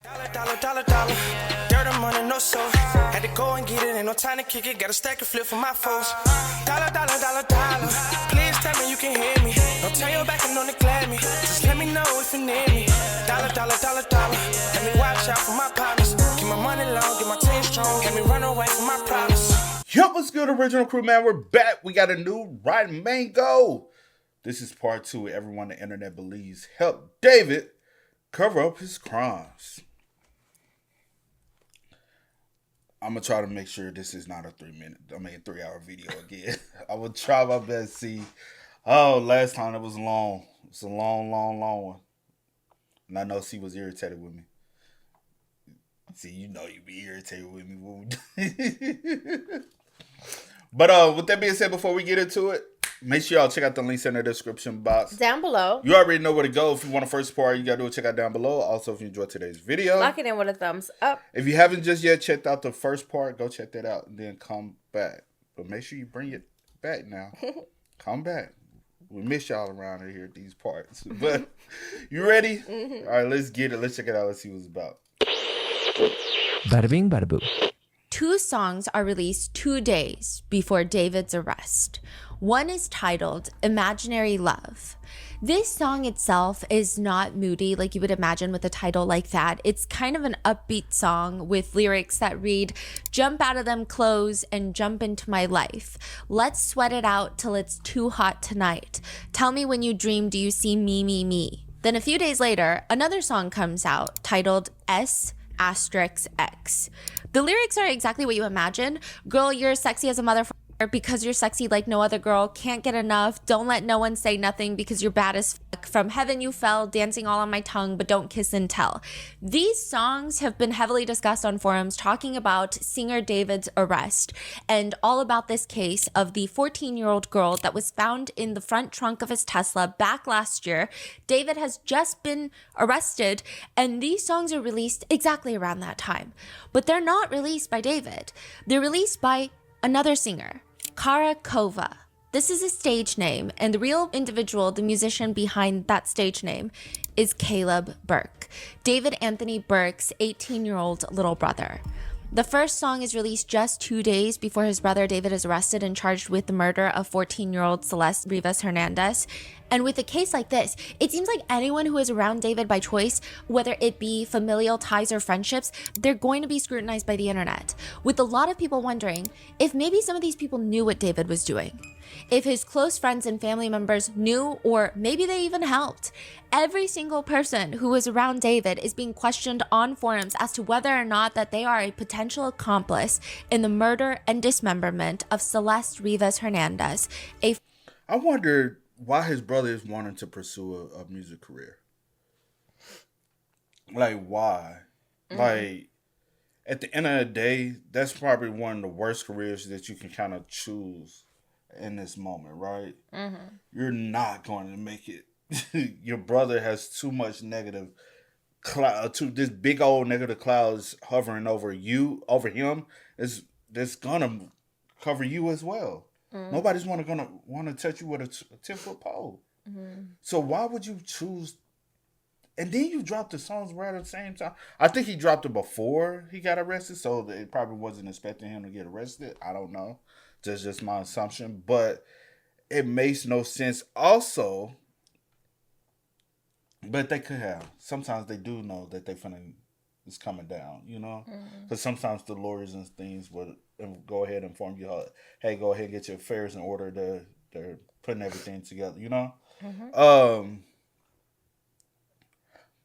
Dollar. Dirt and money, no soul. Had to go and get it, ain't no time to kick it. Got a stack of flip for my foes. Dollar. Please tell me you can hear me. Don't turn your back and don't neglect me. Just let me know if you need me. Dollar. Let me watch out for my partners. Keep my money long, get my team strong. Let me run away from my problems. Yo, what's good, original crew, man? We're back. We got a new Rotten Mango. This is part 2. Everyone the internet believes helped David cover up his crimes. I'm going to try to make sure this is not a 3-hour video again. I will try my best to see. Oh, last time it was long. It's a long one. And I know C was irritated with me. See, you know you be irritated with me. But with that being said, before we get into it, make sure y'all check out the links in the description box. Down below. You already know where to go. If you want the first part, you got to do it. Check out down below. Also, if you enjoyed today's video, lock it in with a thumbs up. If you haven't just yet checked out the first part, go check that out and then come back. But make sure you bring it back now. Come back. We miss y'all around here at these parts. But you ready? Mm-hmm. All right, let's get it. Let's check it out. Let's see what it's about. Bada bing, bada boo. 2 songs are released 2 days before David's arrest. One is titled Imaginary Love. This song itself is not moody like you would imagine with a title like that. It's kind of an upbeat song with lyrics that read, "Jump out of them clothes and jump into my life. Let's sweat it out till it's too hot tonight. Tell me when you dream, do you see me? Then a few days later, another song comes out titled S**X. The lyrics are exactly what you imagine. Girl, you're sexy as a motherfucker because you're sexy like no other girl. Can't get enough. Don't let no one say nothing because you're bad as fuck. From heaven you fell, dancing all on my tongue, but don't kiss and tell. These songs have been heavily discussed on forums talking about singer David's arrest and all about this case of the 14-year-old girl that was found in the front trunk of his Tesla back last year. David has just been arrested, and these songs are released exactly around that time. But they're not released by David. They're released by another singer, Kara Kova. This is a stage name, and the real individual, the musician behind that stage name, is Caleb Burke, David Anthony Burke's 18-year-old little brother. The first song is released just 2 days before his brother David is arrested and charged with the murder of 14-year-old Celeste Rivas Hernandez. And with a case like this, it seems like anyone who is around David by choice, whether it be familial ties or friendships, they're going to be scrutinized by the internet. With a lot of people wondering if maybe some of these people knew what David was doing. If his close friends and family members knew, or maybe they even helped. Every single person who was around David is being questioned on forums as to whether or not that they are a potential accomplice in the murder and dismemberment of Celeste Rivas Hernandez. I wondered why his brother is wanting to pursue a music career. Like, why? Mm-hmm. Like, at the end of the day, that's probably one of the worst careers that you can kind of choose in this moment, right? Mm-hmm. You're not going to make it. Your brother has too much negative cloud, this big old negative clouds hovering over him. That's gonna cover you as well. Mm-hmm. Nobody's gonna want to touch you with a 10-foot pole. Mm-hmm. So why would you choose? And then you dropped the songs right at the same time. I think he dropped it before he got arrested, so it probably wasn't expecting him to get arrested. I don't know. That's just my assumption. But it makes no sense also. But they could have. Sometimes they do know that it's coming down, you know? Because sometimes the lawyers and things will go ahead and inform you, hey, go ahead and get your affairs in order. They're putting everything together, you know? Mm-hmm.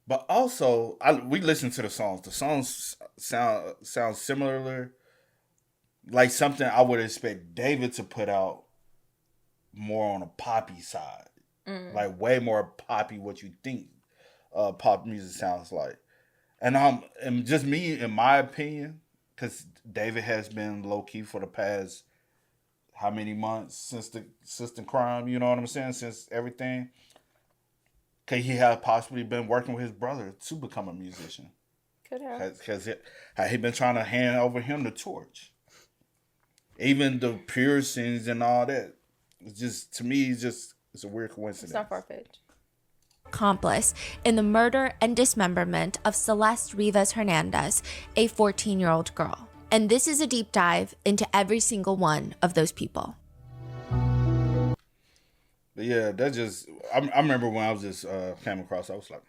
But also, we listen to the songs. The songs sound similar, like something I would expect David to put out more on a poppy side. Like way more poppy what you think pop music sounds like. And just me, in my opinion, because David has been low-key for the past how many months since the crime, you know what I'm saying? Since everything. Because he had possibly been working with his brother to become a musician. Could have. Because he been trying to hand over him the torch. Even the piercings and all that. It's just, to me, it's a weird coincidence. It's not far-fetched. accomplice in the murder and dismemberment of Celeste Rivas Hernandez, a 14-year-old girl. And this is a deep dive into every single one of those people. But yeah, that just, I remember when I was just came across, I was like,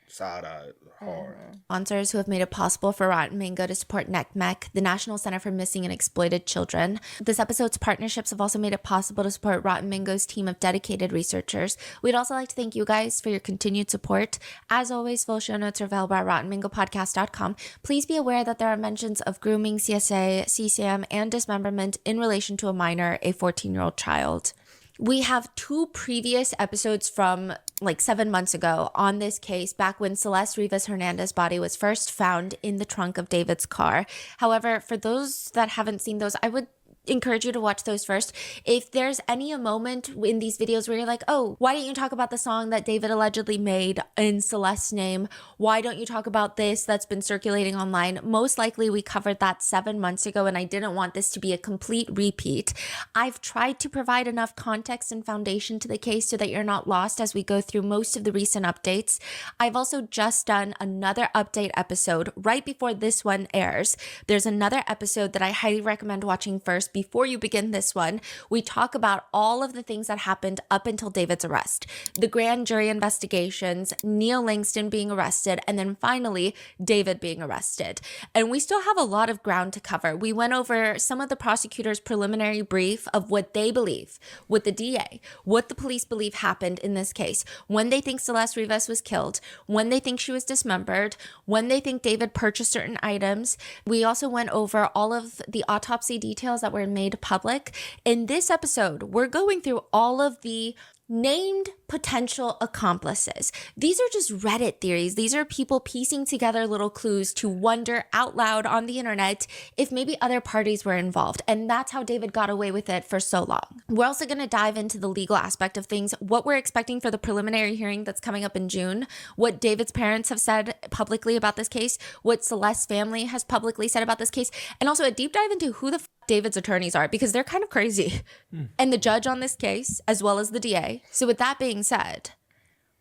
side-eyed hard. Sponsors who have made it possible for Rotten Mango to support NECMEC, the National Center for Missing and Exploited Children. This episode's partnerships have also made it possible to support Rotten Mango's team of dedicated researchers. We'd also like to thank you guys for your continued support. As always, full show notes are available at rottenmangopodcast.com. Please be aware that there are mentions of grooming, CSA, CCM, and dismemberment in relation to a minor, a 14-year-old child. We have 2 previous episodes from like 7 months ago on this case, back when Celeste Rivas Hernandez's body was first found in the trunk of David's car. However, for those that haven't seen those, I would encourage you to watch those first. If there's a moment in these videos where you're like, oh, why didn't you talk about the song that David allegedly made in Celeste's name? Why don't you talk about this that's been circulating online? Most likely we covered that 7 months ago, and I didn't want this to be a complete repeat. I've tried to provide enough context and foundation to the case so that you're not lost as we go through most of the recent updates. I've also just done another update episode right before this one airs. There's another episode that I highly recommend watching first before you begin this one. We talk about all of the things that happened up until David's arrest, the grand jury investigations, Neil Langston being arrested, and then finally David being arrested. And we still have a lot of ground to cover. We went over some of the prosecutor's preliminary brief of what they believe, what the DA, what the police believe happened in this case, when they think Celeste Rivas was killed, when they think she was dismembered, when they think David purchased certain items. We also went over all of the autopsy details that were made public. In this episode, we're going through all of the named potential accomplices. These are just Reddit theories. These are people piecing together little clues to wonder out loud on the internet if maybe other parties were involved. And that's how David got away with it for so long. We're also going to dive into the legal aspect of things, what we're expecting for the preliminary hearing that's coming up in June, what David's parents have said publicly about this case, what Celeste's family has publicly said about this case, and also a deep dive into who the David's attorneys are, because they're kind of crazy. And the judge on this case, as well as the DA. So with that being said,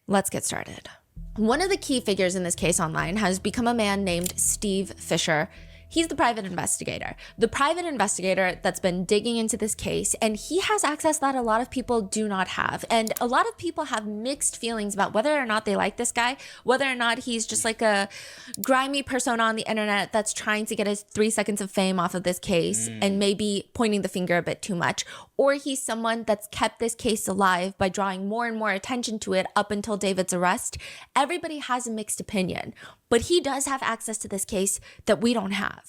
let's get started. One of the key figures in this case online has become a man named Steve Fisher. He's the private investigator that's been digging into this case, and he has access that a lot of people do not have. And a lot of people have mixed feelings about whether or not they like this guy, whether or not he's just like a grimy persona on the internet that's trying to get his 3 seconds of fame off of this case and maybe pointing the finger a bit too much, or he's someone that's kept this case alive by drawing more and more attention to it up until David's arrest. Everybody has a mixed opinion, but he does have access to this case that we don't have.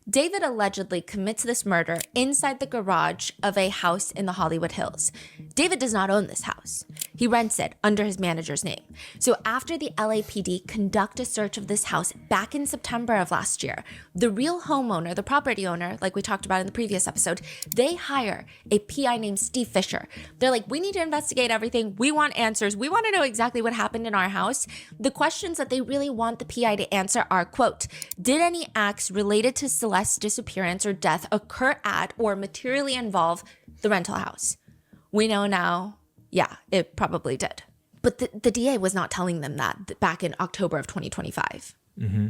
David allegedly commits this murder inside the garage of a house in the Hollywood Hills. David does not own this house. He rents it under his manager's name. So after the LAPD conduct a search of this house back in September of last year, the real homeowner, the property owner, like we talked about in the previous episode, they hire a PI named Steve Fisher. They're like, we need to investigate everything. We want answers. We want to know exactly what happened in our house. The questions that they really want the PI to answer are, quote, did any acts related to Celeste's disappearance or death occur at or materially involve the rental house? We know now, yeah, it probably did. But the DA was not telling them that back in October of 2025.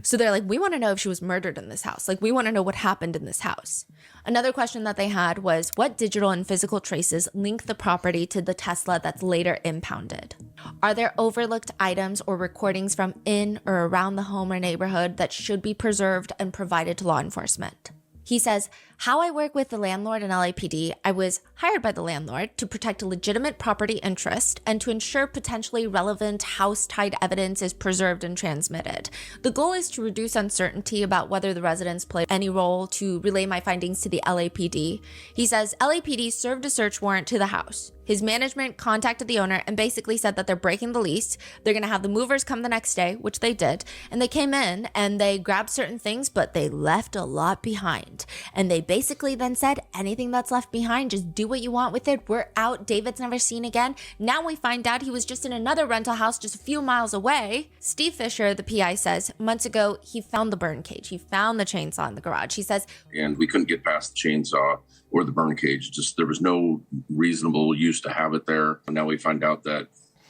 So they're like, we want to know if she was murdered in this house. Like, we want to know what happened in this house. Another question that they had was, what digital and physical traces link the property to the Tesla that's later impounded? Are there overlooked items or recordings from in or around the home or neighborhood that should be preserved and provided to law enforcement? He says, how I work with the landlord and LAPD, I was hired by the landlord to protect a legitimate property interest and to ensure potentially relevant house-tied evidence is preserved and transmitted. The goal is to reduce uncertainty about whether the residents play any role to relay my findings to the LAPD. He says, LAPD served a search warrant to the house. His management contacted the owner and basically said that they're breaking the lease. They're going to have the movers come the next day, which they did. And they came in and they grabbed certain things, but they left a lot behind. And they basically then said, anything that's left behind, just do what you want with it. We're out. David's never seen again. Now we find out he was just in another rental house just a few miles away. Steve Fisher, the PI, says months ago, he found the burn cage. He found the chainsaw in the garage. He says, and we couldn't get past the chainsaw or the burn cage. Just there was no reasonable use to have it there. And now we find out that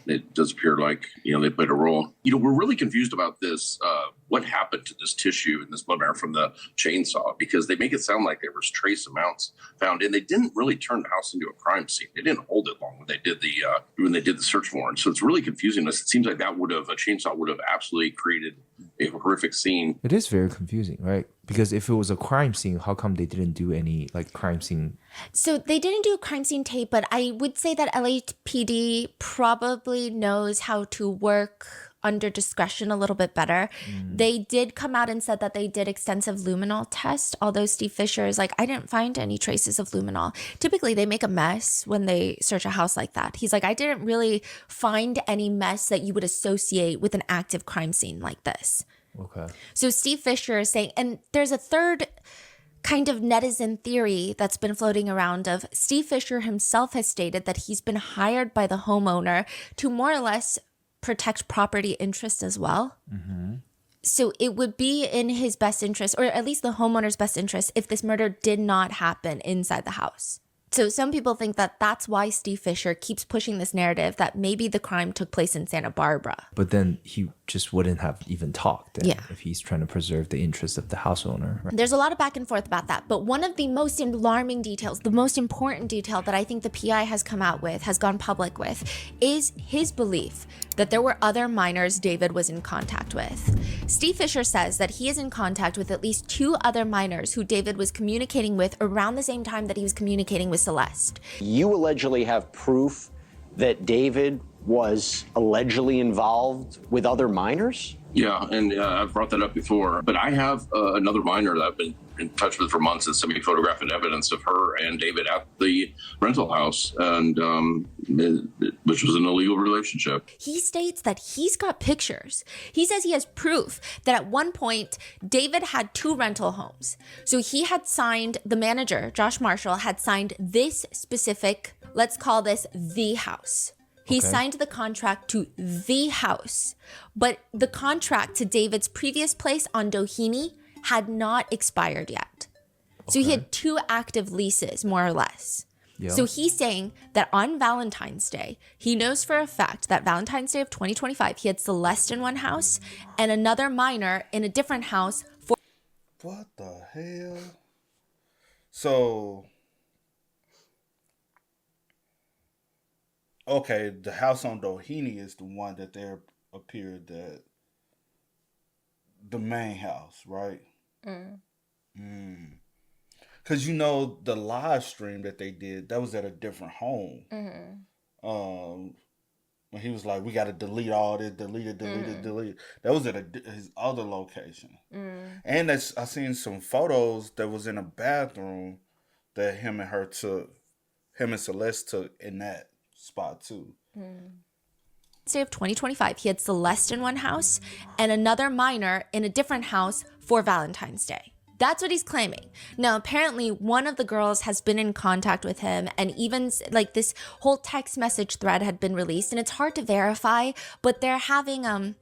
it does appear like, they played a role. We're really confused about this. What happened to this tissue and this blood marrow from the chainsaw? Because they make it sound like there was trace amounts found, and they didn't really turn the house into a crime scene. They didn't hold it long when they did the search warrant. So it's really confusing. It seems like a chainsaw would have absolutely created a horrific scene. It is very confusing, right? Because if it was a crime scene, how come they didn't do any crime scene? So they didn't do a crime scene tape, but I would say that LAPD probably knows how to work under discretion a little bit better. They did come out and said that they did extensive luminol tests, although Steve Fisher is like, I didn't find any traces of luminol. Typically, they make a mess when they search a house like that. He's like, I didn't really find any mess that you would associate with an active crime scene like this. Okay. So Steve Fisher is saying, and there's a third kind of netizen theory that's been floating around of Steve Fisher himself has stated that he's been hired by the homeowner to more or less protect property interest as well. So it would be in his best interest, or at least the homeowner's best interest, if this murder did not happen inside the house. So some people think that that's why Steve Fisher keeps pushing this narrative that maybe the crime took place in Santa Barbara. But then he just wouldn't have even talked if he's trying to preserve the interest of the house owner. Right? There's a lot of back and forth about that. But one of the most alarming details, the most important detail that I think the PI has come out with, has gone public with, is his belief that there were other minors David was in contact with. Steve Fisher says that he is in contact with at least 2 other minors who David was communicating with around the same time that he was communicating with Celeste. You allegedly have proof that David was allegedly involved with other minors? Yeah, and I've brought that up before, but I have another minor that I've been in touch with for months and sent me photographic evidence of her and David at the rental house, and which was an illegal relationship. He states that he's got pictures. He says he has proof that at one point, David had 2 rental homes. So he had signed, the manager, Josh Marshall, had signed this specific, let's call this the house. He signed the contract to the house, but the contract to David's previous place on Doheny had not expired yet. So he had 2 active leases, more or less. Yeah. So he's saying that on Valentine's Day, he knows for a fact that Valentine's Day of 2025, he had Celeste in one house and another minor in a different house for... What the hell? So... Okay, the house on Doheny is the one that there appeared that the main house, right? Because the live stream that they did, that was at a different home. When he was like, we got to delete all this, delete it. That was at his other location. And I seen some photos that was in a bathroom that him and Celeste took in that spot too. Day of 2025, he had Celeste in one house and another minor in a different house for Valentine's Day. That's what he's claiming. Now, apparently, one of the girls has been in contact with him, and even this whole text message thread had been released, and it's hard to verify, but they're having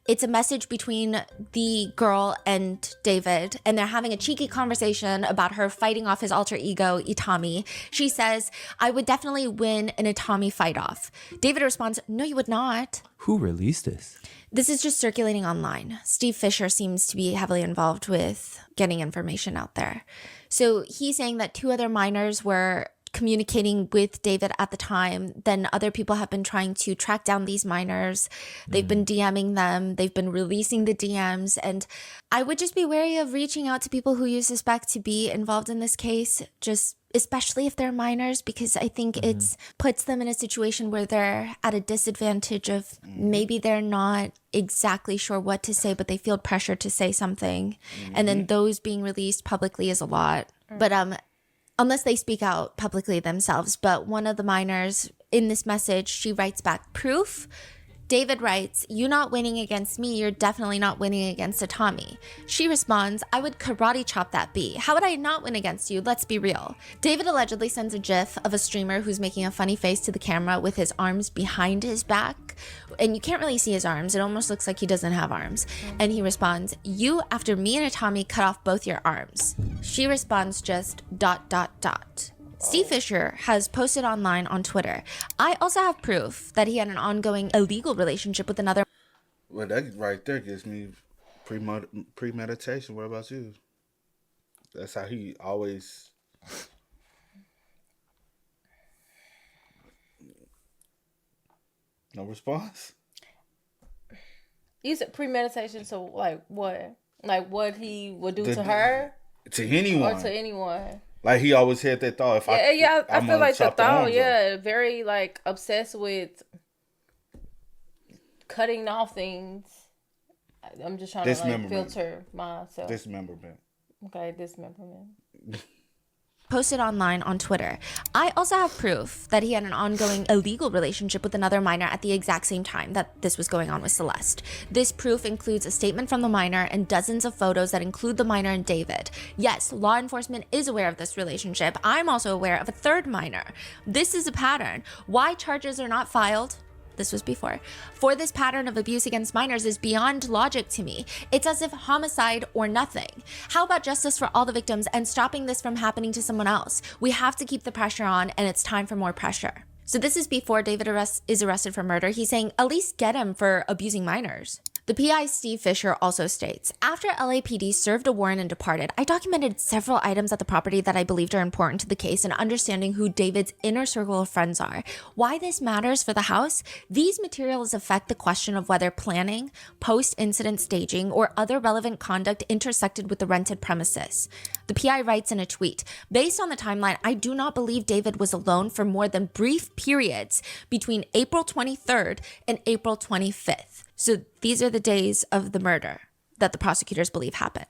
it's a message between the girl and David, and they're having a cheeky conversation about her fighting off his alter ego, Itami. She says, I would definitely win an Itami fight off. David responds, no, you would not. Who released this? This is just circulating online. Steve Fisher seems to be heavily involved with getting information out there. So he's saying that 2 other minors were communicating with David at the time. Then other people have been trying to track down these minors. They've been DMing them. They've been releasing the DMs. And I would just be wary of reaching out to people who you suspect to be involved in this case, just especially if they're minors, because I think it puts them in a situation where they're at a disadvantage of maybe they're not exactly sure what to say, but they feel pressure to say something. And then those being released publicly is a lot. But unless they speak out publicly themselves. But one of the minors in this message, she writes back, proof? David writes, you not winning against me, you're definitely not winning against Itami. She responds, I would karate chop that bee. How would I not win against you? Let's be real. David allegedly sends a gif of a streamer who's making a funny face to the camera with his arms behind his back. And you can't really see his arms. It almost looks like he doesn't have arms. And he responds, you, after me and Itami cut off both your arms. She responds just ... Steve Fisher has posted online on Twitter, I also have proof that he had an ongoing illegal relationship with another. Well, that right there gives me premeditation. What about you? That's how he always. No response? You said premeditation, so like what? Like what he would do to her? To anyone. Or to anyone. Like he always had that thought. I feel like the thought, very like obsessed with cutting off things. I'm just trying to like filter myself. Dismemberment. Okay, dismemberment. Posted online on Twitter, I also have proof that he had an ongoing illegal relationship with another minor at the exact same time that this was going on with Celeste. This proof includes a statement from the minor and dozens of photos that include the minor and David. Yes, law enforcement is aware of this relationship. I'm also aware of a third minor. This is a pattern. Why charges are not filed? This was before. For this pattern of abuse against minors is beyond logic to me. It's as if homicide or nothing. How about justice for all the victims and stopping this from happening to someone else? We have to keep the pressure on, and it's time for more pressure. So this is before David is arrested for murder. He's saying, at least get him for abusing minors. The PI, Steve Fisher, also states, after LAPD served a warrant and departed, I documented several items at the property that I believed are important to the case and understanding who David's inner circle of friends are. Why this matters for the house? These materials affect the question of whether planning, post-incident staging, or other relevant conduct intersected with the rented premises. The PI writes in a tweet, based on the timeline, I do not believe David was alone for more than brief periods between April 23rd and April 25th. So these are the days of the murder that the prosecutors believe happened.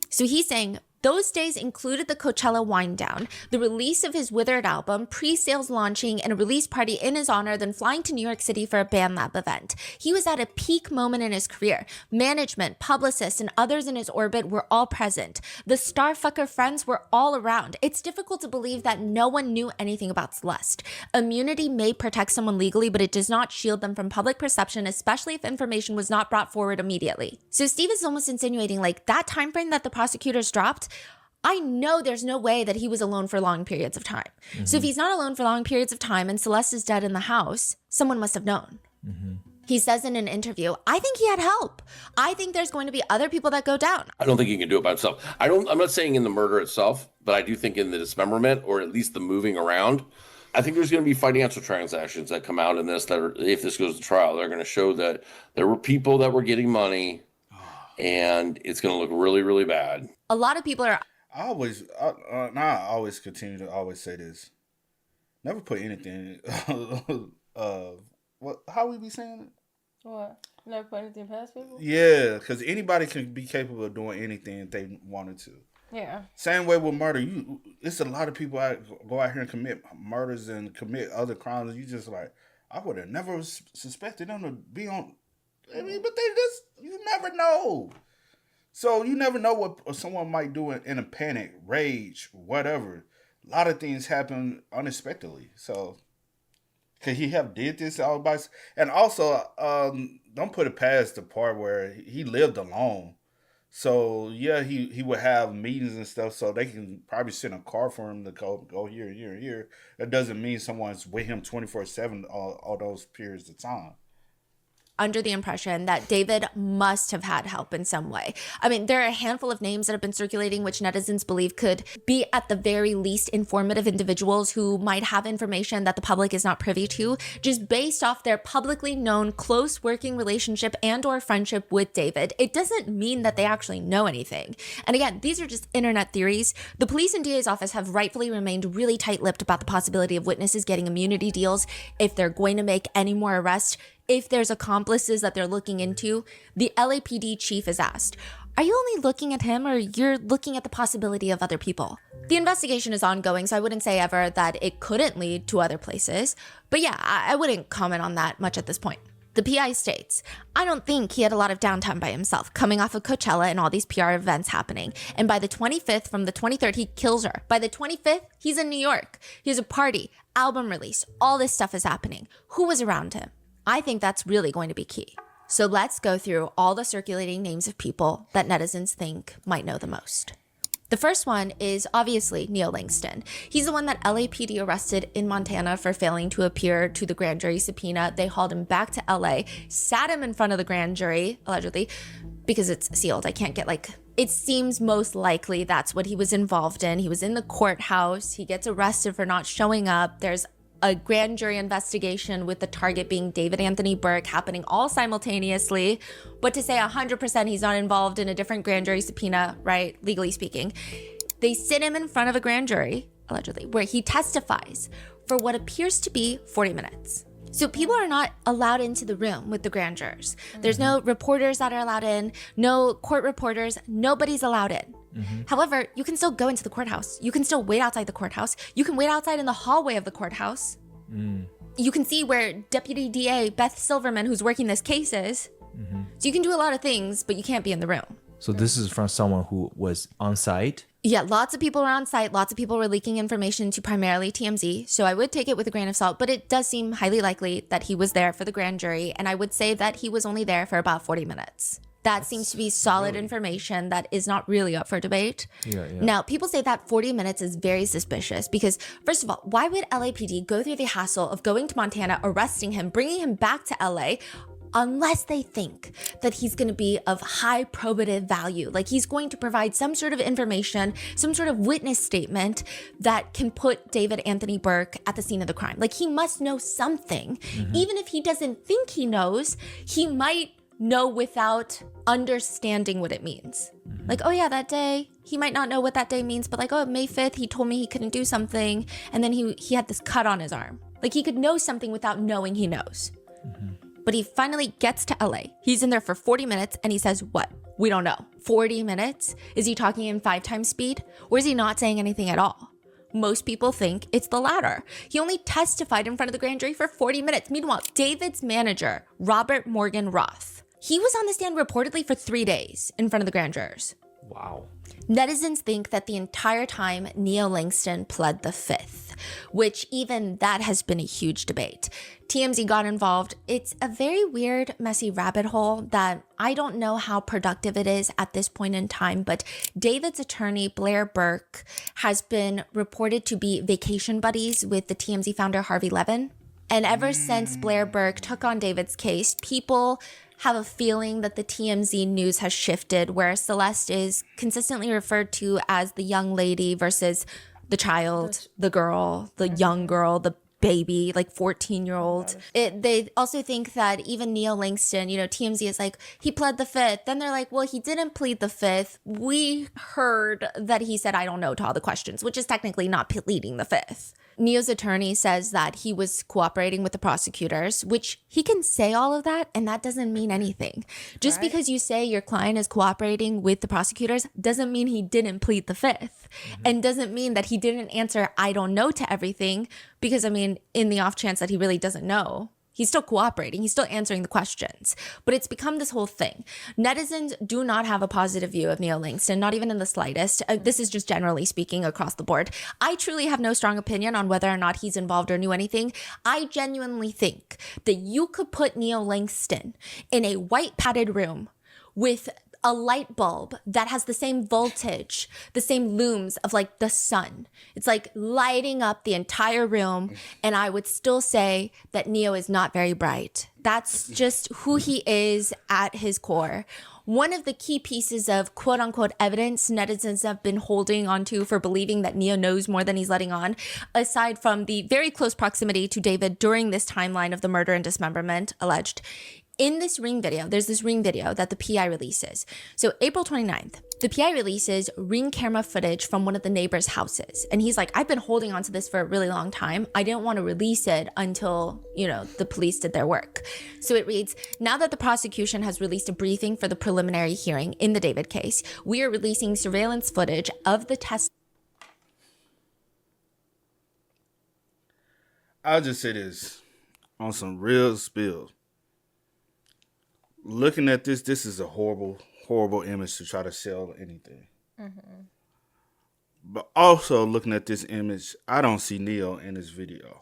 So he's saying those days included the Coachella wind down, the release of his Withered album, pre-sales launching, and a release party in his honor, then flying to New York City for a BandLab event. He was at a peak moment in his career. Management, publicists, and others in his orbit were all present. The starfucker friends were all around. It's difficult to believe that no one knew anything about Celeste. Immunity may protect someone legally, but it does not shield them from public perception, especially if information was not brought forward immediately. So Steve is almost insinuating like that time frame that the prosecutors dropped, I know there's no way that he was alone for long periods of time. So if he's not alone for long periods of time and Celeste is dead in the house, someone must have known. He says in an interview, I think he had help. I think there's going to be other people that go down. I don't think he can do it by himself. I'm not saying in the murder itself, but I do think in the dismemberment or at least the moving around, I think there's going to be financial transactions that come out in this that are, if this goes to trial, they're going to show that there were people that were getting money and it's going to look really, really bad. A lot of people are... I always continue to always say this. Never put anything. How we be saying it? What? Never put anything past people? Yeah, because anybody can be capable of doing anything if they wanted to. Yeah. Same way with murder. It's a lot of people go out here and commit murders and commit other crimes. You just like, I would have never suspected them to be on. I mean, but you never know. So you never know what someone might do in a panic, rage, whatever. A lot of things happen unexpectedly. So could he have did this all by? And also, don't put it past the part where he lived alone. So yeah, he would have meetings and stuff. So they can probably send a car for him to go here, here, here. That doesn't mean someone's with him 24/7 all those periods of time. Under the impression that David must have had help in some way. I mean, there are a handful of names that have been circulating which netizens believe could be at the very least informative individuals who might have information that the public is not privy to, just based off their publicly known close working relationship and or friendship with David. It doesn't mean that they actually know anything. And again, these are just internet theories. The police and DA's office have rightfully remained really tight-lipped about the possibility of witnesses getting immunity deals if they're going to make any more arrests. If there's accomplices that they're looking into, the LAPD chief is asked, are you only looking at him or you're looking at the possibility of other people? The investigation is ongoing, so I wouldn't say ever that it couldn't lead to other places. But yeah, I wouldn't comment on that much at this point. The PI states, I don't think he had a lot of downtime by himself, coming off of Coachella and all these PR events happening. And by the 25th, from the 23rd, he kills her. By the 25th, he's in New York. He has a party, album release, all this stuff is happening. Who was around him? I think that's really going to be key. So let's go through all the circulating names of people that netizens think might know the most. The The first one is obviously Neil Langston. He's the one that LAPD arrested in Montana for failing to appear to the grand jury subpoena. They hauled him back to LA, sat him in front of the grand jury, allegedly, because it's sealed. I can't get it seems most likely that's what he was involved in. He was in the courthouse. He gets arrested for not showing up. There's a grand jury investigation with the target being David Anthony Burke happening all simultaneously. But to say 100% he's not involved in a different grand jury subpoena, right, legally speaking, they sit him in front of a grand jury, allegedly, where he testifies for what appears to be 40 minutes. So people are not allowed into the room with the grand jurors. There's no reporters that are allowed in, no court reporters, nobody's allowed in. However, you can still go into the courthouse. You can still wait outside the courthouse. You can wait outside in the hallway of the courthouse. You can see where Deputy DA Beth Silverman, who's working this case, is. So you can do a lot of things, but you can't be in the room. So this is from someone who was on site? Yeah, lots of people were on site. Lots of people were leaking information to primarily TMZ. So I would take it with a grain of salt, but it does seem highly likely that he was there for the grand jury. And I would say that he was only there for about 40 minutes. That seems to be solid information that is not really up for debate. Now, people say that 40 minutes is very suspicious because, first of all, why would LAPD go through the hassle of going to Montana, arresting him, bringing him back to LA, unless they think that he's going to be of high probative value? Like he's going to provide some sort of information, some sort of witness statement that can put David Anthony Burke at the scene of the crime. Like he must know something. Even if he doesn't think he knows, he might know without understanding what it means. Like, oh yeah, that day, he might not know what that day means, but like, oh, May 5th, he told me he couldn't do something. And then he had this cut on his arm. Like he could know something without knowing he knows. But he finally gets to LA. He's in there for 40 minutes and he says, what? We don't know. 40 minutes? Is he talking in 5 times speed? Or is he not saying anything at all? Most people think it's the latter. He only testified in front of the grand jury for 40 minutes. Meanwhile, David's manager, Robert Morgan Roth, he was on the stand reportedly for 3 days in front of the grand jurors. Wow. Netizens think that the entire time Neil Langston pled the fifth, which even that has been a huge debate. TMZ got involved. It's a very weird, messy rabbit hole that I don't know how productive it is at this point in time, but David's attorney, Blair Burke, has been reported to be vacation buddies with the TMZ founder, Harvey Levin. And ever since Blair Burke took on David's case, people have a feeling that the TMZ news has shifted, where Celeste is consistently referred to as the young lady versus the child, the girl, the young girl, the baby, like 14-year-old. They also think that even Neil Langston, TMZ is like, he pled the fifth. Then they're like, well, he didn't plead the fifth. We heard that he said, I don't know, to all the questions, which is technically not pleading the fifth. Neil's attorney says that he was cooperating with the prosecutors, which he can say all of that, and that doesn't mean anything. Just because you say your client is cooperating with the prosecutors doesn't mean he didn't plead the fifth, and doesn't mean that he didn't answer I don't know to everything, because, in the off chance that he really doesn't know, he's still cooperating. He's still answering the questions. But it's become this whole thing. Netizens do not have a positive view of Neil Langston, not even in the slightest. This is just generally speaking across the board. I truly have no strong opinion on whether or not he's involved or knew anything. I genuinely think that you could put Neil Langston in a white padded room with a light bulb that has the same voltage, the same looms of like the sun. It's like lighting up the entire room. And I would still say that Neo is not very bright. That's just who he is at his core. One of the key pieces of quote unquote evidence netizens have been holding onto for believing that Neo knows more than he's letting on, aside from the very close proximity to David during this timeline of the murder and dismemberment alleged. In this ring video, there's this ring video that the PI releases. So April 29th, the PI releases ring camera footage from one of the neighbors' houses. And he's like, I've been holding on to this for a really long time. I didn't want to release it until, the police did their work. So it reads, now that the prosecution has released a briefing for the preliminary hearing in the David case, we are releasing surveillance footage of the test. I'll just say this on some real spill. Looking at this is a horrible, horrible image to try to sell anything. But also looking at this image, I don't see Neil in this video.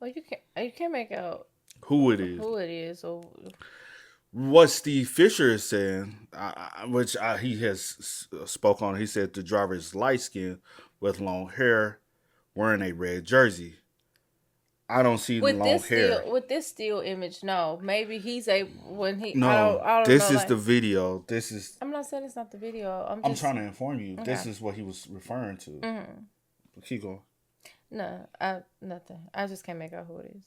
Well, you can't make out who it is. Who it is. what Steve Fisher is saying, he has spoke on, he said the driver is light skinned with long hair, wearing a red jersey. I don't see the long hair. With this still image, no. Maybe he's a when he. No, I don't this know. is the video. This is. I'm not saying it's not the video. I'm trying to inform you. Okay. This is what he was referring to. But keep going. No, nothing. I just can't make out who it is.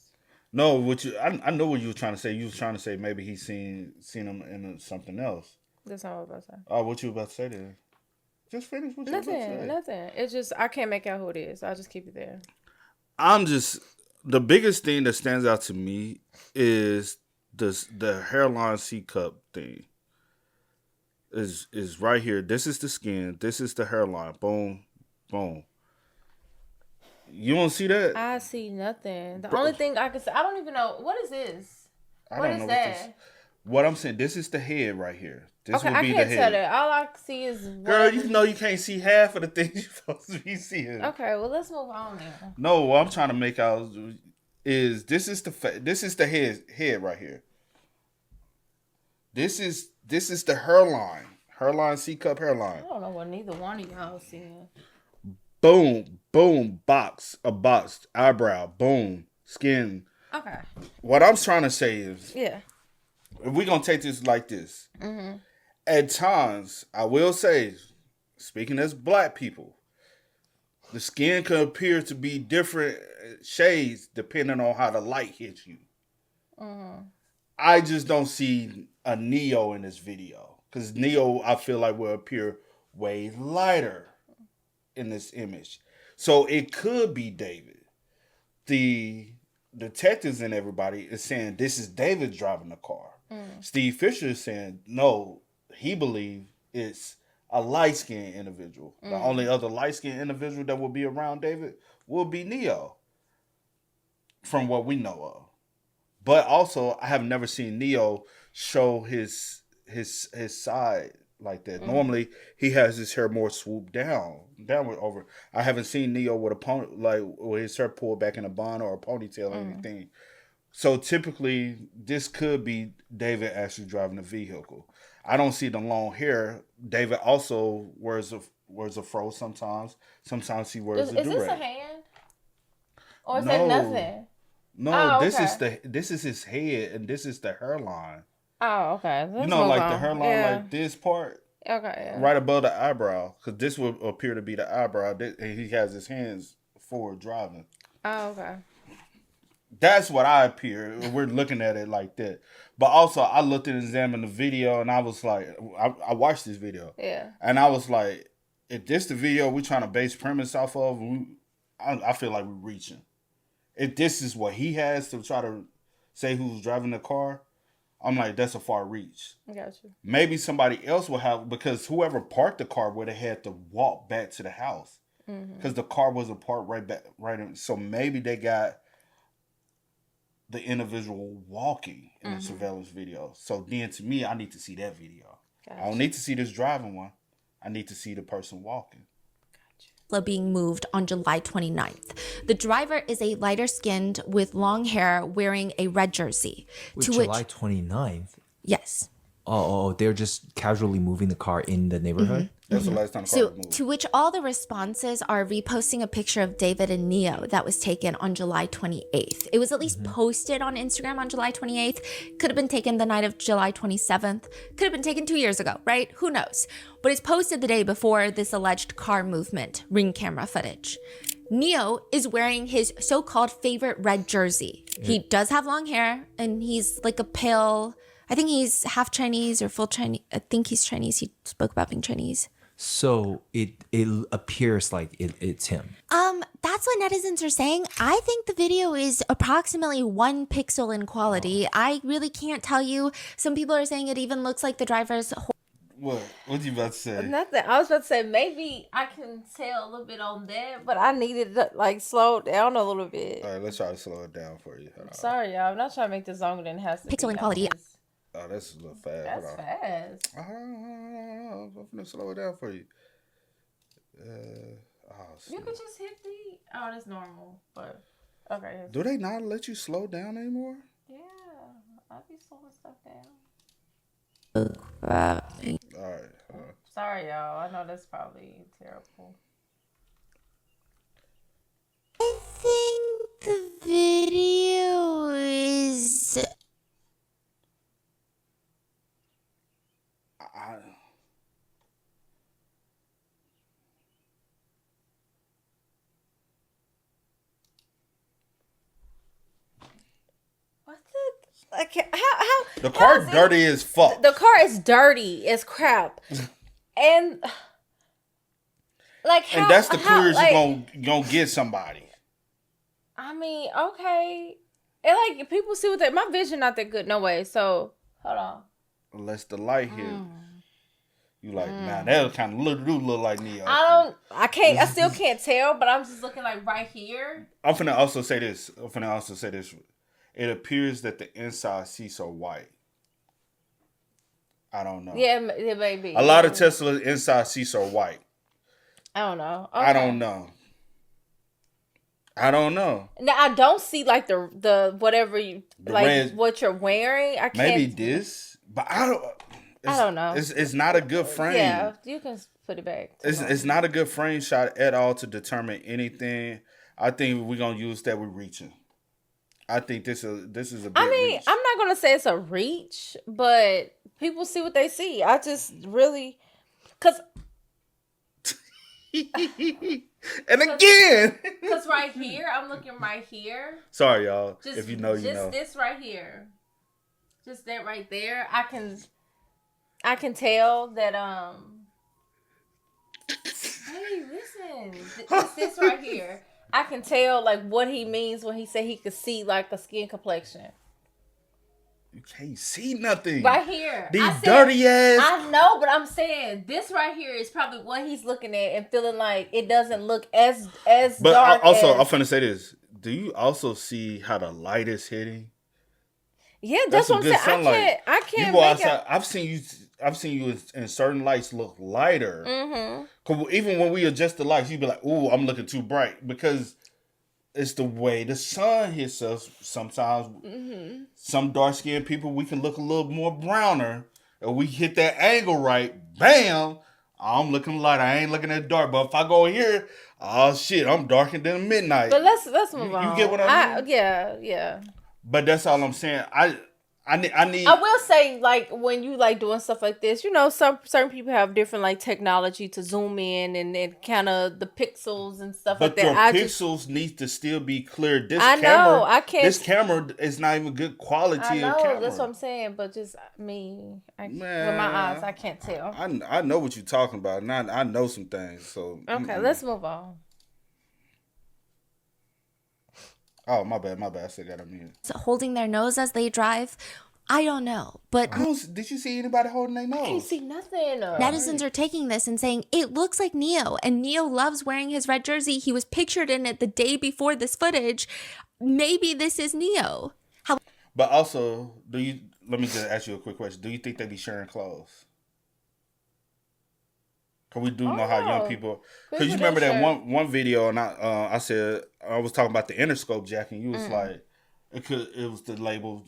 No, I know what you were trying to say. You was trying to say maybe he's seen him in something else. That's not what I was about to say. Oh, what you about to say then? Just finish what you about to say. Nothing. It's just I can't make out who it is. I'll just keep it there. The biggest thing that stands out to me is the hairline C cup thing. Is right here. This is the skin. This is the hairline. Boom, boom. You don't see that? I see nothing. The only thing I can say, I don't even know what is this. What is that? What I'm saying, this is the head right here. This okay, would be I can't the tell head. that. All I see is girl. You know you can't see half of the things you're supposed to be seeing. Okay, well let's move on now. No, what I'm trying to make out is this is the head right here. This is the hairline C cup hairline. I don't know what neither one of y'all seeing. Boom, boom, a boxed eyebrow, boom, skin. Okay. What I'm trying to say is, yeah, if we're gonna take this like this, at times I will say, speaking as black people, the skin can appear to be different shades depending on how the light hits you. I just don't see a Neo in this video because Neo I feel like will appear way lighter in this image. So it could be David. The detectives and everybody is saying this is David driving the car. Steve Fisher is saying no, he believes it's a light-skinned individual. The only other light-skinned individual that will be around David will be Neo, from what we know of. But also, I have never seen Neo show his side like that. Normally, he has his hair more swooped downward over. I haven't seen Neo with a pony, like with his hair pulled back in a bun or a ponytail or anything. So typically, this could be David actually driving the vehicle. I don't see the long hair. David also wears a fro sometimes. Sometimes he wears a do-rag. Is this a hand? Or is that nothing? No, this is his head and this is the hairline. Oh, okay. Let's like the hairline, like this part. Okay. Yeah. Right above the eyebrow, because this would appear to be the eyebrow, and he has his hands forward driving. Oh, okay. That's what I appear. We're looking at it like that. But also, I looked and examined the video, and I was like, I watched this video. Yeah. And I was like, if this the video we're trying to base premise off of, I feel like we're reaching. If this is what he has to try to say who's driving the car, I'm like, that's a far reach. I got you. Maybe somebody else will have, because whoever parked the car would have had to walk back to the house. Because the car wasn't parked right in. So maybe they got the individual walking in the surveillance video. So then to me, I need to see that video. Gotcha. I don't need to see this driving one. I need to see the person walking. Being moved on July 29th. The driver is a lighter skinned with long hair wearing a red jersey. July 29th? Yes. Oh, they're just casually moving the car in the neighborhood? That's the last time the car was moved. To which all the responses are reposting a picture of David and Neo that was taken on July 28th. It was at least posted on Instagram on July 28th. Could have been taken the night of July 27th. Could have been taken 2 years ago, right? Who knows? But it's posted the day before this alleged car movement, ring camera footage. Neo is wearing his so-called favorite red jersey. He does have long hair, and he's like a pale, I think he's half Chinese or full Chinese. I think he's Chinese. He spoke about being Chinese. So it appears like it's him. That's what netizens are saying. I think the video is approximately 1 pixel in quality. I really can't tell you. Some people are saying it even looks like the driver's. What you about to say? Nothing. I was about to say maybe I can tell a little bit on that, but I needed to like slow it down a little bit. All right, let's try to slow it down for you. Sorry, y'all. I'm not trying to make this longer than it has to be. Pixel in quality. Oh, that's a little fast. That's fast. I'm gonna slow it down for you. You could just hit the. Oh, that's normal. But okay. Do they not let you slow down anymore? Yeah, I'll be slowing stuff down. All right. Sorry, y'all. I know that's probably terrible. I think the video is. What the? Like, how The car dirty as fuck. The car is dirty as crap. And like, and that's the clearest you're gonna get somebody. I mean, okay. And like, people see what my vision not that good, no way. So hold on. Unless the light hit, you like, nah, that kind of look like Neo. I still can't tell, but I'm just looking like right here. I'm finna also say this. It appears that the inside seats are white. I don't know. Yeah, it may be. A lot of Tesla inside seats are white. I don't know. Okay. I don't know. Now I don't see like the whatever you like red, what you're wearing. I can't. Maybe this, but I don't know. It's not a good frame. Yeah, you can put it back. It's not a good frame shot at all to determine anything. I think we're gonna use that with reaching. I think this is a big reach. I'm not gonna say it's a reach, but people see what they see. I just really, cause and again, cause right here, I'm looking right here. Sorry, y'all. Just, if you know, you know. Just this right here, just that right there. I can tell that. Hey, listen. This right here. I can tell like what he means when he said he could see like a skin complexion. You can't see nothing. Right here. These dirty ass. I know, but I'm saying this right here is probably what he's looking at and feeling like it doesn't look as but dark. But also, I'm finna say this. Do you also see how the light is hitting? Yeah, that's what I'm saying. Sunlight. I can't. You go outside. I've seen you in certain lights look lighter. Mm-hmm. 'Cause even when we adjust the lights, you be like, "Ooh, I'm looking too bright," because it's the way the sun hits us. Sometimes, some dark skinned people, we can look a little more browner, and we hit that angle right. Bam! I'm looking light. I ain't looking at dark. But if I go here, oh shit, I'm darker than midnight. But let's move on. You get what I mean? Yeah. But that's all I'm saying. I need. I will say, like, when you like doing stuff like this, you know, certain people have different like technology to zoom in and kind of the pixels and stuff like that. But your pixels need to still be clear. I know. I can't. This camera is not even good quality. I know. Of camera. That's what I'm saying. But just me, with my eyes, I can't tell. I know what you're talking about, and I know some things. So okay, let's move on. Oh, my bad. I still got a minute. Holding their nose as they drive. I don't know, but did you see anybody holding their nose? I can't see nothing. Netizens are taking this and saying it looks like Neo, and Neo loves wearing his red jersey. He was pictured in it the day before this footage. Maybe this is Neo. But also, let me just ask you a quick question. Do you think they be sharing clothes? Cause we do know how young people. Cause you remember that one video, and I said I was talking about the Interscope jacket. And you was like, it was the label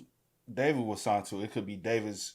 David was signed to. It could be David's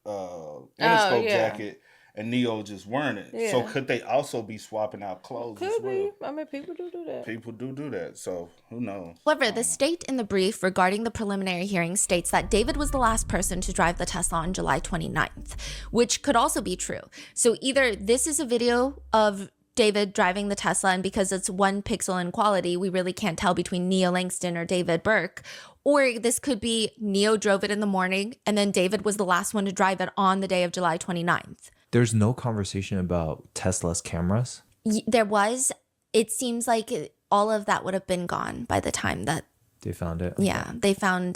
Interscope jacket, and Neo just wearing it. Yeah. So could they also be swapping out clothes? Could be. I mean, people do that. People do that. So who knows? However, the state in the brief regarding the preliminary hearing states that David was the last person to drive the Tesla on July 29th, which could also be true. So either this is a video of David driving the Tesla, and because it's one pixel in quality, we really can't tell between Neo Langston or David Burke. Or this could be Neo drove it in the morning, and then David was the last one to drive it on the day of July 29th. There's no conversation about Tesla's cameras? There was. It seems like all of that would have been gone by the time that they found it. Yeah, they found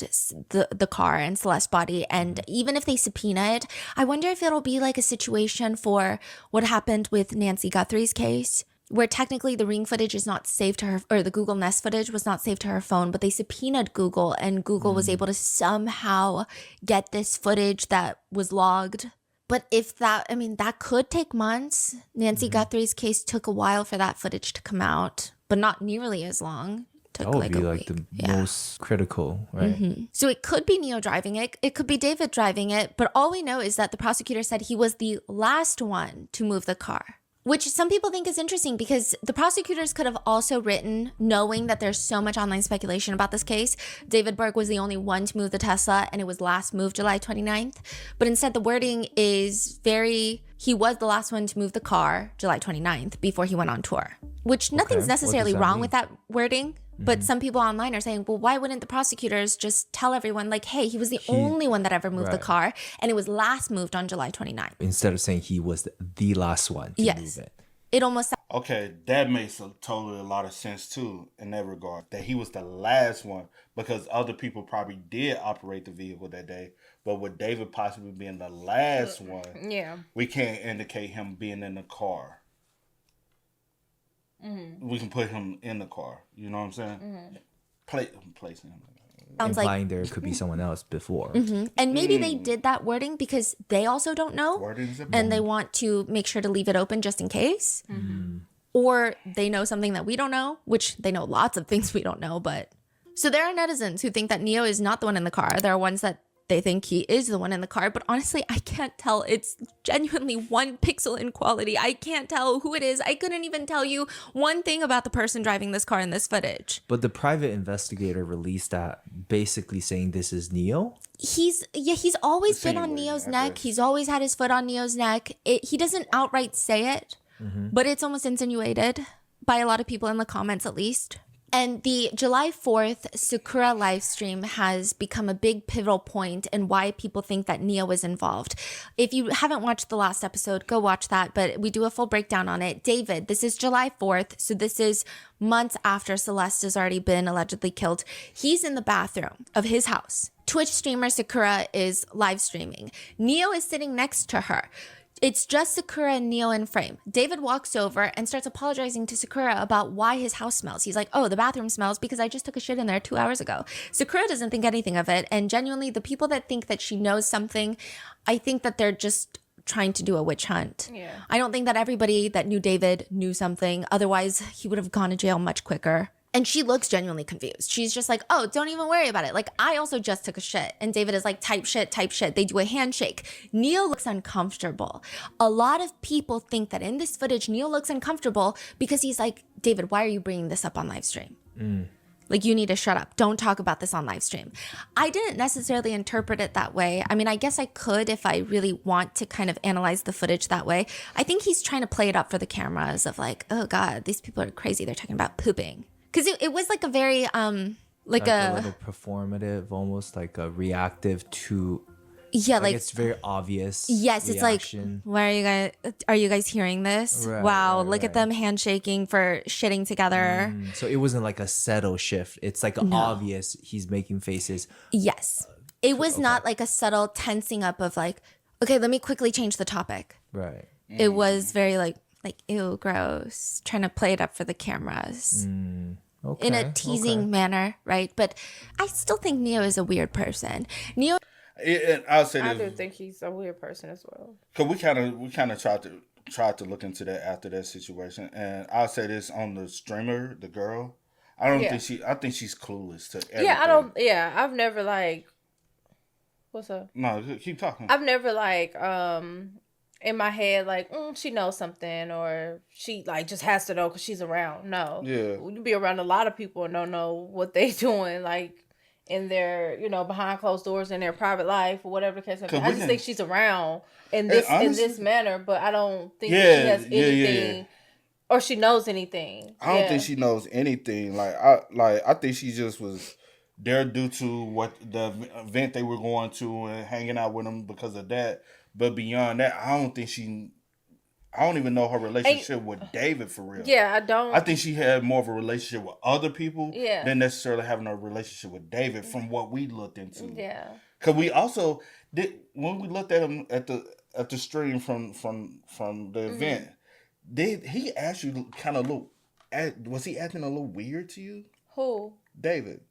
the car and Celeste's body. And even if they subpoena it, I wonder if it'll be like a situation for what happened with Nancy Guthrie's case, where technically the Ring footage is not saved to her, or the Google Nest footage was not saved to her phone, but they subpoenaed Google, and Google was able to somehow get this footage that was logged. But if that, I mean, that could take months. Nancy Guthrie's case took a while for that footage to come out, but not nearly as long. took That would like be a like week. the most critical, right? So it could be Neo driving it. It could be David driving it. But all we know is that the prosecutor said he was the last one to move the car, which some people think is interesting because the prosecutors could have also written, knowing that there's so much online speculation about this case, David Berg was the only one to move the Tesla and it was last moved July 29th. But instead, the wording is he was the last one to move the car July 29th before he went on tour, which nothing's necessarily wrong with that wording. But some people online are saying, well, why wouldn't the prosecutors just tell everyone, like, hey, he was the only one that ever moved the car, and it was last moved on July 29th. Instead of saying he was the last one to move it. It almost Okay, that makes a lot of sense too in that regard. That he was the last one because other people probably did operate the vehicle that day. But with David possibly being the last one, we can't indicate him being in the car. We can put him in the car. You know what I'm saying? Placing him. sounds Implying like there could be someone else before. and maybe they did that wording because they also don't know and they want to make sure to leave it open just in case. Or they know something that we don't know, which they know lots of things we don't know. But so there are netizens who think that Neo is not the one in the car. There are ones that they think he is the one in the car, but honestly, I can't tell. It's genuinely one pixel in quality. I can't tell who it is. I couldn't even tell you one thing about the person driving this car in this footage. But the private investigator released that basically saying this is Neo. He's always been on Neo's neck. He's always had his foot on Neo's neck. He doesn't outright say it, but it's almost insinuated by a lot of people in the comments, at least. And the July 4th Sakura live stream has become a big pivotal point in why people think that Neo was involved. If you haven't watched the last episode, go watch that, but we do a full breakdown on it. David, this is July 4th, so this is months after Celeste has already been allegedly killed. He's in the bathroom of his house. Twitch streamer Sakura is live streaming. Neo is sitting next to her. It's just Sakura and Neo in frame. David walks over and starts apologizing to Sakura about why his house smells. He's like, oh, the bathroom smells because I just took a shit in there 2 hours ago. Sakura doesn't think anything of it. And genuinely, the people that think that she knows something, I think that they're just trying to do a witch hunt. Yeah. I don't think that everybody that knew David knew something. Otherwise, he would have gone to jail much quicker. And she looks genuinely confused. She's just like, oh, don't even worry about it. Like, I also just took a shit. And David is like, type shit. They do a handshake. Neo looks uncomfortable. A lot of people think that in this footage, Neo looks uncomfortable because he's like, David, why are you bringing this up on live stream? Like, you need to shut up. Don't talk about this on live stream. I didn't necessarily interpret it that way. I mean, I guess I could if I really want to kind of analyze the footage that way. I think he's trying to play it up for the cameras of like, oh God, these people are crazy. They're talking about pooping. Because it was like a very, like a little performative, almost like a reactive to. Yeah, like it's very obvious. Yes, reaction. It's like, why are you guys hearing this? Right, wow, right, look at them handshaking for shitting together. So it wasn't like a subtle shift. It's like obvious. He's making faces. Yes, it was not like a subtle tensing up of like, okay, let me quickly change the topic. Right. It was very like ew, gross, trying to play it up for the cameras. Okay, in a teasing manner, right? But I still think Neo is a weird person. Neo. And I'll say this. I do think he's a weird person as well. Cause we kind of tried to look into that after that situation, and I'll say this on the streamer, the girl. I think she's clueless to everything. Yeah, I don't. Yeah, I've never like. What's up? No, keep talking. I've never like in my head like she knows something or she like just has to know because she's around. No, yeah, you be around a lot of people and don't know what they doing like in their behind closed doors in their private life or whatever the case. I just think she's around in this manner, but I don't think she has anything or she knows anything. I don't think she knows anything. I think she just was there due to what the event they were going to and hanging out with them because of that. But beyond that, I don't even know her relationship with David for real. Yeah, I don't. I think she had more of a relationship with other people than necessarily having a relationship with David from what we looked into. Yeah. Because we also did, when we looked at him at the stream from the event, did he actually kind of was he acting a little weird to you? Who? David.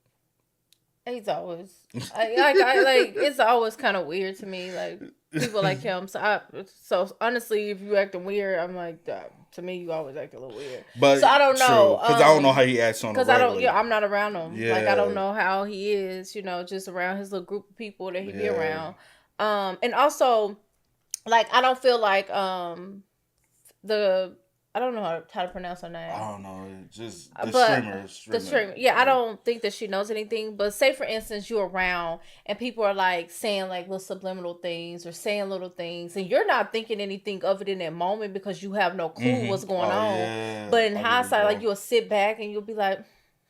He's always like it's always kind of weird to me, like people like him. So honestly, if you acting weird, I'm like, to me, you always act a little weird. But so I don't know, because I don't know how he acts on the regular. Because I don't, I'm not around him. Yeah. Like I don't know how he is, just around his little group of people that he be around. And also, like I don't feel like I don't know how to pronounce her name. I don't know. Just the streamer. Yeah, I don't think that she knows anything. But say, for instance, you're around and people are like saying like little subliminal things or saying little things, and you're not thinking anything of it in that moment because you have no clue what's going on. Yeah. But in hindsight, like you'll sit back and you'll be like,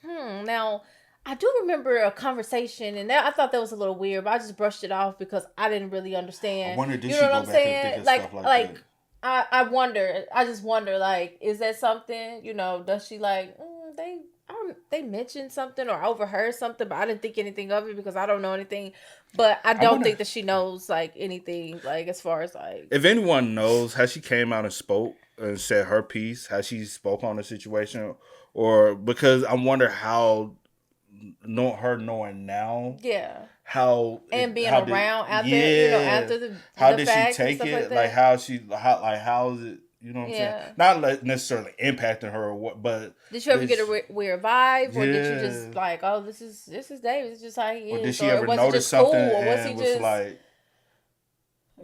now I do remember a conversation, and I thought that was a little weird, but I just brushed it off because I didn't really understand. I wonder, did she go back and think of stuff like that? I wonder. I just wonder, like, is that something? Does she like they mentioned something or overheard something, but I didn't think anything of it because I don't know anything. But I don't think that she knows like anything, like as far as like. If anyone knows, has she came out and spoke and said her piece? Has she spoke on the situation, or because I wonder how her knowing now, how and being how around after after the how did fact she take it? Like how is it? You know what I'm saying? Not necessarily impacting her or what, but did you ever get a weird vibe, or did you just like, oh, this is David, it's just how he is, or did she ever notice something cool, or was he just like?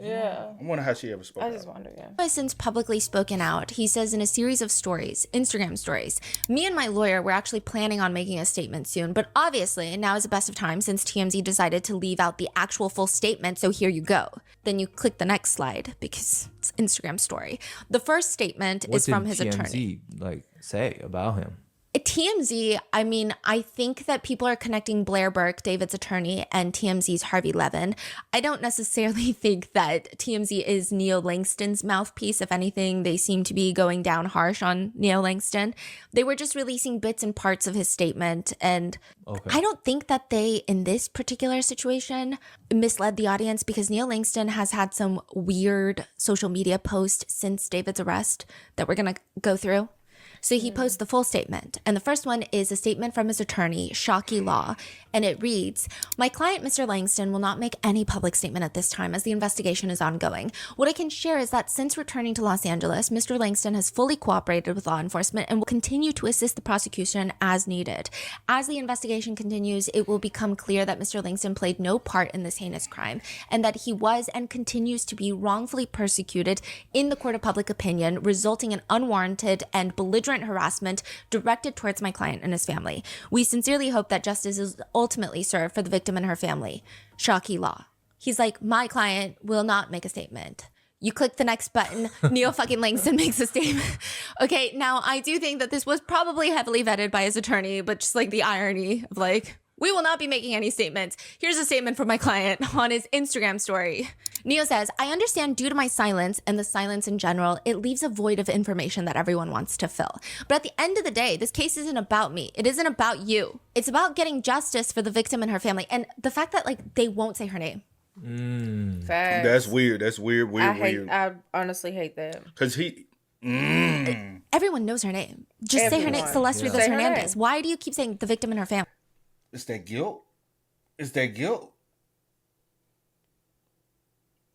Yeah. I wonder how she ever spoke. I just wonder, yeah. Since publicly spoken out, he says in a series of stories, Instagram stories, me and my lawyer were actually planning on making a statement soon, but obviously now is the best of time since TMZ decided to leave out the actual full statement, so here you go. Then you click the next slide because it's Instagram story. The first statement is from his attorney. Like say about him? TMZ, I mean, I think that people are connecting Blair Burke, David's attorney, and TMZ's Harvey Levin. I don't necessarily think that TMZ is Neil Langston's mouthpiece. If anything, they seem to be going down harsh on Neil Langston. They were just releasing bits and parts of his statement. And I don't think that they, in this particular situation, misled the audience because Neil Langston has had some weird social media posts since David's arrest that we're going to go through. So he posts the full statement. And the first one is a statement from his attorney, Shockey Law. And it reads, my client, Mr. Langston, will not make any public statement at this time as the investigation is ongoing. What I can share is that since returning to Los Angeles, Mr. Langston has fully cooperated with law enforcement and will continue to assist the prosecution as needed. As the investigation continues, it will become clear that Mr. Langston played no part in this heinous crime and that he was and continues to be wrongfully persecuted in the court of public opinion, resulting in unwarranted and belligerent harassment directed towards my client and his family. We sincerely hope that justice is ultimately served for the victim and her family. Shockey Law. He's like, my client will not make a statement. You click the next button, Neil fucking Langston makes a statement. Okay, now I do think that this was probably heavily vetted by his attorney, but just like the irony of like, we will not be making any statements. Here's a statement from my client on his Instagram story. Neo says, I understand due to my silence and the silence in general, it leaves a void of information that everyone wants to fill. But at the end of the day, this case isn't about me. It isn't about you. It's about getting justice for the victim and her family. And the fact that like they won't say her name. Facts. That's weird. That's weird. I honestly hate that. Because he... Everyone knows her name. Just say her name. Celeste Rivas Hernandez. Why do you keep saying the victim and her family? It's that guilt. It's that guilt.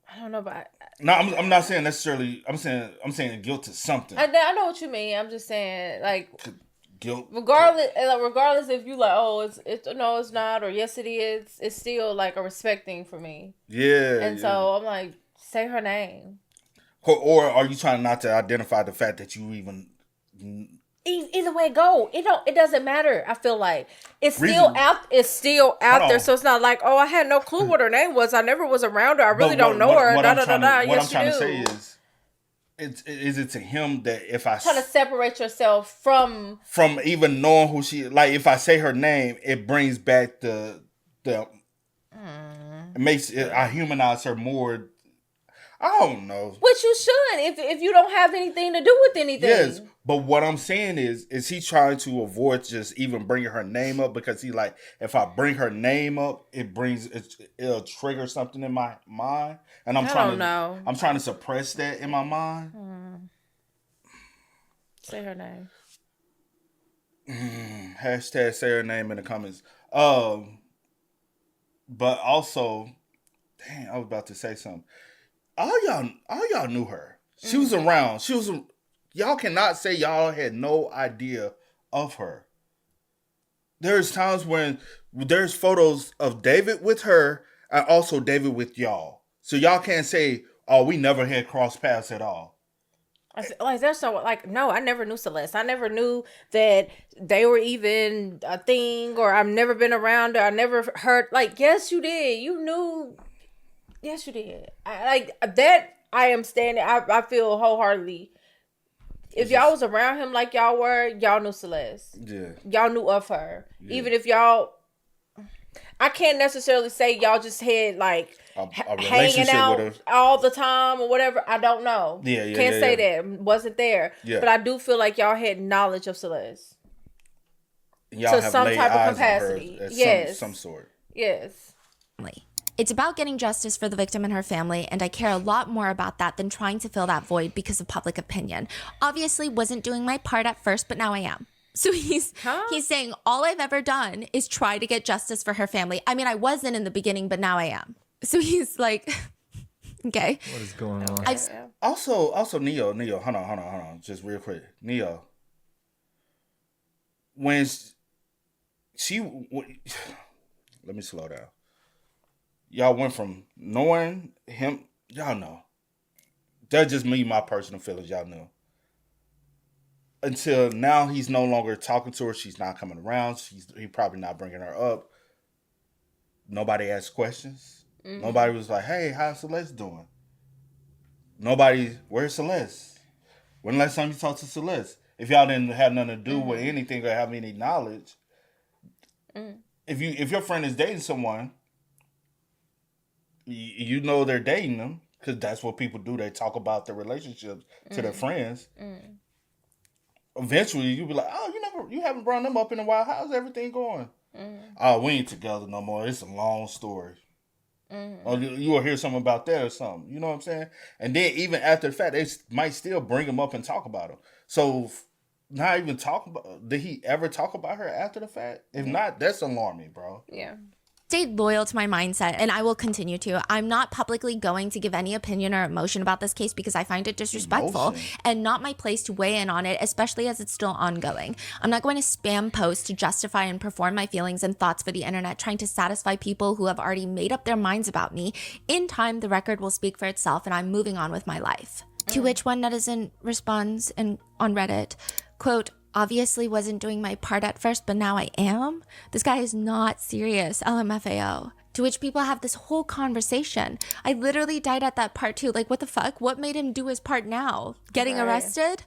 I don't know, but no, I'm not saying necessarily. I'm saying guilt to something. I know what you mean. I'm just saying like guilt. Regardless if you like, oh, it's no, it's not, or yes, it is. It's still like a respect thing for me. Yeah. And so I'm like, say her name. Or are you trying not to identify the fact that you even? Either way go, it doesn't matter. I feel like it's still out there, so it's not like, oh, I had no clue what her name was. I never was around her. I really don't know her. What I'm trying to say is, is it to him that if I trying to separate yourself from even knowing who she, like if I say her name, it brings back it makes it, I humanize her more. I don't know. Which you should, if you don't have anything to do with anything. Yes, but what I'm saying is he trying to avoid just even bringing her name up because he like, if I bring her name up, it'll trigger something in my mind, and I'm trying to suppress that in my mind. Say her name. Hashtag say her name in the comments. But also, dang, I was about to say something. All y'all knew her. She was around. Y'all cannot say y'all had no idea of her. There's times when there's photos of David with her and also David with y'all. So y'all can't say, oh, we never had cross paths at all. Like, there's so, like, no, I never knew Celeste. I never knew that they were even a thing, or I've never been around her. I never heard, like, yes, you did. You knew. Yes, you did. I am standing. I feel wholeheartedly. If y'all was around him like y'all were, y'all knew Celeste. Yeah. Y'all knew of her. Yeah. Even if y'all, I can't necessarily say y'all just had like a hanging out all the time or whatever. I don't know. Can't say that. Wasn't there. Yeah. But I do feel like y'all had knowledge of Celeste. Y'all have some type of capacity. Yes. Some sort. Yes. It's about getting justice for the victim and her family, and I care a lot more about that than trying to fill that void because of public opinion. Obviously, wasn't doing my part at first, but now I am. So he's saying all I've ever done is try to get justice for her family. I mean, I wasn't in the beginning, but now I am. So he's like, okay. What is going on? Also, Neo, hold on, just real quick. Neo, when let me slow down. Y'all went from knowing him, y'all know. That's just me, my personal feelings, y'all know. Until now, he's no longer talking to her. She's not coming around. He probably not bringing her up. Nobody asked questions. Mm-hmm. Nobody was like, hey, how's Celeste doing? Where's Celeste? When last time you talked to Celeste? If y'all didn't have nothing to do with anything or have any knowledge, if your friend is dating someone, you know they're dating them because that's what people do. They talk about their relationships to their friends. Eventually, you'll be like, oh, you haven't brought them up in a while. How's everything going? Oh, we ain't together no more. It's a long story. Or you will hear something about that or something. You know what I'm saying? And then even after the fact, they might still bring them up and talk about them. So not even talk about. Did he ever talk about her after the fact? If not, that's alarming, bro. Yeah. Stayed loyal to my mindset, and I will continue to. I'm not publicly going to give any opinion or emotion about this case because I find it disrespectful and not my place to weigh in on it, especially as it's still ongoing. I'm not going to spam posts to justify and perform my feelings and thoughts for the internet, trying to satisfy people who have already made up their minds about me. In time, the record will speak for itself, and I'm moving on with my life. To which one netizen responds on Reddit, quote, obviously wasn't doing my part at first, but now I am. This guy is not serious, LMFAO. To which people have this whole conversation. I literally died at that part too. Like, what the fuck? What made him do his part now? Getting arrested?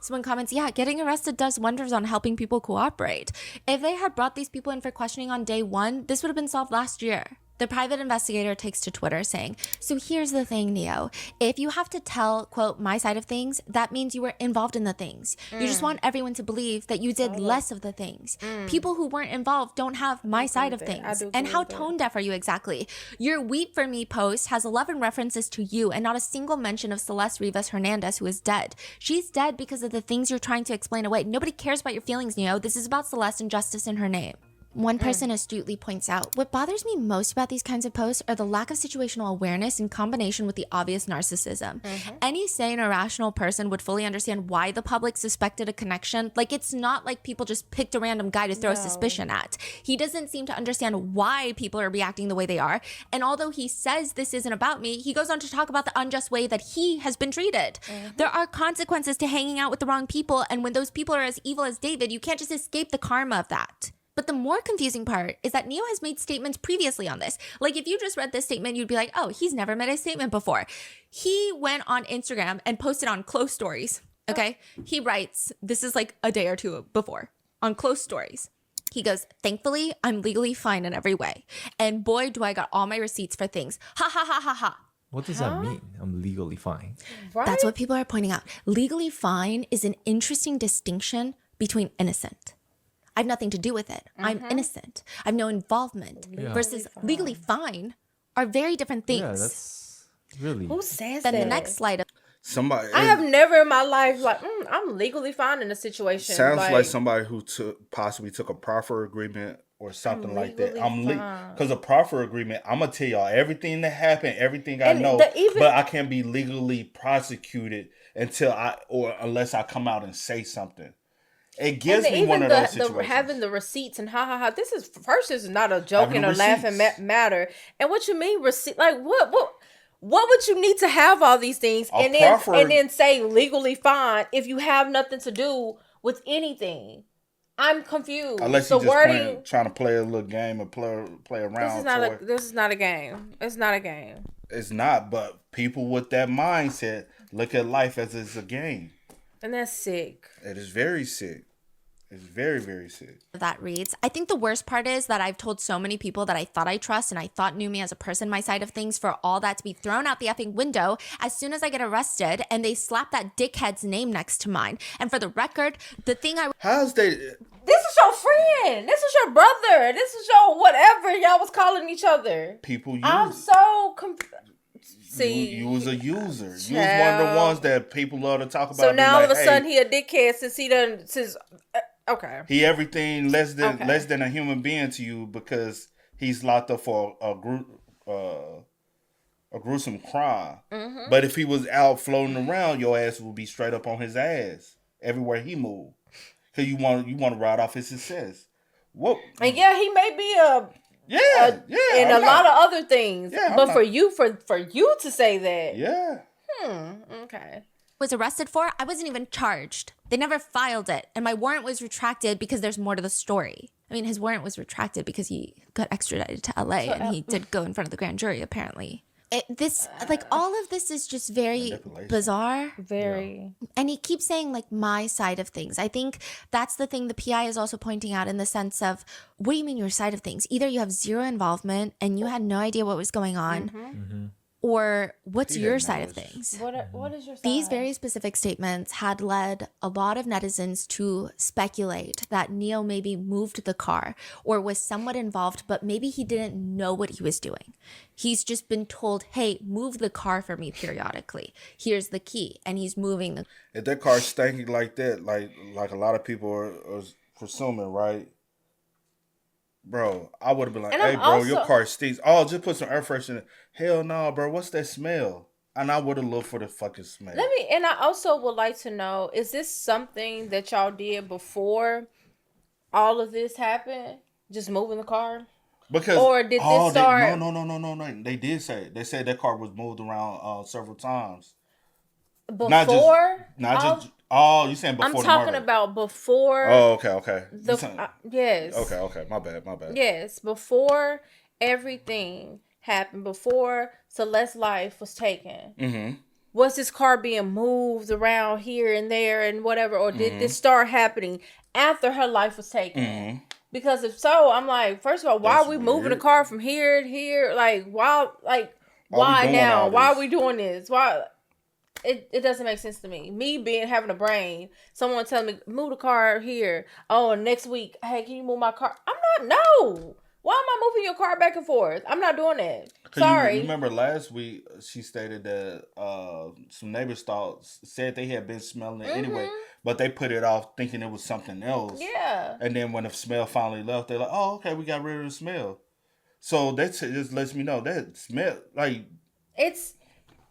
Someone comments, yeah, getting arrested does wonders on helping people cooperate. If they had brought these people in for questioning on day one, this would have been solved last year. The private investigator takes to Twitter saying, so here's the thing, Neo. If you have to tell, quote, my side of things, that means you were involved in the things. You just want everyone to believe that you did less of the things. People who weren't involved don't have my side of things. And how tone deaf are you exactly? Your Weep For Me post has 11 references to you and not a single mention of Celeste Rivas Hernandez, who is dead. She's dead because of the things you're trying to explain away. Nobody cares about your feelings, Neo. This is about Celeste and justice in her name. One person astutely points out, what bothers me most about these kinds of posts are the lack of situational awareness in combination with the obvious narcissism. Any sane or rational person would fully understand why the public suspected a connection. Like, it's not like people just picked a random guy to throw suspicion at. He doesn't seem to understand why people are reacting the way they are. And although he says this isn't about me, he goes on to talk about the unjust way that he has been treated. There are consequences to hanging out with the wrong people. And when those people are as evil as David, you can't just escape the karma of that. But the more confusing part is that Neo has made statements previously on this. Like, if you just read this statement, you'd be like, oh, he's never made a statement before. He went on Instagram and posted on Close Stories, okay? He writes, this is like a day or two before, on Close Stories. He goes, thankfully, I'm legally fine in every way. And boy, do I got all my receipts for things. Ha, ha, ha, ha, ha. What does that mean? I'm legally fine. Right? That's what people are pointing out. Legally fine is an interesting distinction between innocent. I have nothing to do with it. I'm innocent. I have no involvement. Versus legally fine are very different things. Yeah, that's really... Who says then that? The next slide. Somebody. I have never in my life, like, I'm legally fine in a situation. Sounds like somebody who possibly took a proffer agreement or something like that. Because a proffer agreement, I'm gonna tell y'all everything that happened, everything I know, but I can't be legally prosecuted unless I come out and say something. It gives me one of those situations. Having the receipts and this is not a joking or laughing matter. And what you mean receipt? Like what would you need to have all these things and then say legally fine if you have nothing to do with anything? I'm confused. Unless you're just trying to play a little game or play around. This is not a game. It's not a game. It's not, but people with that mindset look at life as it's a game. And that's sick. It is very sick. It's very, very sick. That reads, I think the worst part is that I've told so many people that I thought I trust and I thought knew me as a person, my side of things, for all that to be thrown out the effing window as soon as I get arrested and they slap that dickhead's name next to mine. And for the record, the thing How's they... This is your friend. This is your brother. This is your whatever y'all was calling each other. People use I'm so See, you was a user. You was one of the ones that people love to talk about. So now all of a sudden he a dickhead since okay. He everything less than a human being to you because he's locked up for a gruesome crime. Mm-hmm. But if he was out floating around, your ass would be straight up on his ass everywhere he moved. Cause you want to ride off his success. What? And yeah, he may be and a lot of other things. Yeah, but for you to say that, okay. Was arrested for, I wasn't even charged. They never filed it, and my warrant was retracted because there's more to the story. I mean, his warrant was retracted because he got extradited to LA, and he did go in front of the grand jury apparently. All of this is just very bizarre. Very. And he keeps saying, like, my side of things. I think that's the thing the PI is also pointing out in the sense of, what do you mean your side of things? Either you have zero involvement and you had no idea what was going on, or what's your side of things? What is your side? These very specific statements had led a lot of netizens to speculate that Neo maybe moved the car or was somewhat involved, but maybe he didn't know what he was doing. He's just been told, hey, move the car for me periodically. Here's the key. And he's moving the... If that car's stinking like that, like a lot of people are presuming, right? Bro, I would have been like, hey, bro, your car stinks. Oh, just put some air freshener in it. Hell no, bro. What's that smell? And I would have looked for the fucking smell. And I also would like to know, is this something that y'all did before all of this happened? Just moving the car? Or did this start? No. They did say it. They said that car was moved around several times. Before? Oh, you saying before I'm talking about before. Oh, okay. Yes. Okay. My bad. Yes, before everything happened, before Celeste's life was taken. Mm-hmm. Was this car being moved around here and there and whatever, or did this start happening after her life was taken? Mm-hmm. Because if so, I'm like, first of all, why are we moving the car from here to here? Like, why now? Why are we doing this? Why? It doesn't make sense to me. Me having a brain, someone telling me, move the car here. Oh, next week, hey, can you move my car? No. Why am I moving your car back and forth? I'm not doing that. Sorry. You remember last week, she stated that some neighbors said they had been smelling it anyway, but they put it off thinking it was something else. Yeah. And then when the smell finally left, they're like, oh, okay, we got rid of the smell. So that just lets me know that smell, like...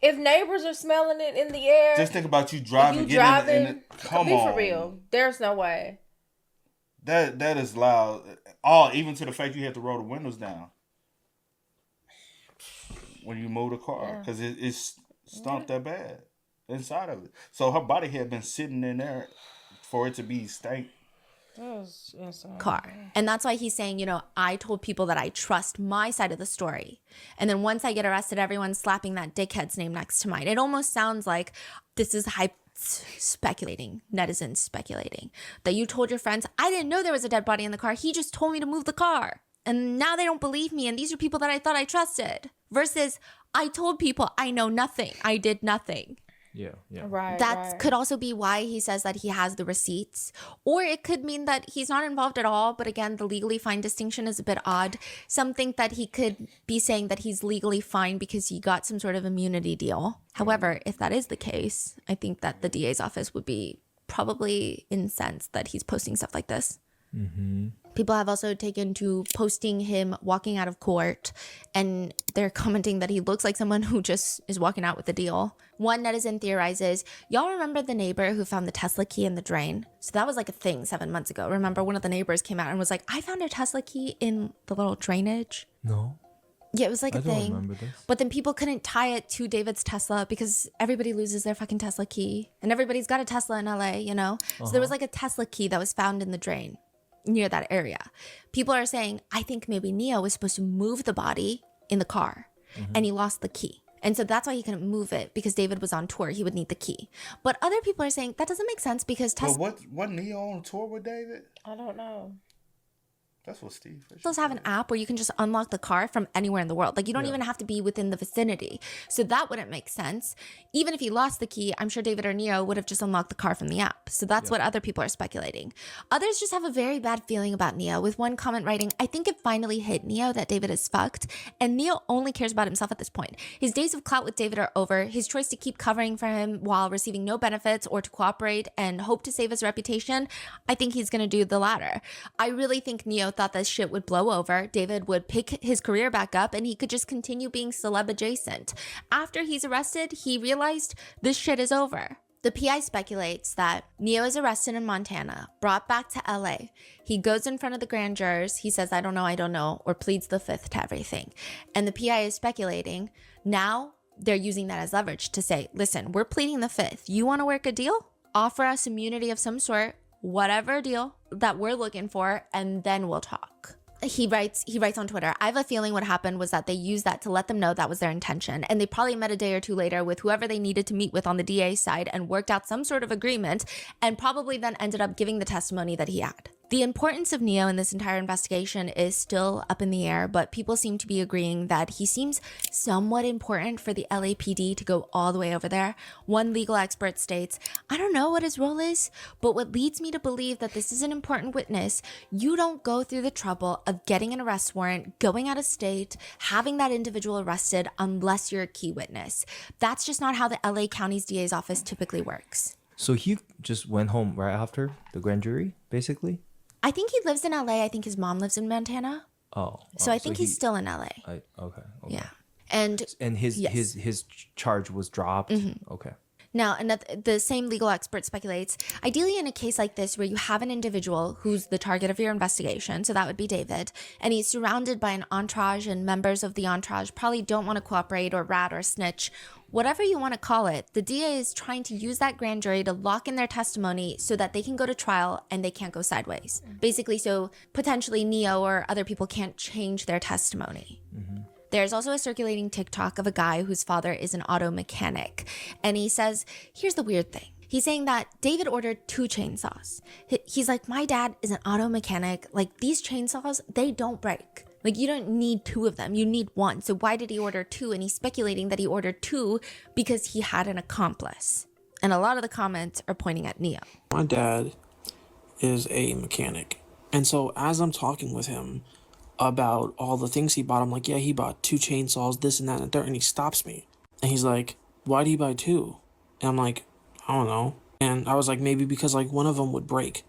If neighbors are smelling it in the air... Just think about you driving. Come on. Be for real. There's no way. That is loud. Oh, even to the fact you have to roll the windows down when you move the car. Because it's stunk that bad inside of it. So her body had been sitting in there for it to be stank. Car. And that's why he's saying, I told people that I trust my side of the story. And then once I get arrested, everyone's slapping that dickhead's name next to mine. It almost sounds like this is speculating, netizens speculating, that you told your friends, I didn't know there was a dead body in the car. He just told me to move the car. And now they don't believe me. And these are people that I thought I trusted. Versus, I told people I know nothing. I did nothing. Yeah. Right. That could also be why he says that he has the receipts. Or it could mean that he's not involved at all. But again, the legally fine distinction is a bit odd. Some think that he could be saying that he's legally fine because he got some sort of immunity deal. However, if that is the case, I think that the DA's office would be probably incensed that he's posting stuff like this. People have also taken to posting him walking out of court, and they're commenting that he looks like someone who just is walking out with a deal. One netizen theorizes, y'all remember the neighbor who found the Tesla key in the drain? So that was like a thing 7 months ago. Remember one of the neighbors came out and was like, I found a Tesla key in the little drainage. No. Yeah, it was like a thing. I don't remember this. But then people couldn't tie it to David's Tesla because everybody loses their fucking Tesla key. And everybody's got a Tesla in LA, you know? So there was like a Tesla key that was found in the drain near that area. People are saying, I think maybe Neo was supposed to move the body in the car and he lost the key. And so that's why he couldn't move it, because David was on tour. He would need the key. But other people are saying that doesn't make sense because Tesla... But what Neo on tour with David? I don't know. That's what Steve Fisher Teslas have an app where you can just unlock the car from anywhere in the world. Like, you don't even have to be within the vicinity. So that wouldn't make sense. Even if he lost the key, I'm sure David or Neo would have just unlocked the car from the app. So that's what other people are speculating. Others just have a very bad feeling about Neo, with one comment writing, I think it finally hit Neo that David is fucked, and Neo only cares about himself at this point. His days of clout with David are over. His choice to keep covering for him while receiving no benefits or to cooperate and hope to save his reputation, I think he's going to do the latter. I really think Neo thought this shit would blow over, David would pick his career back up, and he could just continue being celeb adjacent. After he's arrested, he realized this shit is over. The PI speculates that Neo is arrested in Montana, brought back to LA. He goes in front of the grand jurors. He says, I don't know, or pleads the fifth to everything. And the PI is speculating. Now they're using that as leverage to say, listen, we're pleading the fifth. You want to work a deal? Offer us immunity of some sort, whatever deal that we're looking for, and then we'll talk. He writes on Twitter, I have a feeling what happened was that they used that to let them know that was their intention. And they probably met a day or two later with whoever they needed to meet with on the DA side and worked out some sort of agreement, and probably then ended up giving the testimony that he had. The importance of Neo in this entire investigation is still up in the air, but people seem to be agreeing that he seems somewhat important for the LAPD to go all the way over there. One legal expert states, I don't know what his role is, but what leads me to believe that this is an important witness, you don't go through the trouble of getting an arrest warrant, going out of state, having that individual arrested unless you're a key witness. That's just not how the LA County's DA's office typically works. So he just went home right after the grand jury, basically? I think he lives in LA. I think his mom lives in Montana. So I think he's still in LA. Okay. Yeah. And his charge was dropped. Okay. Now, the same legal expert speculates, ideally in a case like this where you have an individual who's the target of your investigation, so that would be David, and he's surrounded by an entourage, and members of the entourage probably don't want to cooperate or rat or snitch, whatever you want to call it, the DA is trying to use that grand jury to lock in their testimony so that they can go to trial and they can't go sideways. Basically, so potentially Neo or other people can't change their testimony. There's also a circulating TikTok of a guy whose father is an auto mechanic. And he says, here's the weird thing. He's saying that David ordered 2 chainsaws. He's like, my dad is an auto mechanic. Like, these chainsaws, they don't break. Like, you don't need 2 of them. You need 1. So why did he order 2? And he's speculating that he ordered 2 because he had an accomplice. And a lot of the comments are pointing at Neo. My dad is a mechanic. And so as I'm talking with him about all the things he bought, I'm like, yeah, he bought 2 chainsaws, this and that and the third. And he stops me. And he's like, why do you buy 2? And I'm like, I don't know. And I was like, maybe because like one of them would break,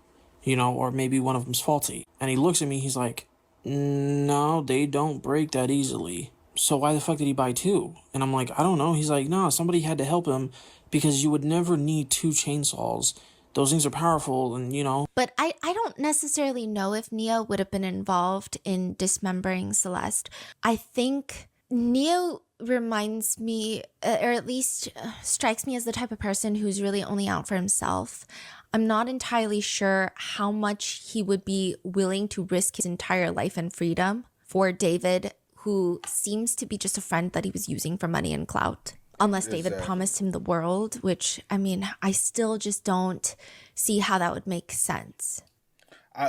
you know, or maybe one of them's faulty. And he looks at me, he's like, no, they don't break that easily. So why the fuck did he buy 2? And I'm like, I don't know. He's like, no, somebody had to help him because you would never need 2 chainsaws. Those things are powerful and, you know. But I don't necessarily know if Neo would have been involved in dismembering Celeste. I think Neo reminds me, or at least strikes me as the type of person who's really only out for himself. I'm not entirely sure how much he would be willing to risk his entire life and freedom for David, who seems to be just a friend that he was using for money and clout. Unless David promised him the world, which, I mean, I still just don't see how that would make sense.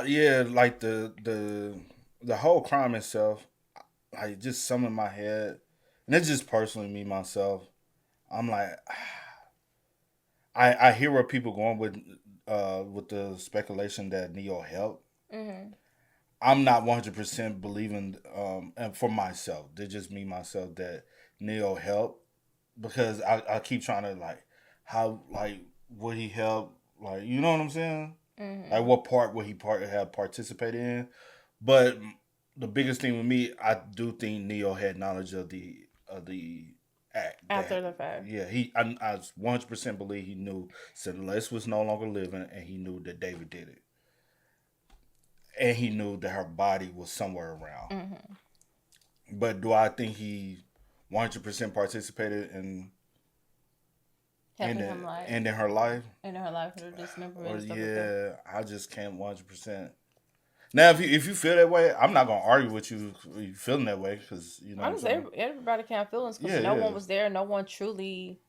Yeah, like the whole crime itself, like just some in my head, and it's just personally me, myself, I'm like, I hear where people going with the speculation that Neo helped. I'm not 100% believing, and for myself, it's just me, myself, that Neo helped. Because I keep trying to, like, how, like, would he help? Like, you know what I'm saying? Like what part would he have participated in? But the biggest thing with me, I do think Neo had knowledge of the act after the fact. Yeah, I 100% believe he knew Celeste was no longer living, and he knew that David did it, and he knew that her body was somewhere around. But do I think he 100% participated in helping him life, ending her life, ending her life, or dismemberment? Yeah, I just can't 100%. Now, if you feel that way, I'm not gonna argue with you. You feeling that way because you know. Everybody can have feelings because no one was there. No one truly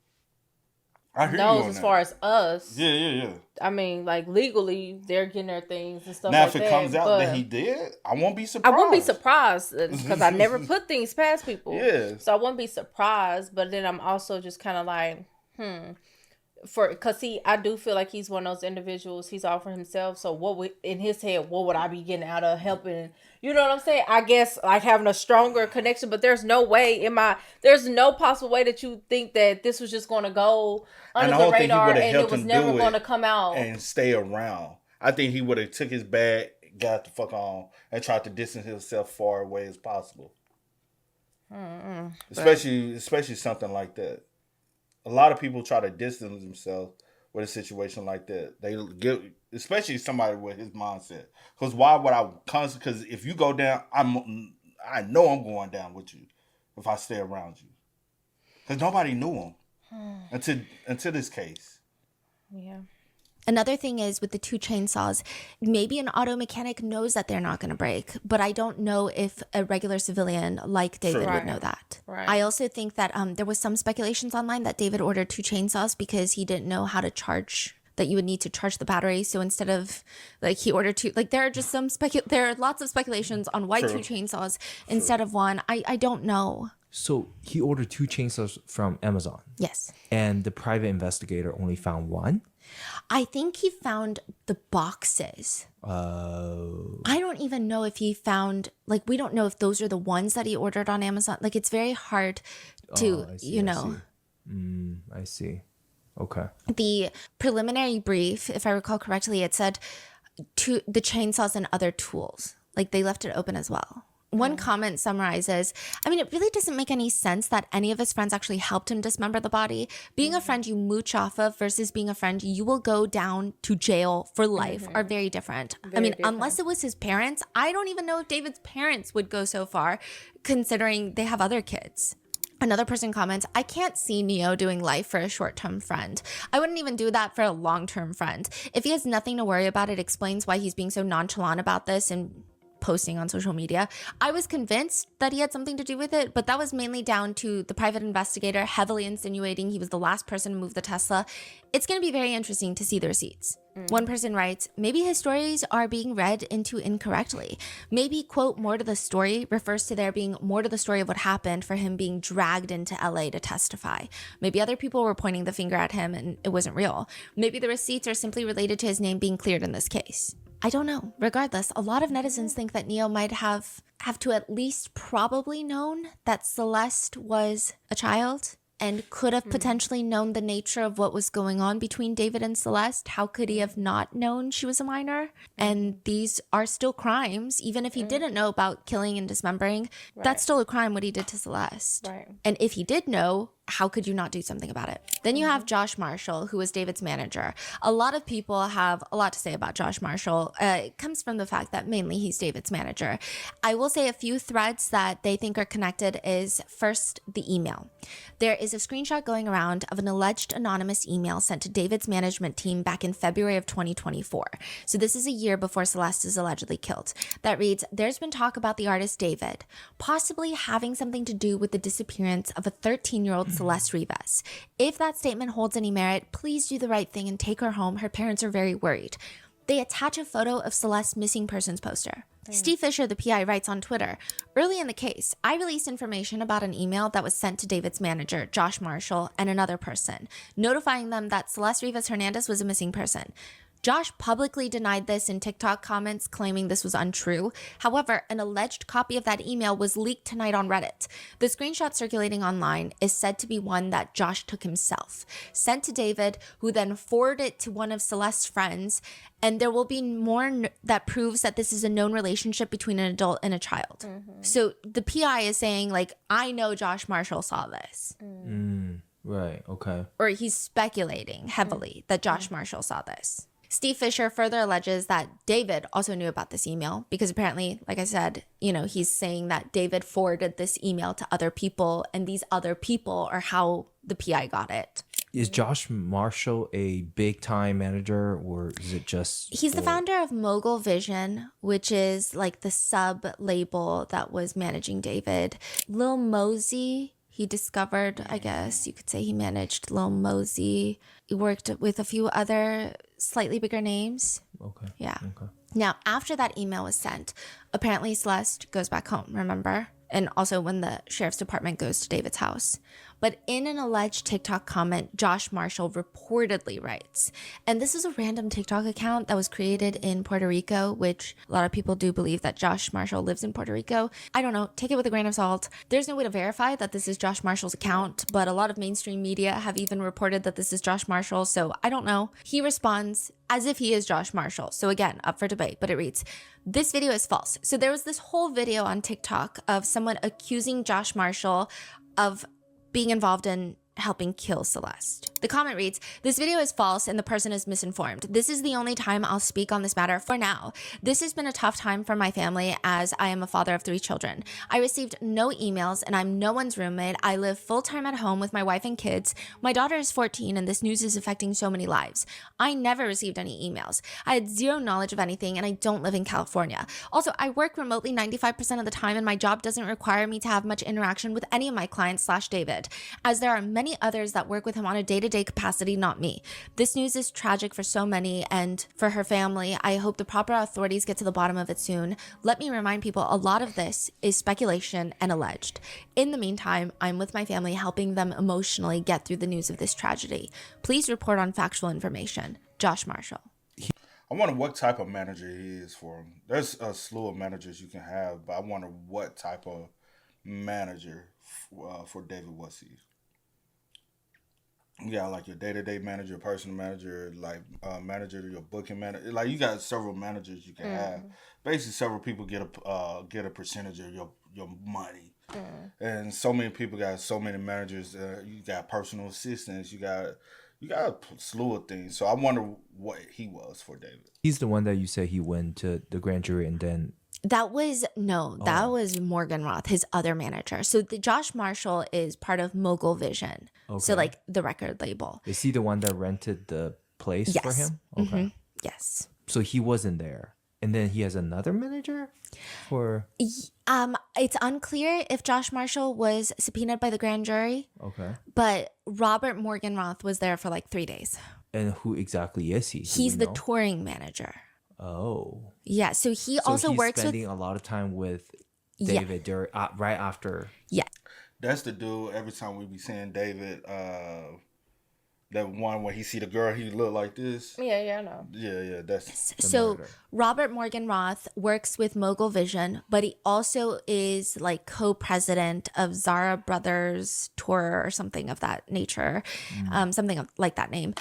knows as far as us. Yeah. I mean, like legally, they're getting their things and stuff. Now, like if it comes out that he did, I won't be surprised. I won't be surprised because I never put things past people. Yeah. So I won't be surprised, but then I'm also just kind of like, because I do feel like he's one of those individuals. He's all for himself. So in his head, what would I be getting out of helping? You know what I'm saying? I guess like having a stronger connection. But there's no way there's no possible way that you think that this was just going to go under the radar and it was never going to come out and stay around. I think he would have took his bag, got the fuck on, and tried to distance himself far away as possible. Especially something like that. A lot of people try to distance themselves with a situation like that. They get, especially somebody with his mindset. Because why would I constantly? Because if you go down, I know I'm going down with you if I stay around you. Because nobody knew him until this case. Yeah. Another thing is with the 2 chainsaws, maybe an auto mechanic knows that they're not going to break, but I don't know if a regular civilian like David would know that. Right. I also think that there was some speculations online that David ordered 2 chainsaws because he didn't know how to charge, that you would need to charge the battery. So instead of like he ordered 2, like there are just there are lots of speculations on why 2 chainsaws instead of 1. I don't know. So he ordered 2 chainsaws from Amazon. Yes. And the private investigator only found 1? I think he found the boxes. I don't even know if he found, like, we don't know if those are the ones that he ordered on Amazon. Like, it's very hard to, I see. Okay. The preliminary brief, if I recall correctly, it said to the chainsaws and other tools. Like, they left it open as well. One comment summarizes, I mean, it really doesn't make any sense that any of his friends actually helped him dismember the body. Being a friend you mooch off of versus being a friend you will go down to jail for life are very different. Unless it was his parents, I don't even know if David's parents would go so far, considering they have other kids. Another person comments, I can't see Neo doing life for a short-term friend. I wouldn't even do that for a long-term friend. If he has nothing to worry about, it explains why he's being so nonchalant about this and posting on social media. I was convinced that he had something to do with it, but that was mainly down to the private investigator heavily insinuating he was the last person to move the Tesla. It's going to be very interesting to see the receipts. One person writes, maybe his stories are being read into incorrectly. Maybe, quote, more to the story refers to there being more to the story of what happened for him being dragged into LA to testify. Maybe other people were pointing the finger at him and it wasn't real. Maybe the receipts are simply related to his name being cleared in this case. I don't know. Regardless, a lot of netizens think that Neo might have to at least probably known that Celeste was a child and could have potentially known the nature of what was going on between David and Celeste. How could he have not known she was a minor? And these are still crimes. Even if he didn't know about killing and dismembering, that's still a crime what he did to Celeste. Right. And if he did know, how could you not do something about it? Then you have Josh Marshall, who was David's manager. A lot of people have a lot to say about Josh Marshall. It comes from the fact that mainly he's David's manager. I will say a few threads that they think are connected is first, the email. There is a screenshot going around of an alleged anonymous email sent to David's management team back in February of 2024. So this is a year before Celeste is allegedly killed. That reads, there's been talk about the artist David possibly having something to do with the disappearance of a 13-year-old Celeste Rivas. If that statement holds any merit, please do the right thing and take her home. Her parents are very worried. They attach a photo of Celeste's missing persons poster. Steve Fisher, the PI, writes on Twitter, early in the case, I released information about an email that was sent to David's manager, Josh Marshall, and another person, notifying them that Celeste Rivas Hernandez was a missing person. Josh publicly denied this in TikTok comments, claiming this was untrue. However, an alleged copy of that email was leaked tonight on Reddit. The screenshot circulating online is said to be one that Josh took himself, sent to David, who then forwarded it to one of Celeste's friends, and there will be more that proves that this is a known relationship between an adult and a child. So the PI is saying, like, I know Josh Marshall saw this. Right, okay. Or he's speculating heavily that Josh Marshall saw this. Steve Fisher further alleges that David also knew about this email because apparently, like I said, he's saying that David forwarded this email to other people, and these other people are how the PI got it. Is Josh Marshall a big time manager, or is it just... He's the founder of Mogul Vision, which is like the sub label that was managing David. Lil Mosey, he discovered, I guess you could say he managed Lil Mosey. He worked with a few other slightly bigger names. Okay. Yeah. Okay. Now, after that email was sent, apparently Celeste goes back home, remember? And also when the sheriff's department goes to David's house. But in an alleged TikTok comment, Josh Marshall reportedly writes, and this is a random TikTok account that was created in Puerto Rico, which a lot of people do believe that Josh Marshall lives in Puerto Rico. I don't know, take it with a grain of salt. There's no way to verify that this is Josh Marshall's account, but a lot of mainstream media have even reported that this is Josh Marshall, so I don't know. He responds as if he is Josh Marshall. So again, up for debate, but it reads, this video is false. So there was this whole video on TikTok of someone accusing Josh Marshall of being involved in helping kill Celeste. The comment reads, this video is false and the person is misinformed. This is the only time I'll speak on this matter for now. This has been a tough time for my family as I am a father of 3 children. I received no emails and I'm no one's roommate. I live full-time at home with my wife and kids. My daughter is 14 and this news is affecting so many lives. I never received any emails. I had zero knowledge of anything and I don't live in California. Also, I work remotely 95% of the time and my job doesn't require me to have much interaction with any of my clients / David, as there are many others that work with him on a day-to-day capacity, not me. This news is tragic for so many and for her family. I hope the proper authorities get to the bottom of it soon. Let me remind people, a lot of this is speculation and alleged. In the meantime, I'm with my family helping them emotionally get through the news of this tragedy. Please report on factual information. Josh Marshall. I wonder what type of manager he is for him. There's a slew of managers you can have, but I wonder what type of manager for David was he. You got like your day-to-day manager, personal manager, like manager, your booking manager. Like you got several managers you can have. Basically, several people get a percentage of your money. And so many people got so many managers. You got personal assistants. You got a slew of things. So I wonder what he was for David. He's the one that you say he went to the grand jury and then... That was Morgan Roth, his other manager. So the Josh Marshall is part of Mogul Vision. Okay. So like the record label. Is he the one that rented the place for him? Okay. Yes. So he wasn't there. And then he has another manager for... It's unclear if Josh Marshall was subpoenaed by the grand jury. Okay. But Robert Morgan Roth was there for like 3 days. And who exactly is he? He's the touring manager. Oh. Yeah, so he also works with... spending a lot of time with David during, right after. Yeah. That's the dude, every time we be seeing David, that one where he see the girl, he look like this. Yeah, I know. Yeah, that's... So Robert Morgan Roth works with Mogul Vision, but he also is like co-president of Zara Brothers Tour or something of that nature, something like that name.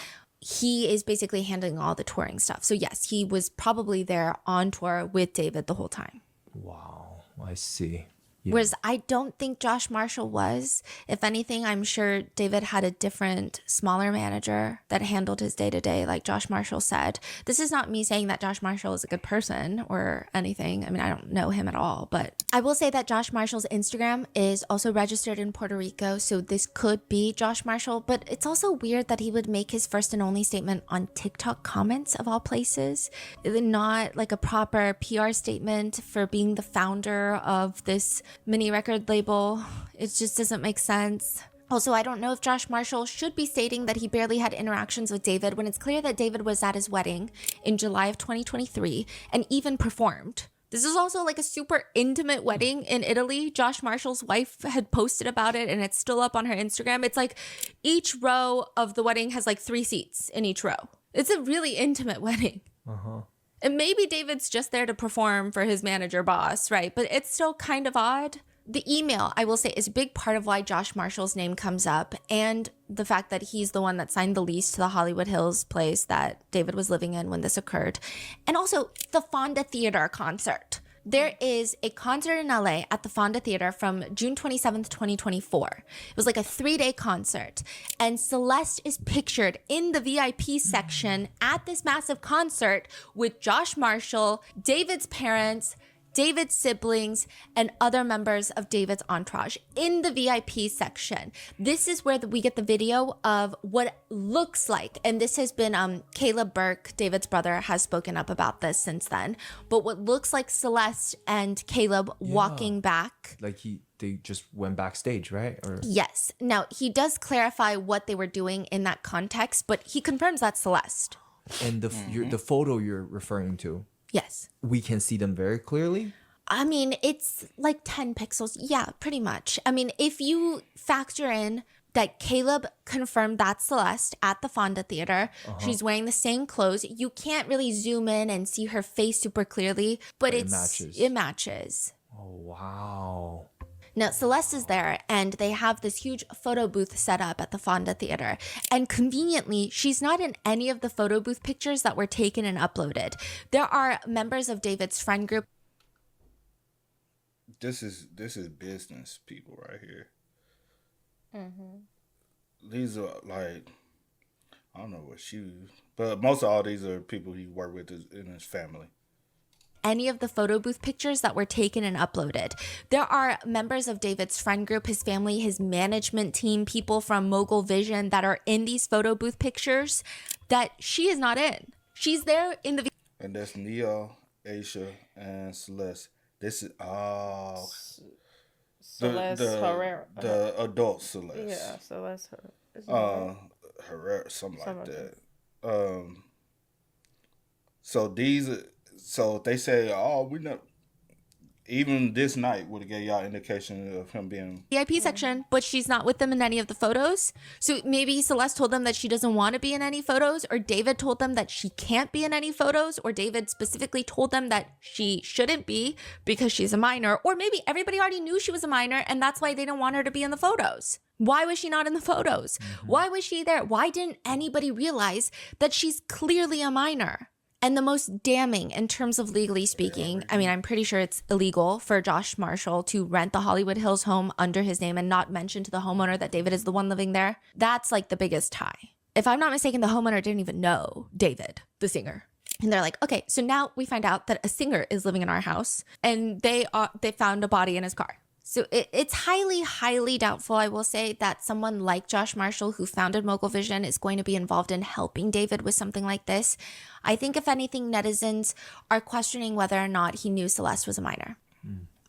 He is basically handling all the touring stuff. So yes, he was probably there on tour with David the whole time. Wow, I see. Yeah. Whereas I don't think Josh Marshall was. If anything, I'm sure David had a different, smaller manager that handled his day-to-day, like Josh Marshall said. This is not me saying that Josh Marshall is a good person or anything. I mean, I don't know him at all. But I will say that Josh Marshall's Instagram is also registered in Puerto Rico, so this could be Josh Marshall. But it's also weird that he would make his first and only statement on TikTok comments, of all places. Not like a proper PR statement for being the founder of this mini record label. It just doesn't make sense. Also, I don't know if Josh Marshall should be stating that he barely had interactions with David when it's clear that David was at his wedding in July of 2023 and even performed. This is also like a super intimate wedding in Italy. Josh Marshall's wife had posted about it and it's still up on her Instagram. It's like each row of the wedding has like 3 seats in each row. It's a really intimate wedding. And maybe David's just there to perform for his manager boss, right? But it's still kind of odd. The email, I will say, is a big part of why Josh Marshall's name comes up, and the fact that he's the one that signed the lease to the Hollywood Hills place that David was living in when this occurred. And also the Fonda Theater concert. There is a concert in LA at the Fonda Theater from June 27th, 2024. It was like a 3-day concert. And Celeste is pictured in the VIP section at this massive concert with Josh Marshall, David's parents, David's siblings, and other members of David's entourage in the VIP section. This is where we get the video of what looks like, and this has been, Caleb Burke, David's brother, has spoken up about this since then, but what looks like Celeste and Caleb walking back. Like they just went backstage, right? Or Yes. Now, he does clarify what they were doing in that context, but he confirms that's Celeste. And the photo you're referring to, Yes. we can see them very clearly. I mean, it's like 10 pixels. Yeah, pretty much. I mean, if you factor in that Caleb confirmed that's Celeste at the Fonda Theater, she's wearing the same clothes. You can't really zoom in and see her face super clearly, but it matches. Oh, wow. Now, Celeste is there, and they have this huge photo booth set up at the Fonda Theater. And conveniently, she's not in any of the photo booth pictures that were taken and uploaded. There are members of David's friend group. This is business people right here. These are like, I don't know what shoes, but most of all these are people he worked with in his family. Any of the photo booth pictures that were taken and uploaded. There are members of David's friend group, his family, his management team, people from Mogul Vision that are in these photo booth pictures that she is not in. She's there in the... And that's Nia, Aisha, and Celeste. This is, Celeste Herrera. The adult Celeste. Yeah, Celeste Herrera, something like that. So they say, oh, we know. Even this night would have gave y'all indication of him being VIP section, but she's not with them in any of the photos. So maybe Celeste told them that she doesn't want to be in any photos, or David told them that she can't be in any photos, or David specifically told them that she shouldn't be because she's a minor, or maybe everybody already knew she was a minor and that's why they didn't want her to be in the photos. Why was she not in the photos? Why was she there? Why didn't anybody realize that she's clearly a minor? And the most damning in terms of legally speaking, I mean, I'm pretty sure it's illegal for Josh Marshall to rent the Hollywood Hills home under his name and not mention to the homeowner that David is the one living there. That's like the biggest tie. If I'm not mistaken, the homeowner didn't even know David, the singer. And they're like, okay, so now we find out that a singer is living in our house and they found a body in his car. So it's highly, highly doubtful, I will say, that someone like Josh Marshall, who founded Mogul Vision, is going to be involved in helping David with something like this. I think, if anything, netizens are questioning whether or not he knew Celeste was a minor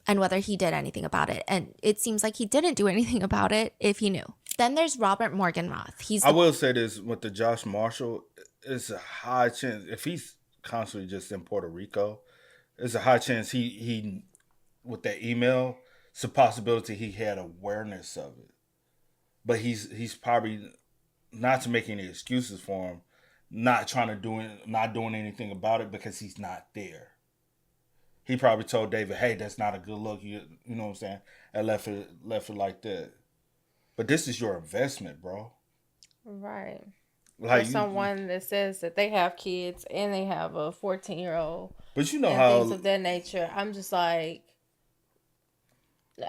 and whether he did anything about it. And it seems like he didn't do anything about it if he knew. Then there's Robert Morgenroth. I will say this with the Josh Marshall, it's a high chance, if he's constantly just in Puerto Rico, it's a high chance he with that email, it's a possibility he had awareness of it. But he's probably, not to make any excuses for him, not doing anything about it because he's not there. He probably told David, hey, that's not a good look. You know what I'm saying? And left it like that. But this is your investment, bro. Right. Like for someone that says that they have kids and they have a 14-year-old. But you know and how things of that nature. I'm just like,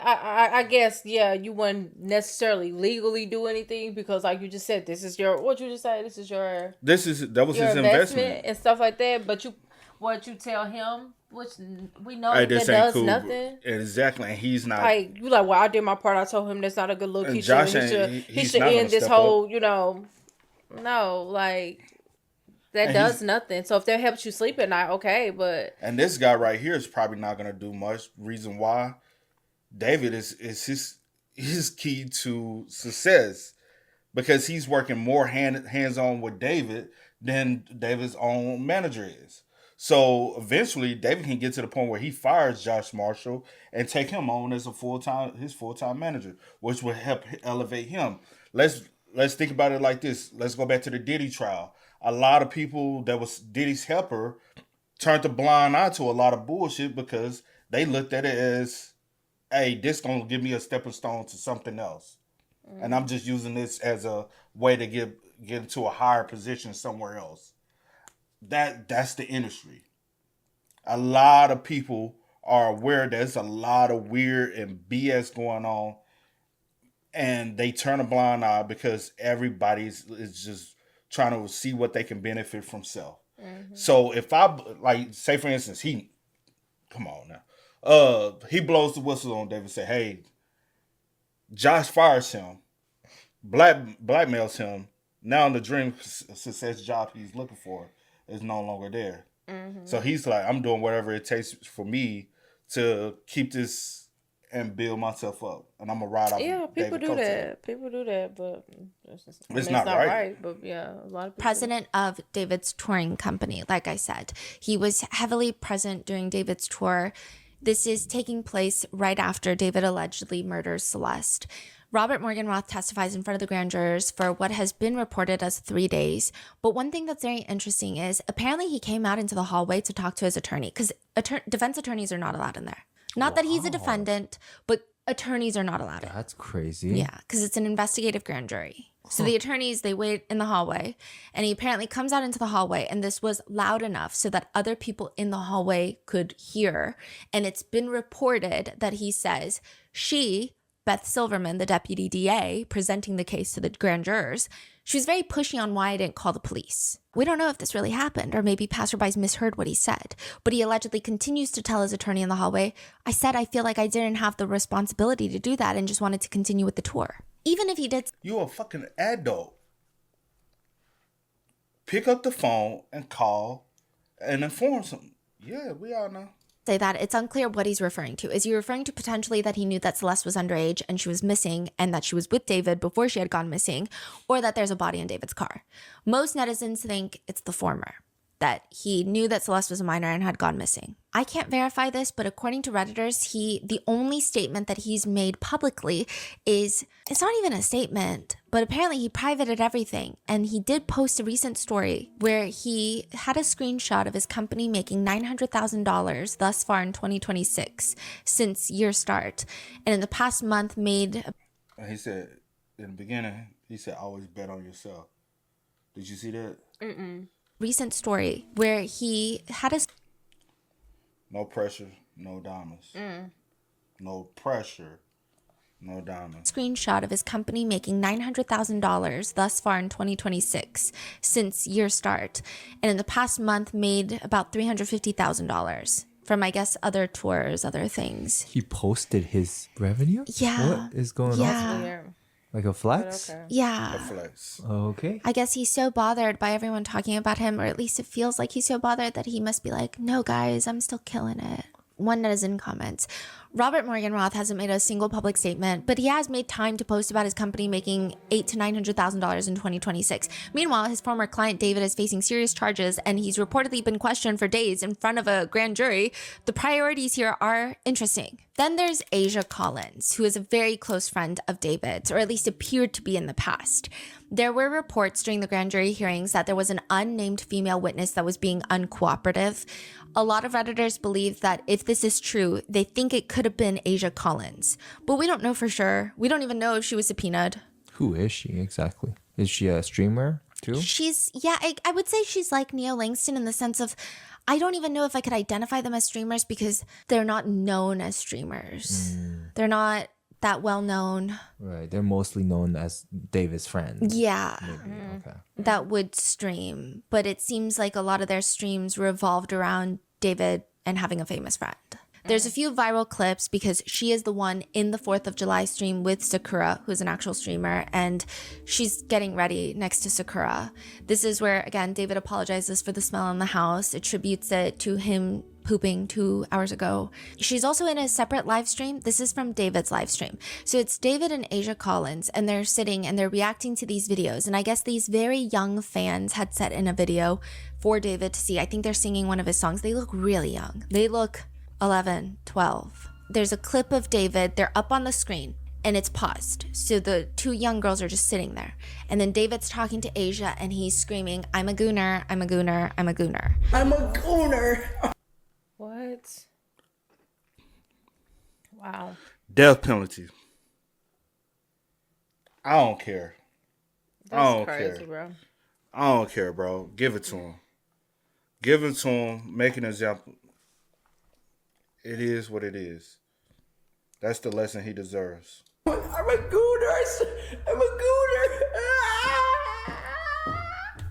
I guess, yeah, you wouldn't necessarily legally do anything because, like you just said, this is your, what you just say, that was his investment and stuff like that. But what you tell him, which we know that does cool, nothing. Exactly, and he's not. Like, you like, well, I did my part. I told him that's not a good look. He should end this whole, no, like. That does nothing. So if that helps you sleep at night, okay, but... And this guy right here is probably not going to do much. Reason why? David is his key to success because he's working more hands-on with David than David's own manager is. So eventually, David can get to the point where he fires Josh Marshall and take him on as his full-time manager, which will help elevate him. Let's think about it like this. Let's go back to the Diddy trial. a lot of people that was Diddy's helper turned a blind eye to a lot of bullshit because they looked at it as, hey, this gonna give me a stepping stone to something else. And I'm just using this as a way to get into a higher position somewhere else. That's the industry. A lot of people are aware there's a lot of weird and BS going on, and they turn a blind eye because everybody is just trying to see what they can benefit from self. So if I, like, say for instance, come on now, he blows the whistle on David, say, hey, Josh fires him, blackmails him. Now the dream success job he's looking for is no longer there. So he's like, I'm doing whatever it takes for me to keep this and build myself up, and I'm gonna ride off. Yeah, people do that. People do that, but it's not right. But yeah, a lot of people. President of David's touring company, like I said, he was heavily present during David's tour. This is taking place right after David allegedly murders Celeste. Robert Morgan Roth testifies in front of the grand jurors for what has been reported as 3 days. But one thing that's very interesting is apparently he came out into the hallway to talk to his attorney, because defense attorneys are not allowed in there. Not that he's a defendant, but attorneys are not allowed in. That's crazy. Yeah, because it's an investigative grand jury. So the attorneys, they wait in the hallway, and he apparently comes out into the hallway, and this was loud enough so that other people in the hallway could hear. And it's been reported that he says Beth Silverman, the deputy DA, presenting the case to the grand jurors, she was very pushy on why I didn't call the police. We don't know if this really happened, or maybe passerbys misheard what he said, but he allegedly continues to tell his attorney in the hallway, I said I feel like I didn't have the responsibility to do that and just wanted to continue with the tour. Even if he did... You a fucking adult. Pick up the phone and call and inform something. Yeah, we all know. Say that, it's unclear what he's referring to. Is he referring to potentially that he knew that Celeste was underage and she was missing and that she was with David before she had gone missing, or that there's a body in David's car? Most netizens think it's the former, that he knew that Celeste was a minor and had gone missing. I can't verify this, but according to Redditors, the only statement that he's made publicly is, it's not even a statement, but apparently he privated everything. And he did post a recent story where he had a screenshot of his company making $900,000 thus far in 2026 since year start. And in the past month made... He said, in the beginning, he said, always bet on yourself. Did you see that? Recent story where he had a... No pressure, no diamonds. No pressure, no diamonds. Screenshot of his company making $900,000 thus far in 2026 since year start. And in the past month made about $350,000 from, I guess, other tours, other things. He posted his revenue? Yeah. What is going on? Like a flex? Okay. Yeah. A flex. Okay. I guess he's so bothered by everyone talking about him, or at least it feels like he's so bothered that he must be like, no, guys, I'm still killing it. One netizen comments, Robert Morgan Roth hasn't made a single public statement, but he has made time to post about his company making $800,000 to $900,000 in 2026. Meanwhile, his former client David is facing serious charges, and he's reportedly been questioned for days in front of a grand jury. The priorities here are interesting. Then there's Asia Collins, who is a very close friend of David's, or at least appeared to be in the past. There were reports during the grand jury hearings that there was an unnamed female witness that was being uncooperative. A lot of Redditors believe that if this is true, they think it could have been Asia Collins. But we don't know for sure. We don't even know if she was subpoenaed. Who is she exactly? Is she a streamer too? I would say she's like Neo Langston in the sense of, I don't even know if I could identify them as streamers because they're not known as streamers. They're not that well known. Right. They're mostly known as David's friends. Yeah. Maybe. Okay. That would stream. But it seems like a lot of their streams revolved around David and having a famous friend. There's a few viral clips because she is the one in the 4th of July stream with Sakura, who's an actual streamer, and she's getting ready next to Sakura. This is where, again, David apologizes for the smell in the house, attributes it to him pooping 2 hours ago. She's also in a separate live stream. This is from David's live stream. So it's David and Asia Collins, and they're sitting and they're reacting to these videos. And I guess these very young fans had set in a video for David to see. I think they're singing one of his songs. They look really young. They look 11, 12. There's a clip of David. They're up on the screen. and it's paused. So the two young girls are just sitting there. And then David's talking to Asia and he's screaming, I'm a gooner, I'm a gooner, I'm a gooner. I'm a gooner. What? Wow. Death penalty. I don't care. That's crazy, bro. I don't care, bro. Give it to him. Give it to him. Make an example. It is what it is. That's the lesson he deserves. I'm a gooner. I'm a gooner.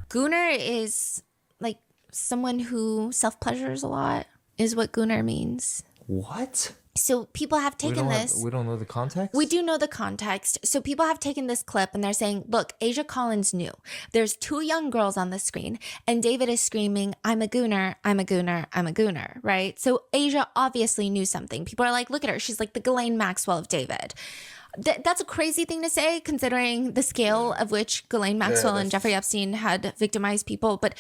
Gooner is like someone who self-pleasures a lot, is what gooner means. What? So people have taken this. We don't know the context? We do know the context. So people have taken this clip and they're saying, look, Asia Collins knew. There's two young girls on the screen and David is screaming, I'm a gooner, I'm a gooner, I'm a gooner, right? So Asia obviously knew something. People are like, look at her. She's like the Ghislaine Maxwell of David. That's a crazy thing to say considering the scale of which Ghislaine Maxwell and Jeffrey Epstein had victimized people. But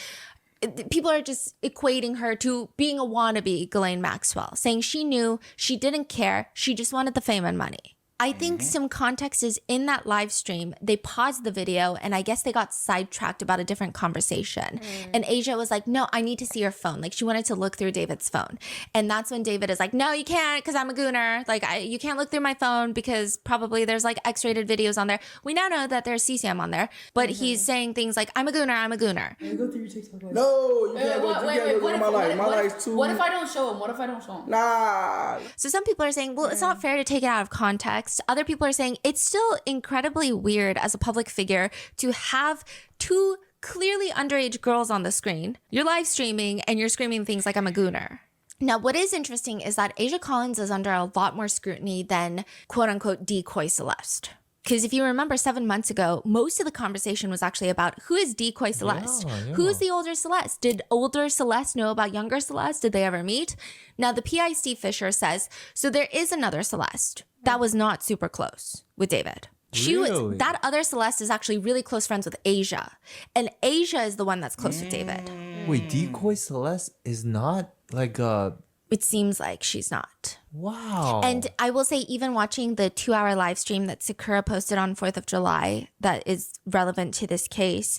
people are just equating her to being a wannabe Ghislaine Maxwell, saying she knew, she didn't care, she just wanted the fame and money. I think some context is in that live stream. They paused the video and I guess they got sidetracked about a different conversation. And Asia was like, no, I need to see your phone. Like she wanted to look through David's phone. And that's when David is like, no, you can't because I'm a gooner. Like you can't look through my phone because probably there's like X-rated videos on there. We now know that there's CSAM on there, but he's saying things like, I'm a gooner, I'm a gooner. Go through your TikTok live. No, you can't go through my life. My life's too. What if I don't show him? What if I don't show him? Nah. So some people are saying, well, it's not fair to take it out of context. Other people are saying it's still incredibly weird as a public figure to have two clearly underage girls on the screen. You're live streaming and you're screaming things like I'm a gooner. Now, what is interesting is that Asia Collins is under a lot more scrutiny than quote unquote decoy Celeste. Because if you remember 7 months ago, most of the conversation was actually about who is decoy Celeste? Yeah. Who is the older Celeste? Did older Celeste know about younger Celeste? Did they ever meet? Now, the PI Steve Fisher says, so there is another Celeste that was not super close with David. Really? That other Celeste is actually really close friends with Asia. And Asia is the one that's close with David. Wait, decoy Celeste is not like a... It seems like she's not. Wow. And I will say, even watching the 2-hour live stream that Sakura posted on 4th of July that is relevant to this case,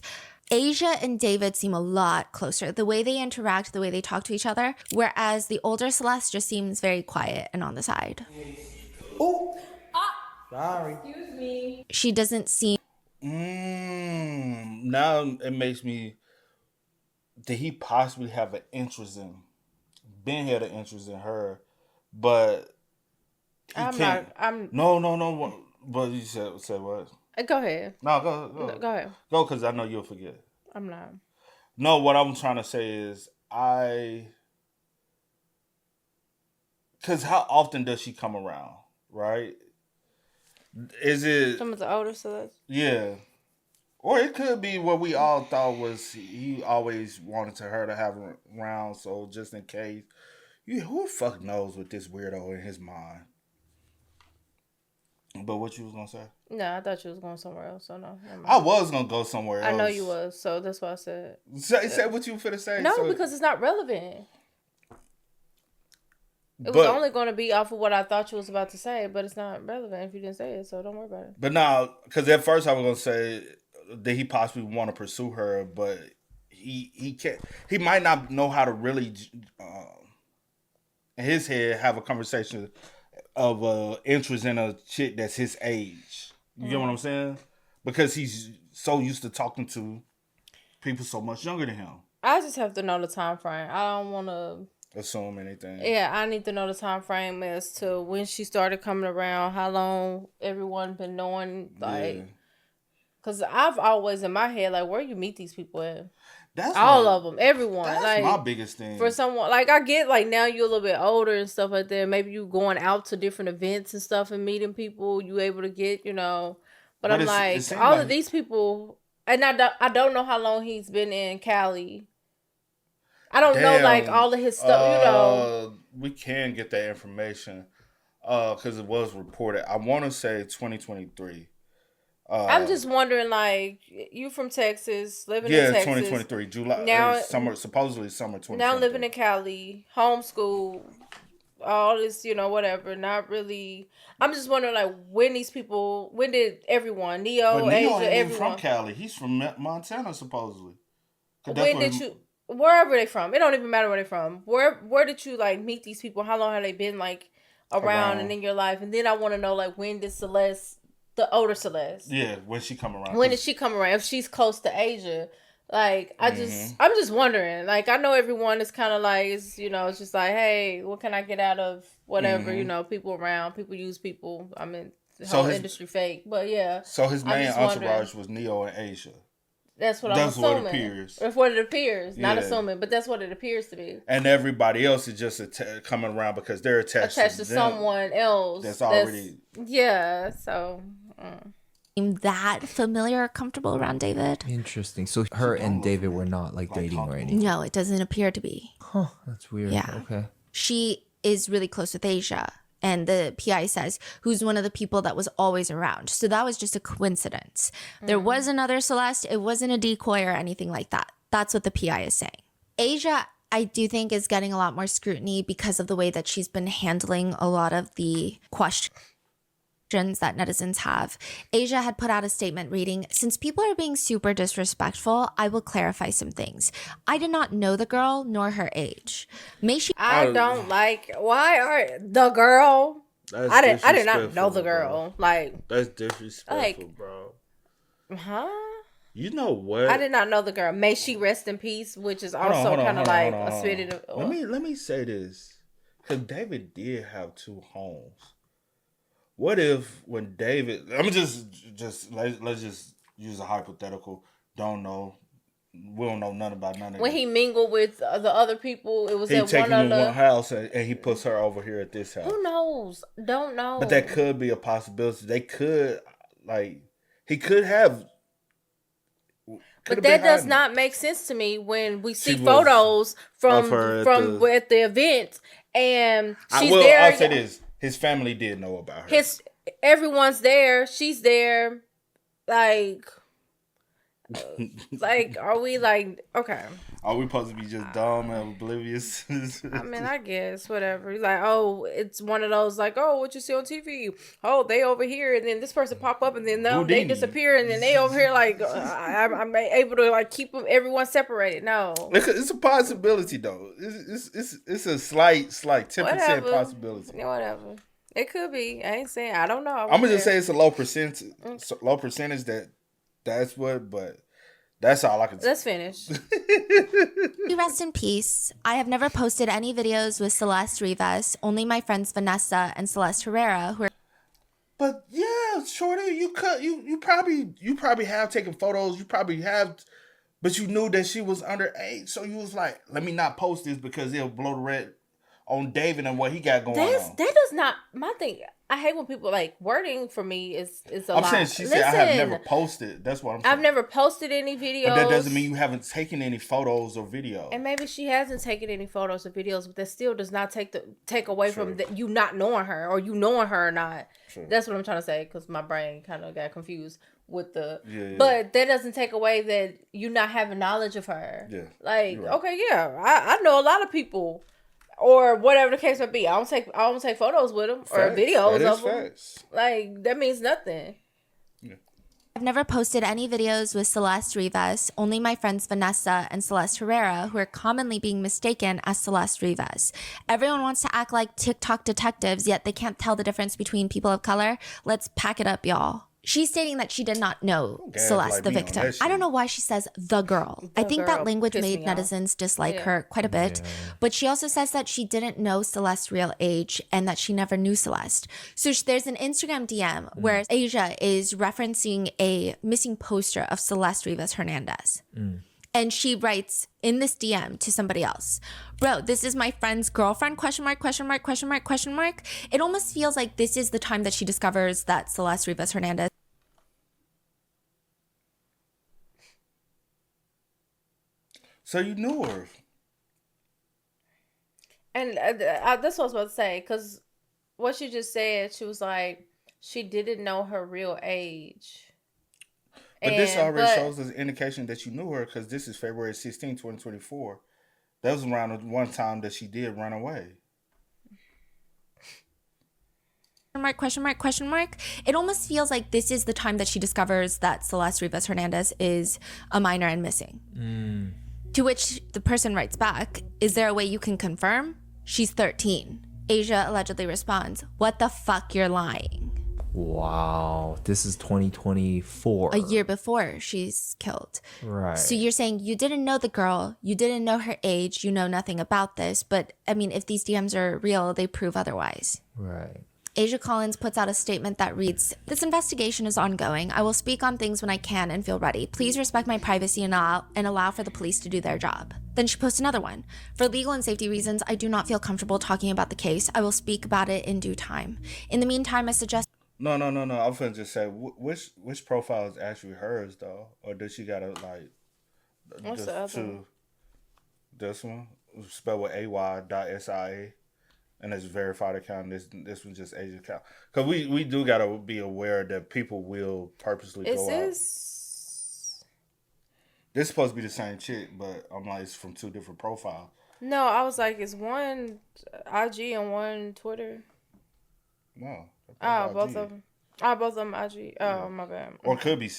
Asia and David seem a lot closer. The way they interact, the way they talk to each other, whereas the older Celeste just seems very quiet and on the side. Oh. Sorry. Excuse me. She doesn't seem... Now it makes me... Did he possibly have an interest in... Ben had an interest in her, but... No. But you said what? Go ahead. No, go. Go ahead. Go, because I know you'll forget. I'm not. No, what I'm trying to say is because how often does she come around, right? Is it... Some of the older Celeste? Yeah. Or it could be what we all thought was he always wanted her to have around, so just in case. Who the fuck knows what this weirdo in his mind? But what you was going to say? No, I thought you was going somewhere else, so no. I was going to go somewhere else. I know you was, so that's why I said. Say what you were finna say. No, because it's not relevant. It was only going to be off of what I thought you was about to say, but it's not relevant if you didn't say it, so don't worry about it. But now, because at first I was going to say that he possibly want to pursue her, but he can't. He might not know how to really, in his head, have a conversation of interest in a chick that's his age. You get what I'm saying? Because he's so used to talking to people so much younger than him. I just have to know the time frame. I don't want to assume anything. Yeah, I need to know the time frame as to when she started coming around, how long everyone been knowing, like, because I've always in my head, like, where you meet these people at? That's all of them, everyone. That's like, my biggest thing. For someone, like, I get, like, now you're a little bit older and stuff like that. Maybe you going out to different events and stuff and meeting people. You able to get, you know. But I'm like, all of these people, and I don't know how long he's been in Cali. I don't know, like, all of his stuff, you know. We can get that information because it was reported. I want to say 2023. I'm just wondering, like, you from Texas, living in Texas. Yeah, 2023, July, now, supposedly summer 2023. Now living in Cali, homeschool, all this, whatever. Not really. I'm just wondering, like, when did everyone, Neo, Neo Asia, ain't even everyone from Cali. He's from Montana, supposedly. Wherever they from? It don't even matter where they from. Where did you like meet these people? How long have they been like around and in your life? And then I want to know, like, when did Celeste, the older Celeste, when she come around? When did she come around? If she's close to Asia. Like, I'm just wondering. Like, I know everyone is kind of like, it's just like, hey, what can I get out of whatever, people around, people use people. I mean, the whole industry fake, but yeah. So his main entourage was Neo and Asia. That's what I'm assuming. What it appears. That's what it appears. Not assuming, but that's what it appears to be. And everybody else is just coming around because they're attached to someone else. That's already... Yeah, so... that familiar or comfortable around David. Interesting. So her and David were not like dating or anything? No, it doesn't appear to be. Huh, that's weird. Yeah. Okay. She is really close with Asia. And the PI says, who's one of the people that was always around. So that was just a coincidence. There was another Celeste. It wasn't a decoy or anything like that. That's what the PI is saying. Asia, I do think, is getting a lot more scrutiny because of the way that she's been handling a lot of the questions that netizens have. Asia had put out a statement reading, since people are being super disrespectful, I will clarify some things. I did not know the girl nor her age. I don't like, why are the girl? I did not know the girl. Bro. Like, that's disrespectful, bro. Huh? You know what? I did not know the girl. May she rest in peace, which is also kind of like a spit in the... Let me say this. Because David did have 2 homes. What if when David, let's just use a hypothetical. Don't know. We don't know nothing about none of when he mingled with the other people, it was he at taking one house and he puts her over here at this house. Who knows? Don't know. But that could be a possibility. They could, like, he could have. But that does not make sense to me when we see photos from at the event and she's there. I'll say this. His family did know about her. Everyone's there. She's there. Like, are we like, okay. Are we supposed to be just dumb and oblivious? I mean, I guess, whatever. Like, oh, it's one of those, like, oh, what you see on TV? Oh, they over here, and then this person pop up, and then they disappear, and then they over here, like, I'm able to, like, keep everyone separated. No. It's a possibility, though. It's a slight 10% possibility. Yeah, whatever. It could be. I ain't saying, I don't know. I'm going to just say it's a low percentage that's what, but that's all I can say. Let's finish. Rest in peace. I have never posted any videos with Celeste Rivas. Only my friends Vanessa and Celeste Herrera, who are... But yeah, Shorty, you probably have taken photos. You probably have, but you knew that she was underage, so you was like, let me not post this because it'll blow the red on David and what he got going on. That does not, my thing, I hate when people, like, wording for me is a lot. I'm saying she said I have never posted. That's what I'm saying. I've never posted any videos. But that doesn't mean you haven't taken any photos or videos. And maybe she hasn't taken any photos or videos, but that still does not take away from you not knowing her or you knowing her or not. True. That's what I'm trying to say because my brain kind of got confused with the... Yeah. But that doesn't take away that you not having knowledge of her. Yeah. Like, right. Okay, yeah. I know a lot of people... Or whatever the case may be. I don't take photos with them or videos of them. Like, that means nothing. Yeah. I've never posted any videos with Celeste Rivas. Only my friends Vanessa and Celeste Herrera, who are commonly being mistaken as Celeste Rivas. Everyone wants to act like TikTok detectives, yet they can't tell the difference between people of color. Let's pack it up, y'all. She's stating that she did not know Celeste, the victim. I don't know why she says the girl. I think that language made netizens dislike her quite a bit. Yeah. But she also says that she didn't know Celeste's real age and that she never knew Celeste. So there's an Instagram DM where Asia is referencing a missing poster of Celeste Rivas Hernandez. And she writes in this DM to somebody else, bro, this is my friend's girlfriend, ? It almost feels like this is the time that she discovers that Celeste Rivas Hernandez. So you knew her. And that's what I was about to say, because what she just said, she was like, she didn't know her real age. But this already shows us an indication that you knew her because this is February 16, 2024. That was around the one time that she did run away. It almost feels like this is the time that she discovers that Celeste Rivas Hernandez is a minor and missing. To which the person writes back, is there a way you can confirm? She's 13. Asia allegedly responds, what the fuck, you're lying. Wow, this is 2024. A year before she's killed. Right. So you're saying you didn't know the girl, you didn't know her age, you know nothing about this. But I mean, if these DMs are real, they prove otherwise. Right. Asia Collins puts out a statement that reads, this investigation is ongoing. I will speak on things when I can and feel ready. Please respect my privacy and allow for the police to do their job. Then she posts another one. For legal and safety reasons, I do not feel comfortable talking about the case. I will speak about it in due time. In the meantime, I suggest... No. I'm finna just say, which profile is actually hers, though? Or does she gotta, like... What's the other one? This one? Spelled with AY.SIA. And it's verified account. This was just Asia account. Because we do gotta be aware that people will purposely go out. This is supposed to be the same chick, but I'm like, it's from two different profiles. No, I was like, it's one IG and one Twitter. No. Both of them. Both of them IG. Oh, my bad. Or it could be.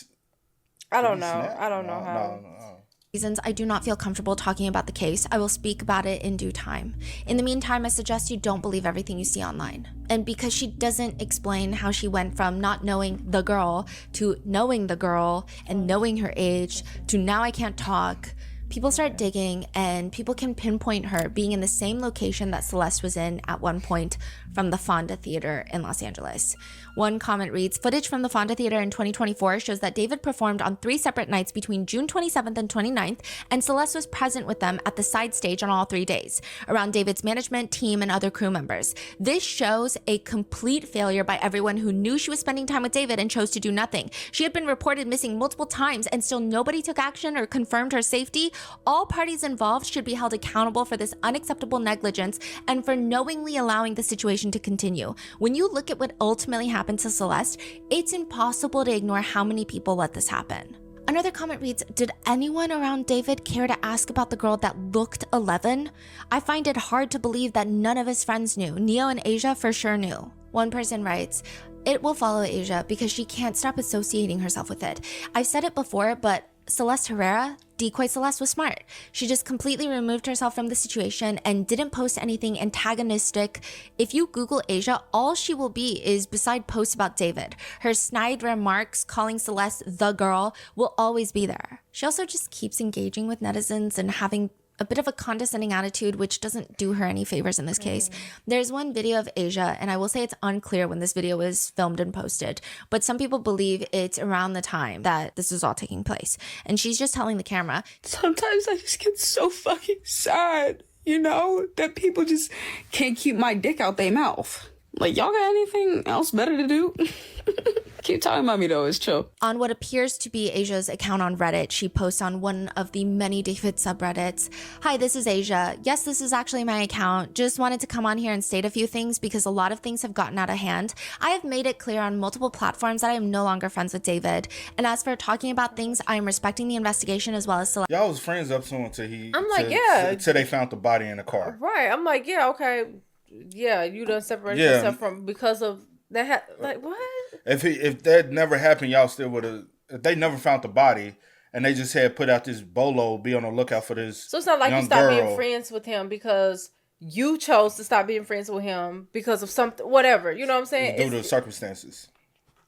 I don't know. I don't know how. No. Reasons I do not feel comfortable talking about the case. I will speak about it in due time. In the meantime, I suggest you don't believe everything you see online. And because she doesn't explain how she went from not knowing the girl to knowing the girl and knowing her age to now I can't talk, people start digging and people can pinpoint her being in the same location that Celeste was in at one point from the Fonda Theater in Los Angeles. One comment reads, footage from the Fonda Theater in 2024 shows that David performed on 3 separate nights between June 27th and 29th, and Celeste was present with them at the side stage on all 3 days, around David's management, team, and other crew members. This shows a complete failure by everyone who knew she was spending time with David and chose to do nothing. She had been reported missing multiple times and still nobody took action or confirmed her safety. All parties involved should be held accountable for this unacceptable negligence and for knowingly allowing the situation to continue. When you look at what ultimately happened to Celeste, it's impossible to ignore how many people let this happen. Another comment reads, did anyone around David care to ask about the girl that looked 11? I find it hard to believe that none of his friends knew. Neo and Asia for sure knew. One person writes, it will follow Asia because she can't stop associating herself with it. I've said it before, but Celeste Herrera, Decoy Celeste, was smart. She just completely removed herself from the situation and didn't post anything antagonistic. If you Google Asia, all she will be is beside posts about David. Her snide remarks calling Celeste the girl will always be there. She also just keeps engaging with netizens and having a bit of a condescending attitude, which doesn't do her any favors in this case. There's one video of Asia, and I will say it's unclear when this video was filmed and posted, but some people believe it's around the time that this is all taking place. And she's just telling the camera, sometimes I just get so fucking sad, you know, that people just can't keep my dick out their mouth. Like, y'all got anything else better to do? Keep talking about me, though. It's chill. On what appears to be Asia's account on Reddit, she posts on one of the many David subreddits, hi, this is Asia. Yes, this is actually my account. Just wanted to come on here and state a few things because a lot of things have gotten out of hand. I have made it clear on multiple platforms that I am no longer friends with David. And as for talking about things, I am respecting the investigation as well as Celeste. Y'all was friends up to until till they found the body in the car. Right. I'm like, yeah, okay. Yeah, you done separated yourself from because of that. Like, what? If that never happened, y'all still would have. If they never found the body and they just had put out this bolo, be on the lookout for this. So it's not like you stopped being friends with him because you chose to stop being friends with him because of something, whatever. You know what I'm saying? Due to circumstances.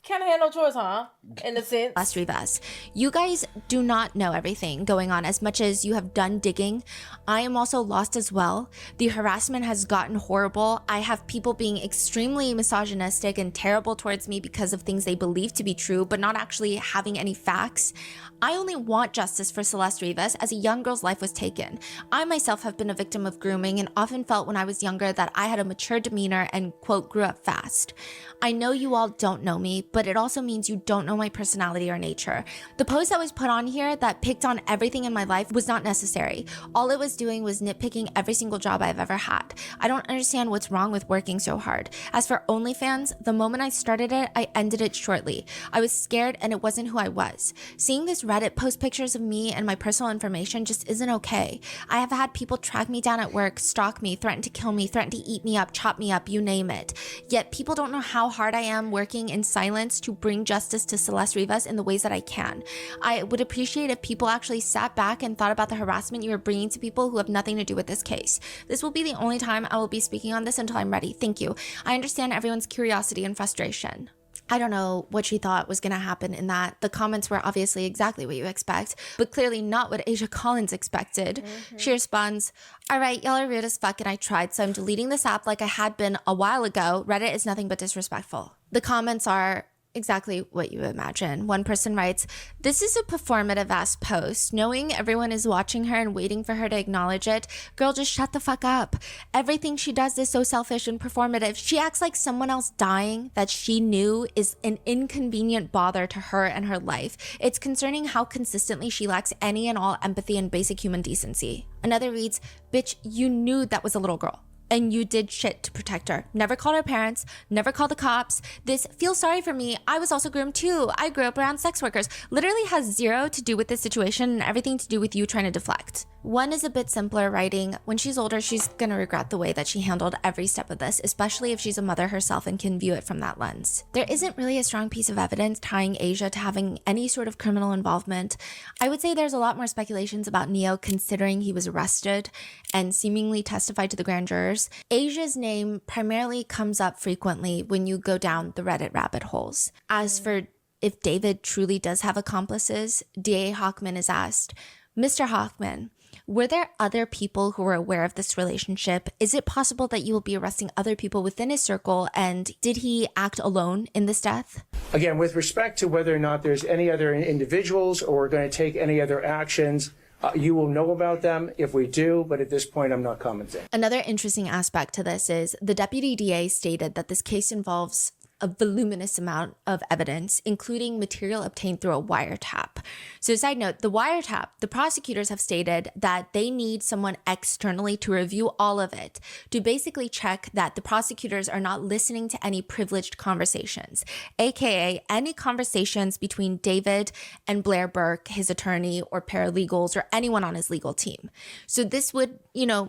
Kind of had no choice, huh? In a sense. Las Rivas, you guys do not know everything going on as much as you have done digging. I am also lost as well. The harassment has gotten horrible. I have people being extremely misogynistic and terrible towards me because of things they believe to be true, but not actually having any facts. I only want justice for Celeste Rivas as a young girl's life was taken. I myself have been a victim of grooming and often felt when I was younger that I had a mature demeanor and, quote, grew up fast. I know you all don't know me, but it also means you don't know my personality or nature. The post that was put on here that picked on everything in my life was not necessary. All it was doing was nitpicking every single job I've ever had. I don't understand what's wrong with working so hard. As for OnlyFans, the moment I started it, I ended it shortly. I was scared and it wasn't who I was. Seeing this Reddit post pictures of me and my personal information just isn't okay. I have had people track me down at work, stalk me, threaten to kill me, threaten to eat me up, chop me up, you name it. Yet people don't know how hard I am working in silence to bring justice to Celeste Rivas in the ways that I can. I would appreciate if people actually sat back and thought about the harassment you are bringing to people who have nothing to do with this case. This will be the only time I will be speaking on this until I'm ready. Thank you. I understand everyone's curiosity and frustration. I don't know what she thought was going to happen in that. The comments were obviously exactly what you expect, but clearly not what Asia Collins expected. She responds, all right, y'all are rude as fuck and I tried, so I'm deleting this app like I had been a while ago. Reddit is nothing but disrespectful. The comments are exactly what you imagine. One person writes, this is a performative ass post. Knowing everyone is watching her and waiting for her to acknowledge it, girl, just shut the fuck up. Everything she does is so selfish and performative. She acts like someone else dying that she knew is an inconvenient bother to her and her life. It's concerning how consistently she lacks any and all empathy and basic human decency. Another reads, bitch, you knew that was a little girl. And you did shit to protect her. Never called her parents, never called the cops. This feel sorry for me. I was also groomed too. I grew up around sex workers. Literally has zero to do with this situation and everything to do with you trying to deflect. One is a bit simpler, writing, when she's older, she's gonna regret the way that she handled every step of this, especially if she's a mother herself and can view it from that lens. There isn't really a strong piece of evidence tying Asia to having any sort of criminal involvement. I would say there's a lot more speculations about Neo considering he was arrested and seemingly testified to the grand jurors. Asia's name primarily comes up frequently when you go down the Reddit rabbit holes. As for if David truly does have accomplices, DA Hochman is asked, Mr. Hochman, were there other people who were aware of this relationship? Is it possible that you will be arresting other people within his circle? And did he act alone in this death? Again, with respect to whether or not there's any other individuals or we're going to take any other actions, you will know about them if we do, but at this point, I'm not commenting. Another interesting aspect to this is the deputy DA stated that this case involves a voluminous amount of evidence, including material obtained through a wiretap. So side note, the wiretap, the prosecutors have stated that they need someone externally to review all of it, to basically check that the prosecutors are not listening to any privileged conversations, aka any conversations between David and Blair Burke, his attorney, or paralegals, or anyone on his legal team. So this would,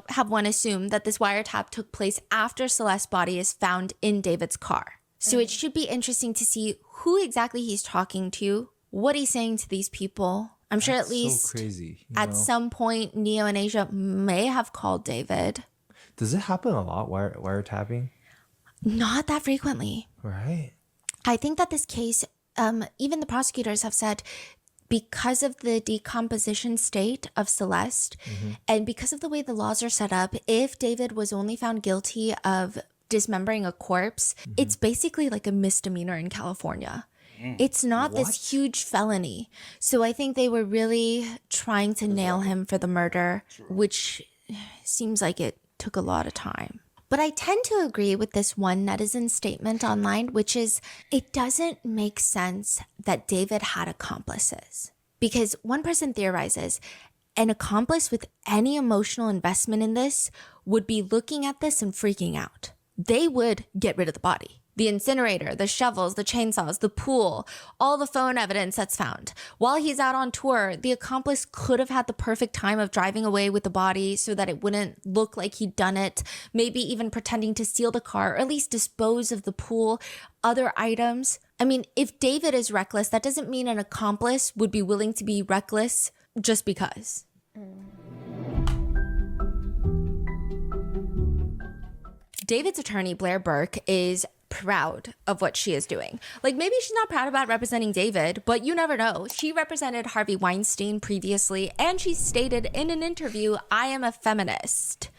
have one assume that this wiretap took place after Celeste's body is found in David's car. So it should be interesting to see who exactly he's talking to, what he's saying to these people. I'm sure at least so crazy, at some point, Neo and Asia may have called David. Does it happen a lot, wiretapping? Not that frequently. Right. I think that this case, even the prosecutors have said, because of the decomposition state of Celeste, and because of the way the laws are set up, if David was only found guilty of dismembering a corpse, it's basically like a misdemeanor in California. It's not this huge felony. So I think they were really trying to nail him for the murder, which seems like it took a lot of time. But I tend to agree with this one netizen statement online, which is, it doesn't make sense that David had accomplices. Because one person theorizes, an accomplice with any emotional investment in this would be looking at this and freaking out. They would get rid of the body. The incinerator, the shovels, the chainsaws, the pool, all the phone evidence that's found. While he's out on tour, the accomplice could have had the perfect time of driving away with the body so that it wouldn't look like he'd done it, maybe even pretending to steal the car, or at least dispose of the pool, other items. I mean, if David is reckless, that doesn't mean an accomplice would be willing to be reckless just because. David's attorney, Blair Burke, is proud of what she is doing. Like, maybe she's not proud about representing David, but you never know. She represented Harvey Weinstein previously, and she stated in an interview, I am a feminist.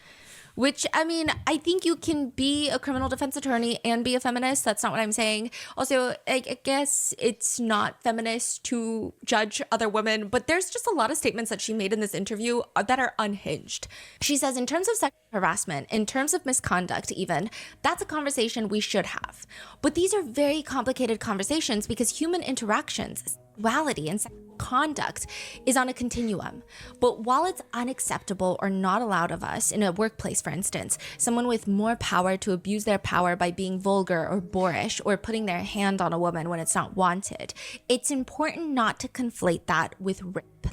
Which, I mean, I think you can be a criminal defense attorney and be a feminist. That's not what I'm saying. Also, I guess it's not feminist to judge other women, but there's just a lot of statements that she made in this interview that are unhinged. She says, in terms of sexual harassment, in terms of misconduct even, that's a conversation we should have. But these are very complicated conversations because human interactions, sexuality and sexual conduct is on a continuum. But while it's unacceptable or not allowed of us in a workplace, for instance, someone with more power to abuse their power by being vulgar or boorish or putting their hand on a woman when it's not wanted, it's important not to conflate that with rape.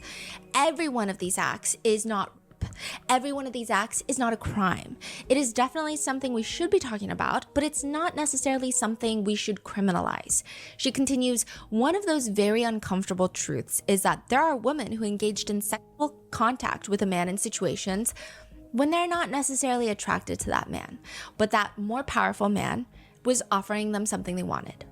Every one of these acts is not Every one of these acts is not a crime. It is definitely something we should be talking about, but it's not necessarily something we should criminalize. She continues, one of those very uncomfortable truths is that there are women who engaged in sexual contact with a man in situations when they're not necessarily attracted to that man, but that more powerful man was offering them something they wanted.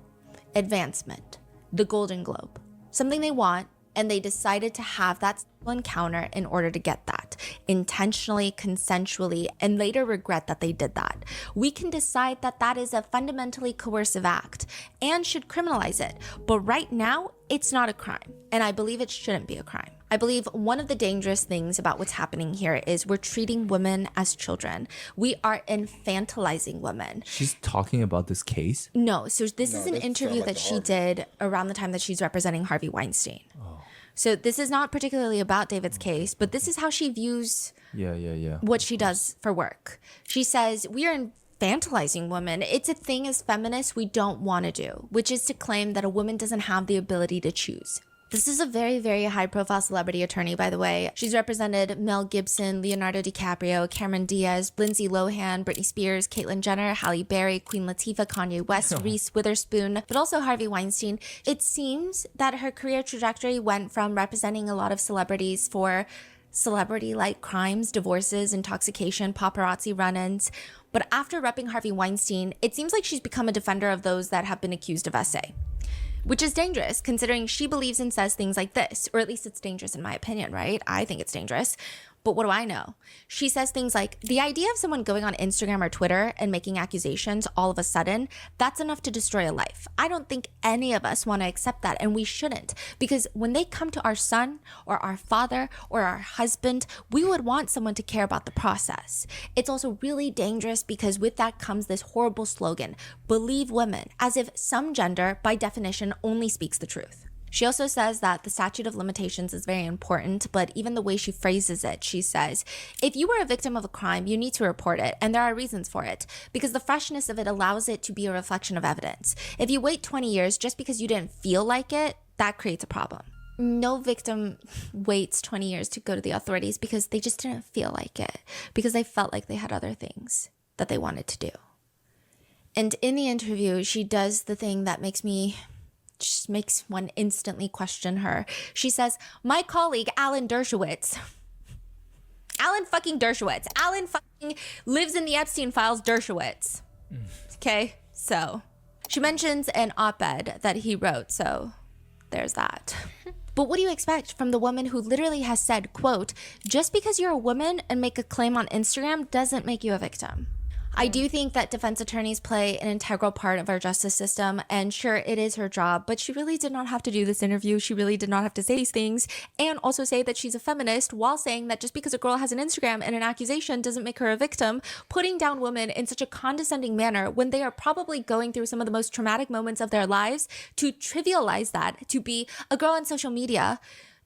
Advancement, the Golden Globe, something they want, and they decided to have that encounter in order to get that, intentionally, consensually, and later regret that they did that. We can decide that that is a fundamentally coercive act and should criminalize it, but right now, it's not a crime, and I believe it shouldn't be a crime. I believe one of the dangerous things about what's happening here is we're treating women as children. We are infantilizing women. She's talking about this case? No, so this is an interview that she did around the time that she's representing Harvey Weinstein. Oh. So this is not particularly about David's case, but this is how she views what she does for work. She says, we are infantilizing women. It's a thing as feminists we don't want to do, which is to claim that a woman doesn't have the ability to choose. This is a very, very high-profile celebrity attorney, by the way. She's represented Mel Gibson, Leonardo DiCaprio, Cameron Diaz, Lindsay Lohan, Britney Spears, Caitlyn Jenner, Halle Berry, Queen Latifah, Kanye West, Reese Witherspoon, but also Harvey Weinstein. It seems that her career trajectory went from representing a lot of celebrities for celebrity-like crimes, divorces, intoxication, paparazzi run-ins. But after repping Harvey Weinstein, it seems like she's become a defender of those that have been accused of SA. Which is dangerous, considering she believes and says things like this, or at least it's dangerous in my opinion, right? I think it's dangerous. But what do I know? She says things like, the idea of someone going on Instagram or Twitter and making accusations all of a sudden, that's enough to destroy a life. I don't think any of us want to accept that, and we shouldn't. Because when they come to our son or our father or our husband, we would want someone to care about the process. It's also really dangerous because with that comes this horrible slogan, believe women, as if some gender, by definition, only speaks the truth. She also says that the statute of limitations is very important, but even the way she phrases it, she says, if you were a victim of a crime, you need to report it, and there are reasons for it, because the freshness of it allows it to be a reflection of evidence. If you wait 20 years just because you didn't feel like it, that creates a problem. No victim waits 20 years to go to the authorities because they just didn't feel like it, because they felt like they had other things that they wanted to do. And in the interview, she does the thing that makes one instantly question her. She says, my colleague, Alan fucking Dershowitz. Alan fucking lives in the Epstein files, Dershowitz. Okay, so she mentions an op-ed that he wrote, so there's that. But what do you expect from the woman who literally has said, quote, just because you're a woman and make a claim on Instagram doesn't make you a victim. I do think that defense attorneys play an integral part of our justice system, and sure, it is her job, but she really did not have to do this interview. She really did not have to say these things, and also say that she's a feminist while saying that just because a girl has an Instagram and an accusation doesn't make her a victim, putting down women in such a condescending manner when they are probably going through some of the most traumatic moments of their lives, to trivialize that, to be a girl on social media,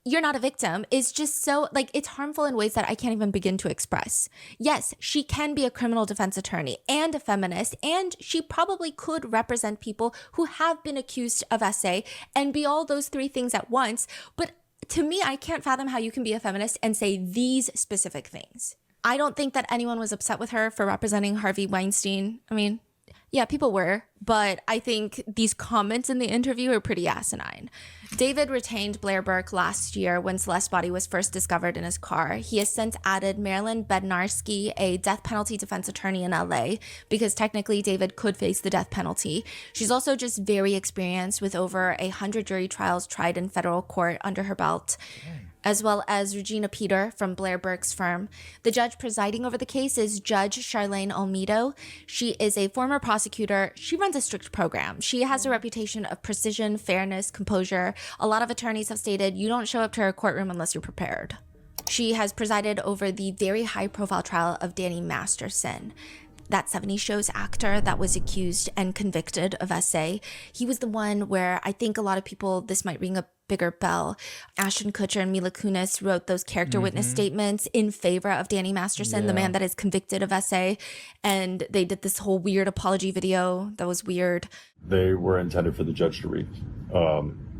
you're not a victim, is just so, it's harmful in ways that I can't even begin to express. Yes, she can be a criminal defense attorney and a feminist, and she probably could represent people who have been accused of SA and be all those three things at once. But to me, I can't fathom how you can be a feminist and say these specific things. I don't think that anyone was upset with her for representing Harvey Weinstein. I mean, yeah, people were, but I think these comments in the interview are pretty asinine. David retained Blair Burke last year when Celeste's body was first discovered in his car. He has since added Marilyn Bednarski, a death penalty defense attorney in LA, because technically David could face the death penalty. She's also just very experienced with over 100 jury trials tried in federal court under her belt. as well as Regina Peter from Blair Burke's firm. The judge presiding over the case is Judge Charlene Olmedo. She is a former prosecutor. She runs a strict program. She has a reputation of precision, fairness, composure. A lot of attorneys have stated you don't show up to her courtroom unless you're prepared. She has presided over the very high-profile trial of Danny Masterson, that 70 Shows actor that was accused and convicted of SA. He was the one where I think a lot of people, this might ring a bigger bell. Ashton Kutcher and Mila Kunis wrote those character witness statements in favor of Danny Masterson, the man that is convicted of SA. And they did this whole weird apology video that was weird. They were intended for the judge to read.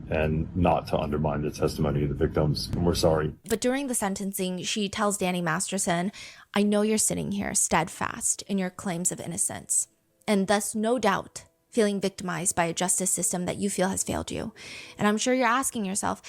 And not to undermine the testimony of the victims. And we're sorry. But during the sentencing, she tells Danny Masterson, I know you're sitting here steadfast in your claims of innocence, and thus no doubt feeling victimized by a justice system that you feel has failed you. And I'm sure you're asking yourself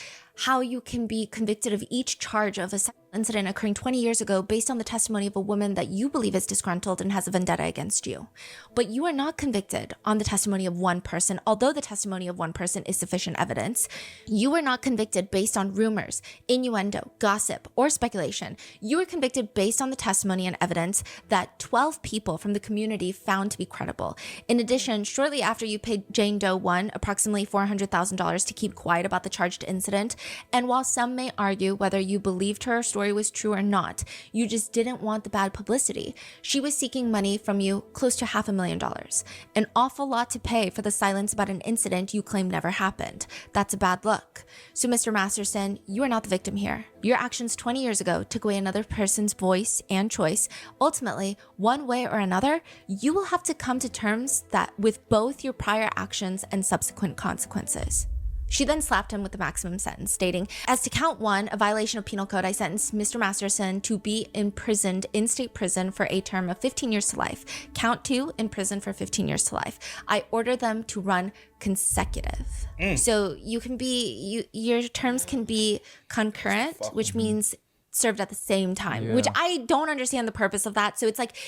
how you can be convicted of each charge of a incident occurring 20 years ago based on the testimony of a woman that you believe is disgruntled and has a vendetta against you. But you are not convicted on the testimony of one person, although the testimony of one person is sufficient evidence. You are not convicted based on rumors, innuendo, gossip, or speculation. You are convicted based on the testimony and evidence that 12 people from the community found to be credible. In addition, shortly after you paid Jane Doe 1 approximately $400,000 to keep quiet about the charged incident, and while some may argue whether you believed her story was true or not, you just didn't want the bad publicity. She was seeking money from you close to $500,000, an awful lot to pay for the silence about an incident you claim never happened. That's a bad look. So Mr. Masterson, you are not the victim here. Your actions 20 years ago took away another person's voice and choice. Ultimately, one way or another, you will have to come to terms that with both your prior actions and subsequent consequences. She then slapped him with the maximum sentence, stating, as to count 1, a violation of penal code, I sentenced Mr. Masterson to be imprisoned in state prison for a term of 15 years to life. Count 2, in prison for 15 years to life. I order them to run consecutive. So you can be, your terms can be concurrent, which means served at the same time, which I don't understand the purpose of that. So it's like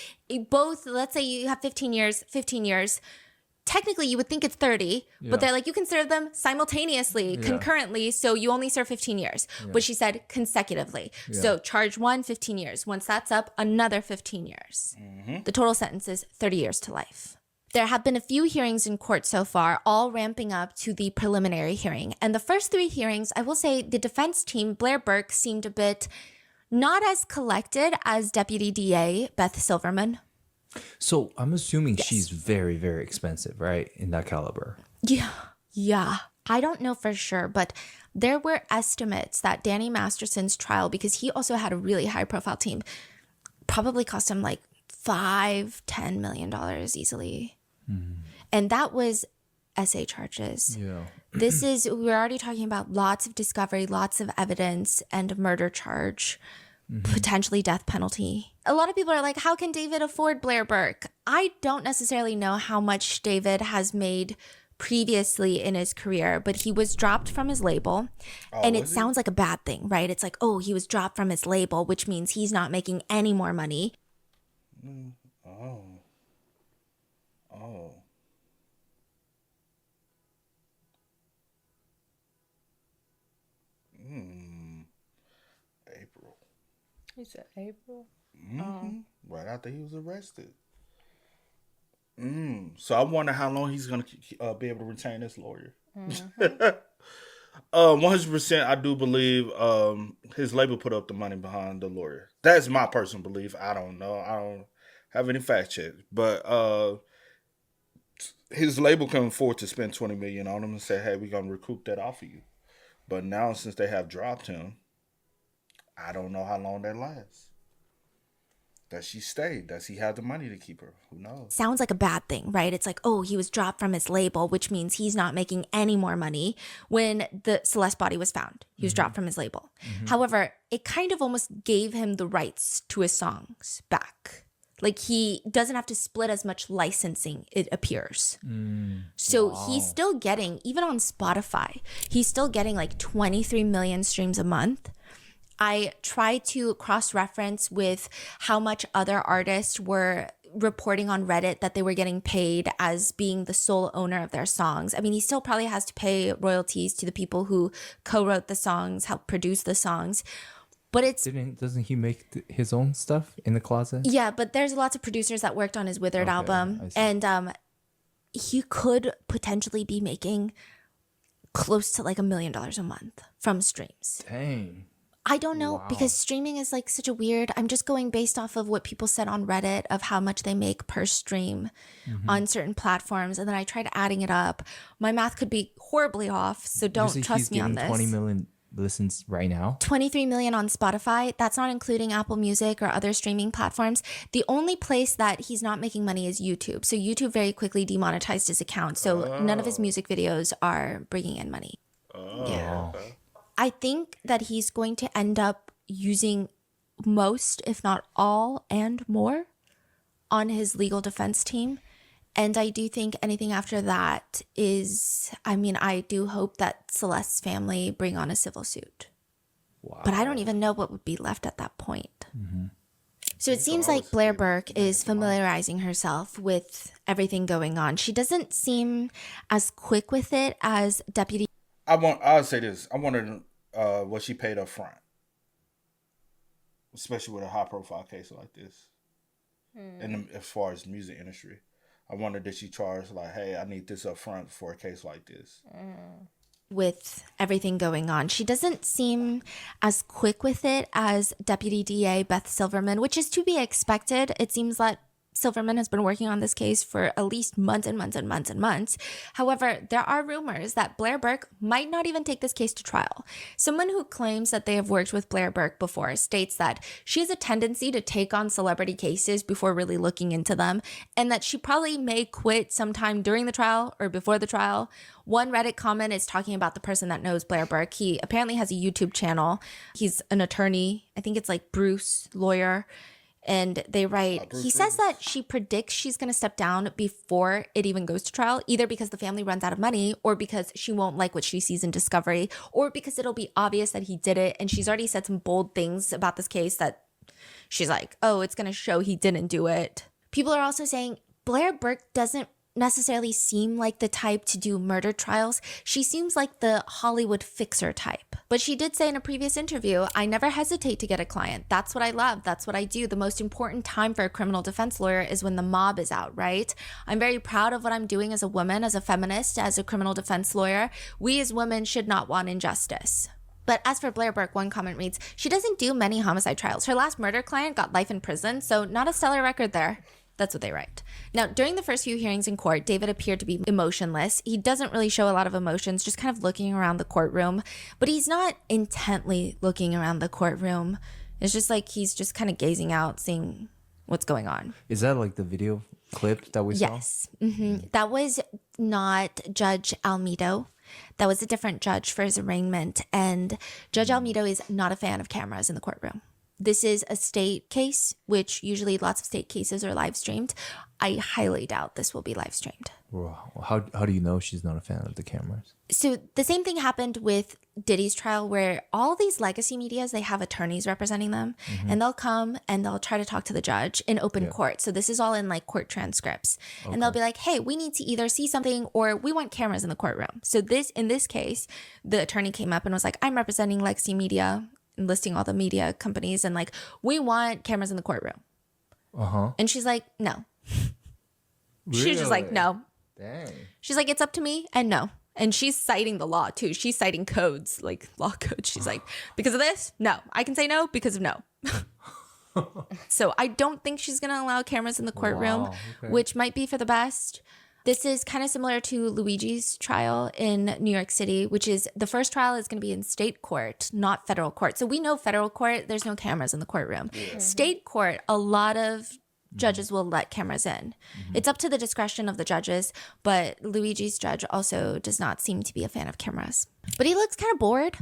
both, let's say you have 15 years, technically you would think it's 30, but they're like, you can serve them simultaneously, concurrently, so you only serve 15 years. But she said consecutively. So charge 1, 15 years. Once that's up, another 15 years. The total sentence is 30 years to life. There have been a few hearings in court so far, all ramping up to the preliminary hearing. And the first 3 hearings, I will say the defense team, Blair Burke, seemed a bit not as collected as Deputy DA Beth Silverman. So I'm assuming she's very, very expensive, right? In that caliber. Yeah. I don't know for sure, but there were estimates that Danny Masterson's trial, because he also had a really high profile team, probably cost him like $5-10 million easily. And that was SA charges. This is, we're already talking about lots of discovery, lots of evidence, and a murder charge. Potentially death penalty. A lot of people are like, how can David afford Blair Burke? I don't necessarily know how much David has made previously in his career, but he was dropped from his label. And it sounds like a bad thing, right? It's like, oh, he was dropped from his label, which means he's not making any more money. April. You said April? Right after he was arrested. So I wonder how long he's going to be able to retain this lawyer. 100%, I do believe his label put up the money behind the lawyer. That's my personal belief. I don't know. I don't have any fact checks. But his label can afford to spend $20 million on him and say, hey, we're going to recoup that off of you. But now, since they have dropped him, I don't know how long that lasts. Does she stay? Does he have the money to keep her? Who knows? Sounds like a bad thing, right? It's like, oh, he was dropped from his label, which means he's not making any more money. When the Celeste body was found, he was dropped from his label. However, it kind of almost gave him the rights to his songs back. Like, he doesn't have to split as much licensing, it appears. So he's still getting, even on Spotify, he's still getting like 23 million streams a month. I try to cross-reference with how much other artists were reporting on Reddit that they were getting paid as being the sole owner of their songs. I mean, he still probably has to pay royalties to the people who co-wrote the songs, helped produce the songs. But doesn't he make his own stuff in the closet? Yeah, but there's lots of producers that worked on his Withered album, and he could potentially be making close to like $1 million a month from streams. Dang. I don't know, because streaming is like such a weird, I'm just going based off of what people said on Reddit of how much they make per stream on certain platforms. And then I tried adding it up. My math could be horribly off, so don't trust me on this. 20 million listens right now. 23 million on Spotify. That's not including Apple Music or other streaming platforms. The only place that he's not making money is YouTube. So YouTube very quickly demonetized his account. So none of his music videos are bringing in money. Yeah. I think that he's going to end up using most, if not all and more, on his legal defense team. And I do think anything after that is, I mean, I do hope that Celeste's family bring on a civil suit. Wow. But I don't even know what would be left at that point. So it seems like Blair Burke is familiarizing herself with everything going on. She doesn't seem as quick with it as Deputy. I'll say this. I wondered what she paid up front, especially with a high profile case like this. And as far as music industry, I wonder did she charge like, hey, I need this up front for a case like this. With everything going on, she doesn't seem as quick with it as Deputy DA Beth Silverman, which is to be expected. It seems that Silverman has been working on this case for at least months and months and months and months. However, there are rumors that Blair Burke might not even take this case to trial. Someone who claims that they have worked with Blair Burke before states that she has a tendency to take on celebrity cases before really looking into them, and that she probably may quit sometime during the trial or before the trial. One Reddit comment is talking about the person that knows Blair Burke. He apparently has a YouTube channel. He's an attorney. I think it's like Bruce Lawyer. And they write, he says that she predicts she's going to step down before it even goes to trial, either because the family runs out of money or because she won't like what she sees in Discovery or because it'll be obvious that he did it. And she's already said some bold things about this case that she's like, oh, it's going to show he didn't do it. People are also saying Blair Burke doesn't necessarily seem like the type to do murder trials. She seems like the Hollywood fixer type. But she did say in a previous interview, I never hesitate to get a client. That's what I love. That's what I do. The most important time for a criminal defense lawyer is when the mob is out, right? I'm very proud of what I'm doing as a woman, as a feminist, as a criminal defense lawyer. We as women should not want injustice. But as for Blair Burke, one comment reads, she doesn't do many homicide trials. Her last murder client got life in prison, so not a stellar record there. That's what they write. Now, during the first few hearings in court, David appeared to be emotionless. He doesn't really show a lot of emotions, just kind of looking around the courtroom. But he's not intently looking around the courtroom. It's just like he's just kind of gazing out, seeing what's going on. Is that like the video clip that we saw? Yes. That was not Judge Almedo. That was a different judge for his arraignment. And Judge Almedo is not a fan of cameras in the courtroom. This is a state case, which usually lots of state cases are live streamed. I highly doubt this will be live streamed. Wow. How do you know she's not a fan of the cameras? So the same thing happened with Diddy's trial, where all these legacy medias, they have attorneys representing them, and they'll come and they'll try to talk to the judge in open court. So this is all in like court transcripts. And they'll be like, hey, we need to either see something or we want cameras in the courtroom. So in this case, the attorney came up and was like, I'm representing legacy media, listing all the media companies, and like, we want cameras in the courtroom. And she's like, no. Really? She's just like, no. Dang. She's like, it's up to me and no. And she's citing the law too. She's citing codes, like law codes. She's like, because of this, no. I can say no because of no. So I don't think she's going to allow cameras in the courtroom, which might be for the best. This is kind of similar to Luigi's trial in New York City, which is the first trial is going to be in state court, not federal court. So we know federal court, there's no cameras in the courtroom. State court, a lot of judges will let cameras in. It's up to the discretion of the judges, but Luigi's judge also does not seem to be a fan of cameras. But he looks kind of bored.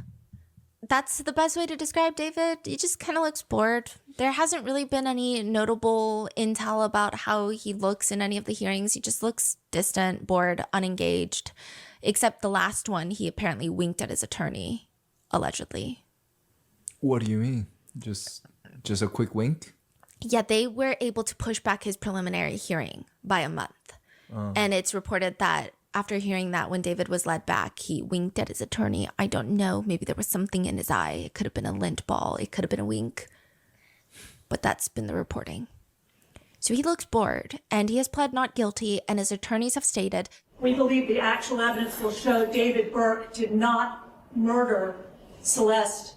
That's the best way to describe David. He just kind of looks bored. There hasn't really been any notable intel about how he looks in any of the hearings. He just looks distant, bored, unengaged. Except the last one, he apparently winked at his attorney, allegedly. What do you mean? Just a quick wink? Yeah, they were able to push back his preliminary hearing by a month. And it's reported that after hearing that, when David was led back, he winked at his attorney. I don't know. Maybe there was something in his eye. It could have been a lint ball. It could have been a wink. But that's been the reporting. So he looks bored, and he has pled not guilty, and his attorneys have stated, we believe the actual evidence will show David Burke did not murder Celeste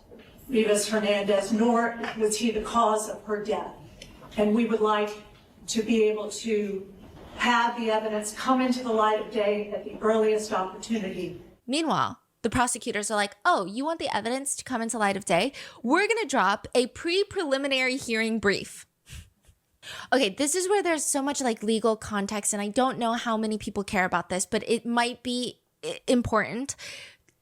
Rivas Hernandez, nor was he the cause of her death. And we would like to be able to have the evidence come into the light of day at the earliest opportunity. Meanwhile, the prosecutors are like, oh, you want the evidence to come into light of day? We're going to drop a pre-preliminary hearing brief. Okay, this is where there's so much like legal context, and I don't know how many people care about this, but it might be important.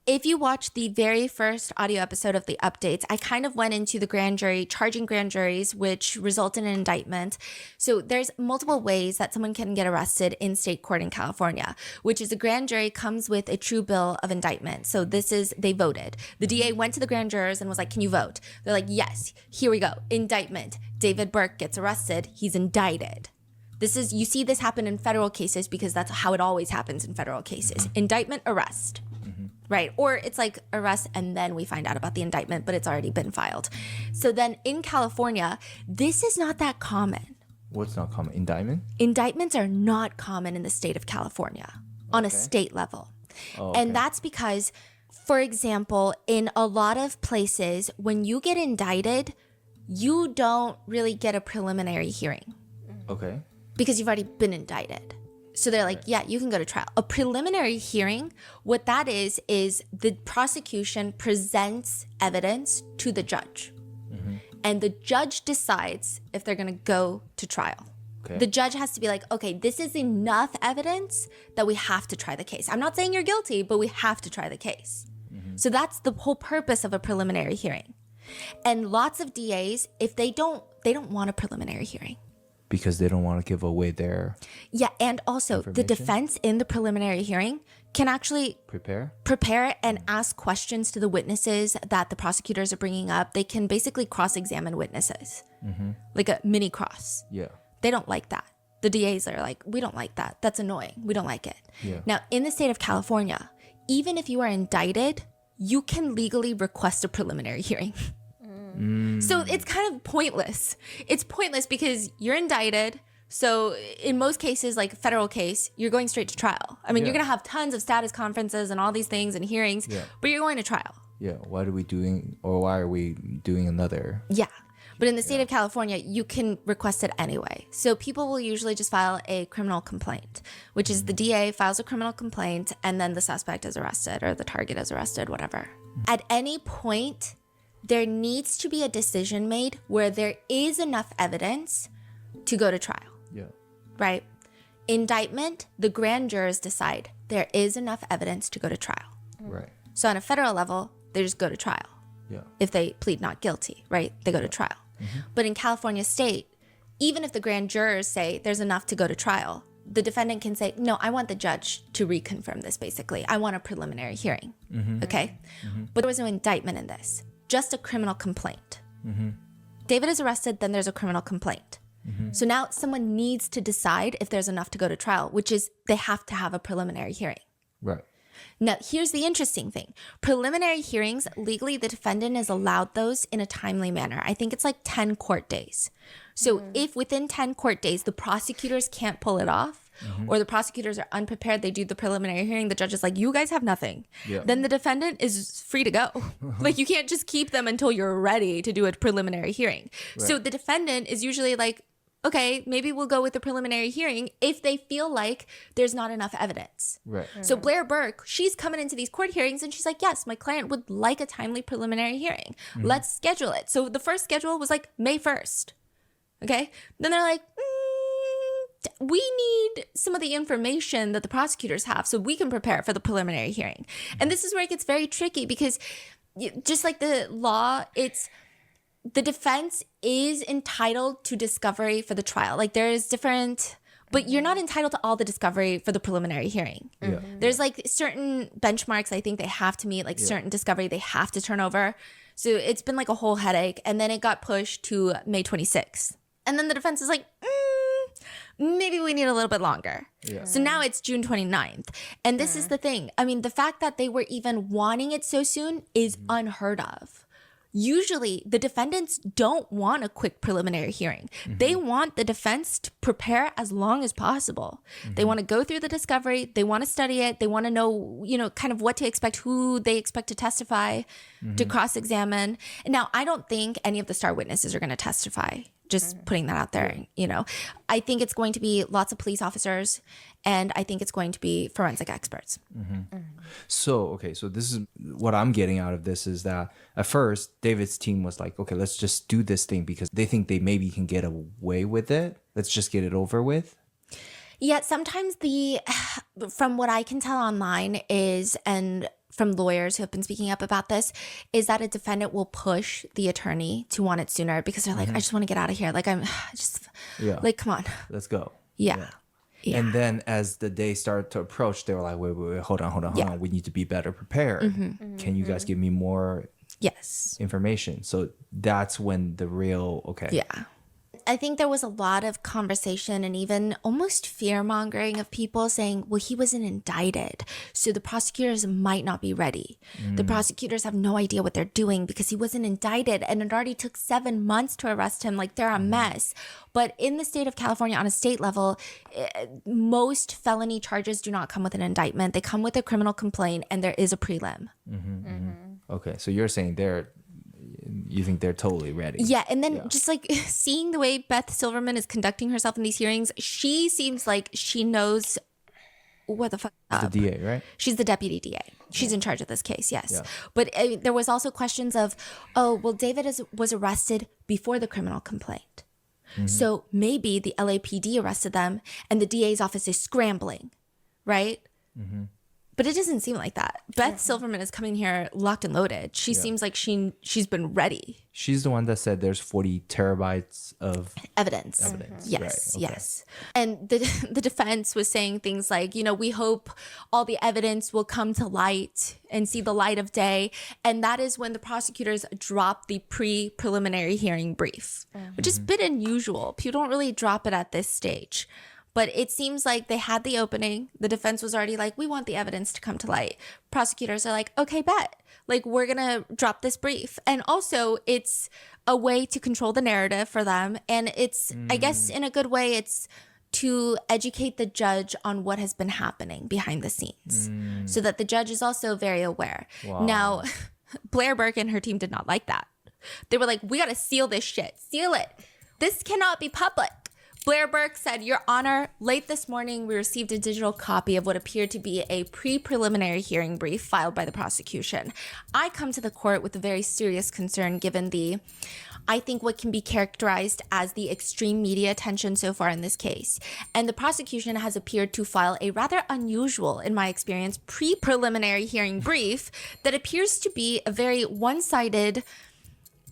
If you watch the very first audio episode of the updates, I kind of went into the grand jury, charging grand juries, which result in an indictment. So there's multiple ways that someone can get arrested in state court in California, which is a grand jury comes with a true bill of indictment. So they voted. The DA went to the grand jurors and was like, can you vote? They're like, yes, here we go. Indictment. David Burke gets arrested. He's indicted. You see this happen in federal cases because that's how it always happens in federal cases. Indictment, arrest. Right. Or it's like arrest and then we find out about the indictment, but it's already been filed. So then in California, this is not that common. What's not common? Indictment? Indictments are not common in the state of California on a state level. Oh, okay. And that's because, for example, in a lot of places, when you get indicted, you don't really get a preliminary hearing. Okay. Because you've already been indicted. So they're like, yeah, you can go to trial. A preliminary hearing, what that is the prosecution presents evidence to the judge. And the judge decides if they're going to go to trial. Okay. The judge has to be like, okay, this is enough evidence that we have to try the case. I'm not saying you're guilty, but we have to try the case. So that's the whole purpose of a preliminary hearing. And lots of DAs, if they don't want a preliminary hearing. Because they don't want to give away their and also the defense in the preliminary hearing can actually prepare and ask questions to the witnesses that the prosecutors are bringing up. They can basically cross-examine witnesses, like a mini cross. Yeah, they don't like that. The DAs are like, we don't like that. That's annoying. We don't like it. Yeah. Now, in the state of California, even if you are indicted, you can legally request a preliminary hearing. So it's kind of pointless. It's pointless because you're indicted. So in most cases, like federal case, you're going straight to trial. I mean, you're going to have tons of status conferences and all these things and hearings, but you're going to trial. Yeah. Why are we doing another? Yeah. But in the state of California, you can request it anyway. So people will usually just file a criminal complaint, which is the DA files a criminal complaint and then the suspect is arrested or the target is arrested, whatever. At any point, there needs to be a decision made where there is enough evidence to go to trial. Yeah. Right? Indictment, the grand jurors decide there is enough evidence to go to trial. Right. So on a federal level, they just go to trial. Yeah. If they plead not guilty, right? They go to trial. But in California state, even if the grand jurors say there's enough to go to trial, the defendant can say, no, I want the judge to reconfirm this, basically. I want a preliminary hearing. Okay? But there was no indictment in this. Just a criminal complaint. David is arrested, then there's a criminal complaint. So now someone needs to decide if there's enough to go to trial, which is they have to have a preliminary hearing. Right. Now, here's the interesting thing. Preliminary hearings, legally, the defendant is allowed those in a timely manner. I think it's like 10 court days. So if within 10 court days, the prosecutors can't pull it off, or the prosecutors are unprepared, they do the preliminary hearing, the judge is like, you guys have nothing. Yeah. Then the defendant is free to go. Like, you can't just keep them until you're ready to do a preliminary hearing. Right. So the defendant is usually like, okay, maybe we'll go with the preliminary hearing if they feel like there's not enough evidence. Right. So Blair Burke, she's coming into these court hearings and she's like, yes, my client would like a timely preliminary hearing. Let's schedule it. So the first schedule was like May 1st. Okay. Then they're like, we need some of the information that the prosecutors have so we can prepare for the preliminary hearing. And this is where it gets very tricky because just like the law, the defense is entitled to discovery for the trial. Like there is different, but you're not entitled to all the discovery for the preliminary hearing. Yeah. There's like certain benchmarks I think they have to meet, like certain discovery they have to turn over. So it's been like a whole headache. And then it got pushed to May 26th. And then the defense is like, maybe we need a little bit longer. Yeah. So now it's June 29th. And this is the thing. I mean, the fact that they were even wanting it so soon is unheard of. Usually the defendants don't want a quick preliminary hearing. They want the defense to prepare as long as possible. They want to go through the discovery. They want to study it. They want to know, kind of what to expect, who they expect to testify, to cross-examine. And now I don't think any of the star witnesses are going to testify. Just putting that out there, I think it's going to be lots of police officers, and I think it's going to be forensic experts. So this is what I'm getting out of this is that at first David's team was like, okay, let's just do this thing because they think they maybe can get away with it. Let's just get it over with. Yeah, sometimes from what I can tell online and from lawyers who have been speaking up about this, is that a defendant will push the attorney to want it sooner because they're like, I just want to get out of here. Like, like, come on. Let's go. Yeah. And then as the day started to approach, they were like, wait, hold on. We need to be better prepared. Can you guys give me more information? So that's when the real, Yeah. I think there was a lot of conversation and even almost fear-mongering of people saying, well, he wasn't indicted, so the prosecutors might not be ready. The prosecutors have no idea what they're doing because he wasn't indicted, and it already took 7 months to arrest him. Like, they're a mess. But in the state of California, on a state level, most felony charges do not come with an indictment. They come with a criminal complaint, and there is a prelim. Okay, so you're saying you think they're totally ready. Yeah, and then just like seeing the way Beth Silverman is conducting herself in these hearings, she seems like she knows what the fuck up. The DA, right? She's the deputy DA. She's in charge of this case, yes. Yeah. But there was also questions of, oh, well, David was arrested before the criminal complaint. So maybe the LAPD arrested them and the DA's office is scrambling, right? But it doesn't seem like that. Beth Silverman is coming here locked and loaded. She seems like she's been ready. She's the one that said there's 40 terabytes of evidence. Yes, right. Yes. And the defense was saying things like, we hope all the evidence will come to light and see the light of day. And that is when the prosecutors drop the pre-preliminary hearing brief, which is a bit unusual. People don't really drop it at this stage. But it seems like they had the opening. The defense was already like, we want the evidence to come to light. Prosecutors are like, okay, bet. Like, we're going to drop this brief. And also, it's a way to control the narrative for them. And it's, I guess, in a good way, it's to educate the judge on what has been happening behind the scenes so that the judge is also very aware. Wow. Now, Blair Burke and her team did not like that. They were like, we got to seal this shit. Seal it. This cannot be public. Blair Burke said, Your Honor, late this morning, we received a digital copy of what appeared to be a pre-preliminary hearing brief filed by the prosecution. I come to the court with a very serious concern given I think what can be characterized as the extreme media attention so far in this case. And the prosecution has appeared to file a rather unusual, in my experience, pre-preliminary hearing brief that appears to be a very one-sided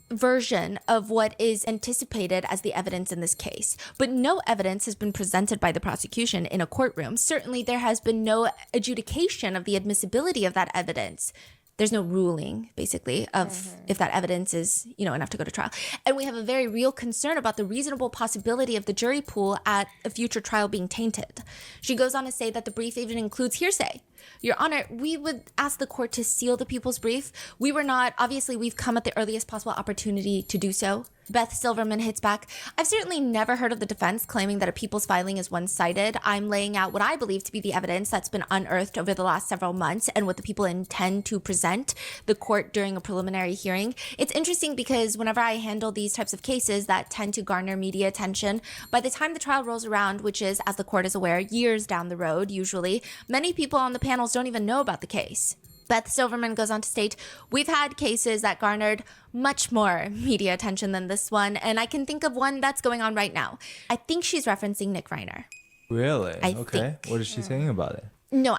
version of what is anticipated as the evidence in this case. But no evidence has been presented by the prosecution in a courtroom. Certainly there has been no adjudication of the admissibility of that evidence. There's no ruling, basically, of if that evidence is, enough to go to trial. And we have a very real concern about the reasonable possibility of the jury pool at a future trial being tainted. She goes on to say that the brief even includes hearsay. Your Honor, we would ask the court to seal the people's brief. Obviously, we've come at the earliest possible opportunity to do so. Beth Silverman hits back. I've certainly never heard of the defense claiming that a people's filing is one-sided. I'm laying out what I believe to be the evidence that's been unearthed over the last several months and what the people intend to present the court during a preliminary hearing. It's interesting because whenever I handle these types of cases that tend to garner media attention, by the time the trial rolls around, which is, as the court is aware, years down the road usually, many people on the panels don't even know about the case. Beth Silverman goes on to state, we've had cases that garnered much more media attention than this one, and I can think of one that's going on right now. I think she's referencing Nick Reiner. Really? I okay. think. What is she saying about it? No,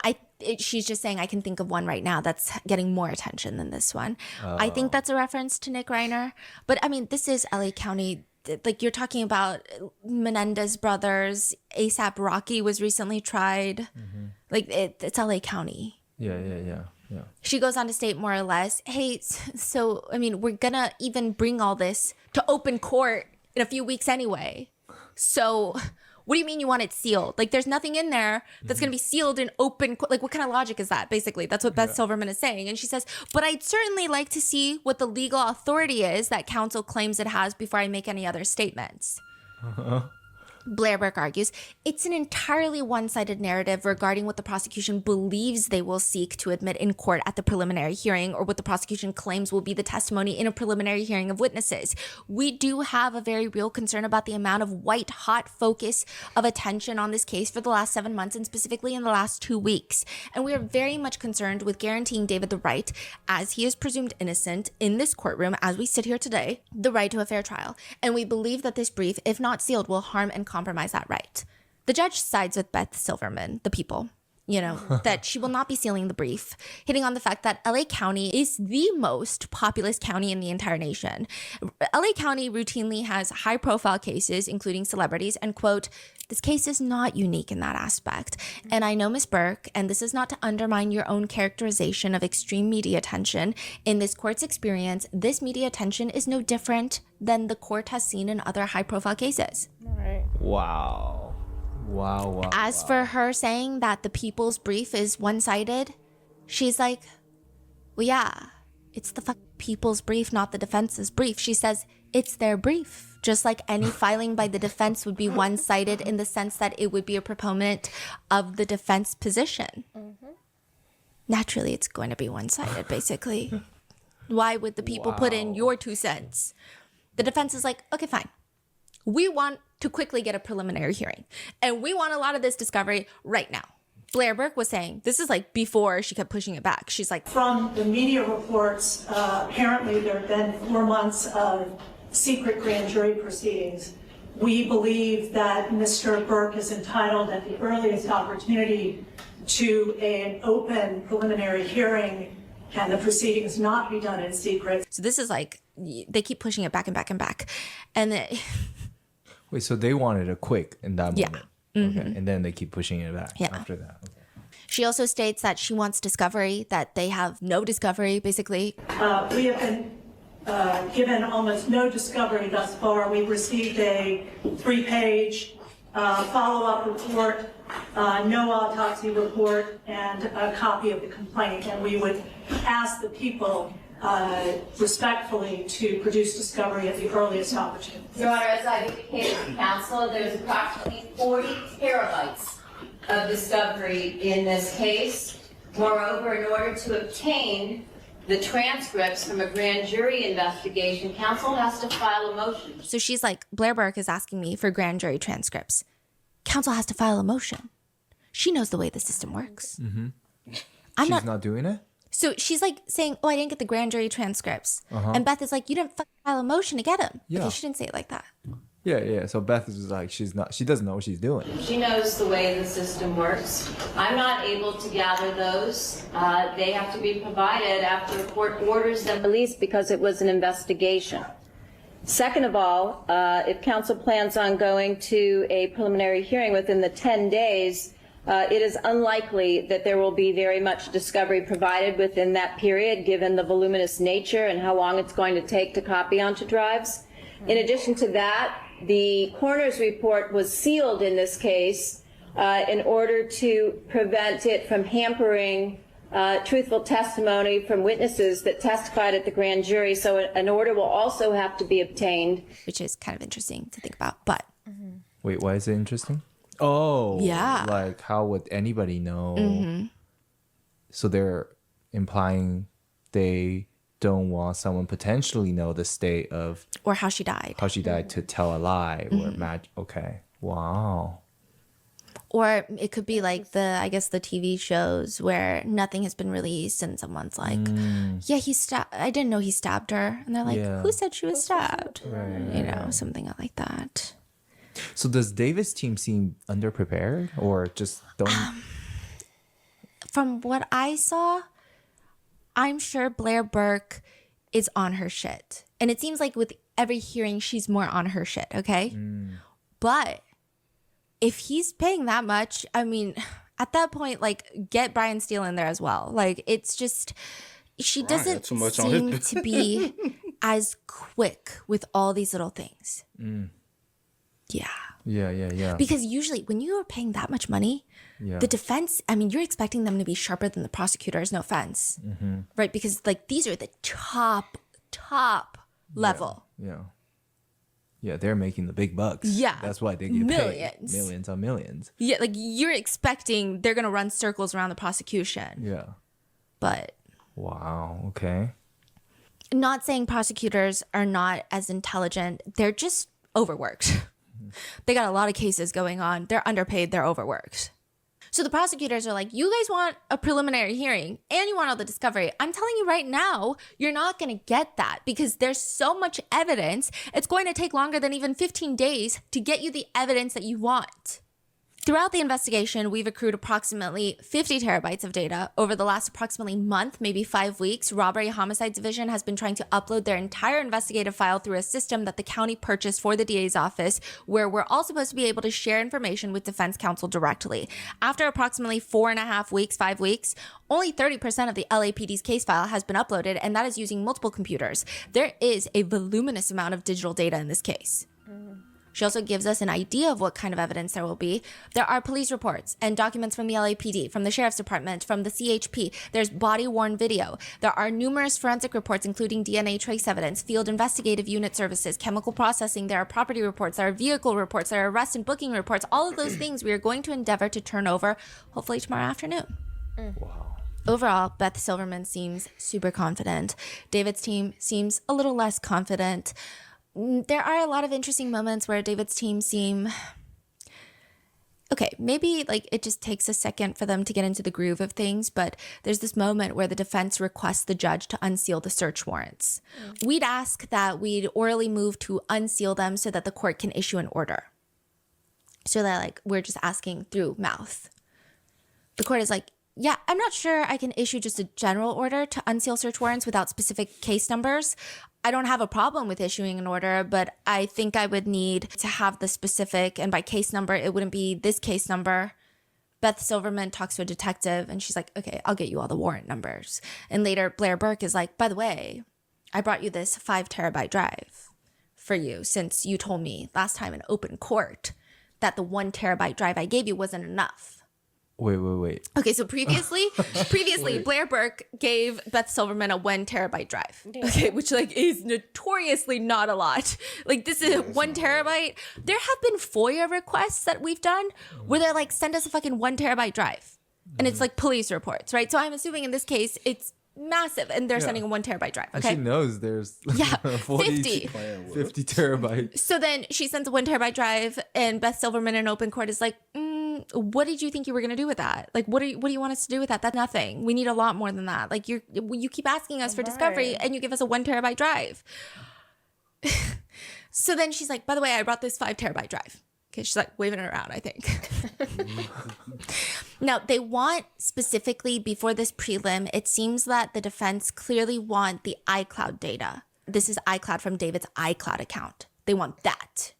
she's just saying I can think of one right now that's getting more attention than this one. I think that's a reference to Nick Reiner. But I mean, this is LA County. Like, you're talking about Menendez brothers. ASAP Rocky was recently tried. Like, it's LA County. Yeah. She goes on to state more or less, hey, so, I mean, we're gonna even bring all this to open court in a few weeks anyway. So what do you mean you want it sealed? Like, there's nothing in there that's going to be sealed and open. Like, what kind of logic is that? Basically, that's what Beth Silverman is saying. And she says, but I'd certainly like to see what the legal authority is that counsel claims it has before I make any other statements. Blair Burke argues, it's an entirely one-sided narrative regarding what the prosecution believes they will seek to admit in court at the preliminary hearing, or what the prosecution claims will be the testimony in a preliminary hearing of witnesses. We do have a very real concern about the amount of white-hot focus of attention on this case for the last 7 months, and specifically in the last 2 weeks. And we are very much concerned with guaranteeing David the right, as he is presumed innocent in this courtroom as we sit here today, the right to a fair trial. And we believe that this brief, if not sealed, will harm and compromise that right. The judge sides with Beth Silverman, the people, that she will not be sealing the brief, hitting on the fact that LA County is the most populous county in the entire nation. LA County routinely has high profile cases, including celebrities, and quote, this case is not unique in that aspect. And I know, Ms. Burke, and this is not to undermine your own characterization of extreme media attention, in this court's experience, this media attention is no different than the court has seen in other high profile cases. Right. Wow. As for her saying that the people's brief is one-sided, she's like, well, yeah, it's the people's brief, not the defense's brief. She says it's their brief, just like any filing by the defense would be one-sided in the sense that it would be a proponent of the defense position. Naturally, it's going to be one-sided, basically. Why would the people put in your 2 cents? The defense is like, okay, fine. We want to quickly get a preliminary hearing. And we want a lot of this discovery right now. Blair Burke was saying, this is like before she kept pushing it back. She's like, from the media reports, apparently there have been 4 months of secret grand jury proceedings. We believe that Mr. Burke is entitled at the earliest opportunity to an open preliminary hearing and the proceedings not be done in secret. So this is like, they keep pushing it back and back and back. And wait, so they wanted a quick in that moment. Mm-hmm. Okay. And then they keep pushing it back after that. Okay. She also states that she wants discovery, that they have no discovery, basically. We have been given almost no discovery thus far. We've received a 3-page follow-up report, no autopsy report, and a copy of the complaint. And we would ask the people respectfully to produce discovery at the earliest opportunity. Your Honor, as I indicated to counsel, there's approximately 40 terabytes of discovery in this case. Moreover, in order to obtain the transcripts from a grand jury investigation, counsel has to file a motion. So she's like, Blair Burke is asking me for grand jury transcripts. Counsel has to file a motion. She knows the way the system works. Mm-hmm. She's not doing it? So she's like saying, oh, I didn't get the grand jury transcripts. And Beth is like, you didn't file a motion to get them. Yeah. Okay, she didn't say it like that. Yeah. So Beth is like, she doesn't know what she's doing. She knows the way the system works. I'm not able to gather those. They have to be provided after the court orders them released because it was an investigation. Second of all, if counsel plans on going to a preliminary hearing within the 10 days, it is unlikely that there will be very much discovery provided within that period, given the voluminous nature and how long it's going to take to copy onto drives. In addition to that, the coroner's report was sealed in this case in order to prevent it from hampering truthful testimony from witnesses that testified at the grand jury. So an order will also have to be obtained. Which is kind of interesting to think about, but. Wait, why is it interesting? Oh, yeah. Like, how would anybody know? Mm-hmm. So they're implying they don't want someone potentially know the state of or how she died. To tell a lie or match. Okay, wow. Or it could be like the TV shows where nothing has been released and someone's like, yeah, I didn't know he stabbed her, and they're like, who said she was stabbed? Right. Something like that. So does David's team seem underprepared or just don't? From what I saw, I'm sure Blair Burke is on her shit. And it seems like with every hearing, she's more on her shit, okay? But if he's paying that much, I mean, at that point, like, get Brian Steele in there as well. Like, it's just, she doesn't seem to be as quick with all these little things. Yeah. Yeah. Because usually when you are paying that much money, the defense, I mean, you're expecting them to be sharper than the prosecutors, no offense. Right? Because like these are the top level. Yeah, they're making the big bucks. Yeah. That's why they get Millions. paid. Millions on millions. Yeah, like you're expecting they're going to run circles around the prosecution. Yeah. But wow, okay. Not saying prosecutors are not as intelligent. They're just overworked. They got a lot of cases going on. They're underpaid. They're overworked. So the prosecutors are like, you guys want a preliminary hearing and you want all the discovery. I'm telling you right now, you're not going to get that because there's so much evidence. It's going to take longer than even 15 days to get you the evidence that you want. Throughout the investigation, we've accrued approximately 50 terabytes of data. Over the last approximately month, maybe 5 weeks, Robbery Homicide Division has been trying to upload their entire investigative file through a system that the county purchased for the DA's office, where we're all supposed to be able to share information with defense counsel directly. After approximately 4.5 weeks, 5 weeks, only 30% of the LAPD's case file has been uploaded, and that is using multiple computers. There is a voluminous amount of digital data in this case. She also gives us an idea of what kind of evidence there will be. There are police reports and documents from the LAPD, from the Sheriff's Department, from the CHP. There's body-worn video. There are numerous forensic reports, including DNA trace evidence, field investigative unit services, chemical processing. There are property reports. There are vehicle reports. There are arrest and booking reports. All of those things we are going to endeavor to turn over, hopefully tomorrow afternoon. Wow. Overall, Beth Silverman seems super confident. David's team seems a little less confident. There are a lot of interesting moments where David's team seem okay, maybe like it just takes a second for them to get into the groove of things, but there's this moment where the defense requests the judge to unseal the search warrants. We'd ask that we'd orally move to unseal them so that the court can issue an order. So that like we're just asking through mouth. The court is like, yeah, I'm not sure I can issue just a general order to unseal search warrants without specific case numbers. I don't have a problem with issuing an order, but I think I would need to have the specific, and by case number, it wouldn't be this case number. Beth Silverman talks to a detective and she's like, okay, I'll get you all the warrant numbers. And later Blair Burke is like, by the way, I brought you this 5 terabyte drive for you since you told me last time in open court that the 1 terabyte drive I gave you wasn't enough. Wait. Okay, so previously, Blair Burke gave Beth Silverman a 1 terabyte drive. Okay, which like is notoriously not a lot. Like this is 1 terabyte. There have been FOIA requests that we've done where they're like, send us a fucking 1 terabyte drive. And it's like police reports, right? So I'm assuming in this case, it's massive and they're sending a 1 terabyte drive. Okay. And she knows there's 50 terabytes. So then she sends a 1 terabyte drive and Beth Silverman in open court is like, what did you think you were going to do with that? Like, what do you want us to do with that? That's nothing. We need a lot more than that. Like you keep asking us for discovery and you give us a 1 terabyte drive. So then she's like, by the way, I brought this 5 terabyte drive. Okay. She's like waving it around, I think. Now they want specifically before this prelim, it seems that the defense clearly want the iCloud data. This is iCloud from David's iCloud account. They want that.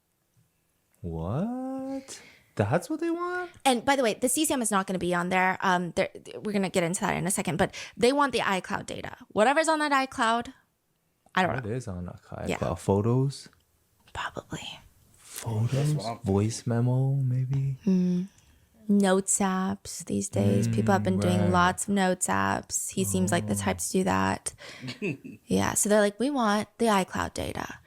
What? That's what they want? And by the way, the CSAM is not going to be on there. We're going to get into that in a second, but they want the iCloud data. Whatever's on that iCloud, I don't know. What is on that iCloud? Yeah. Photos? Probably. Photos? Voice memo, maybe? Notes apps these days. People have been doing lots of notes apps. He seems like the type to do that. Yeah, so they're like, we want the iCloud data.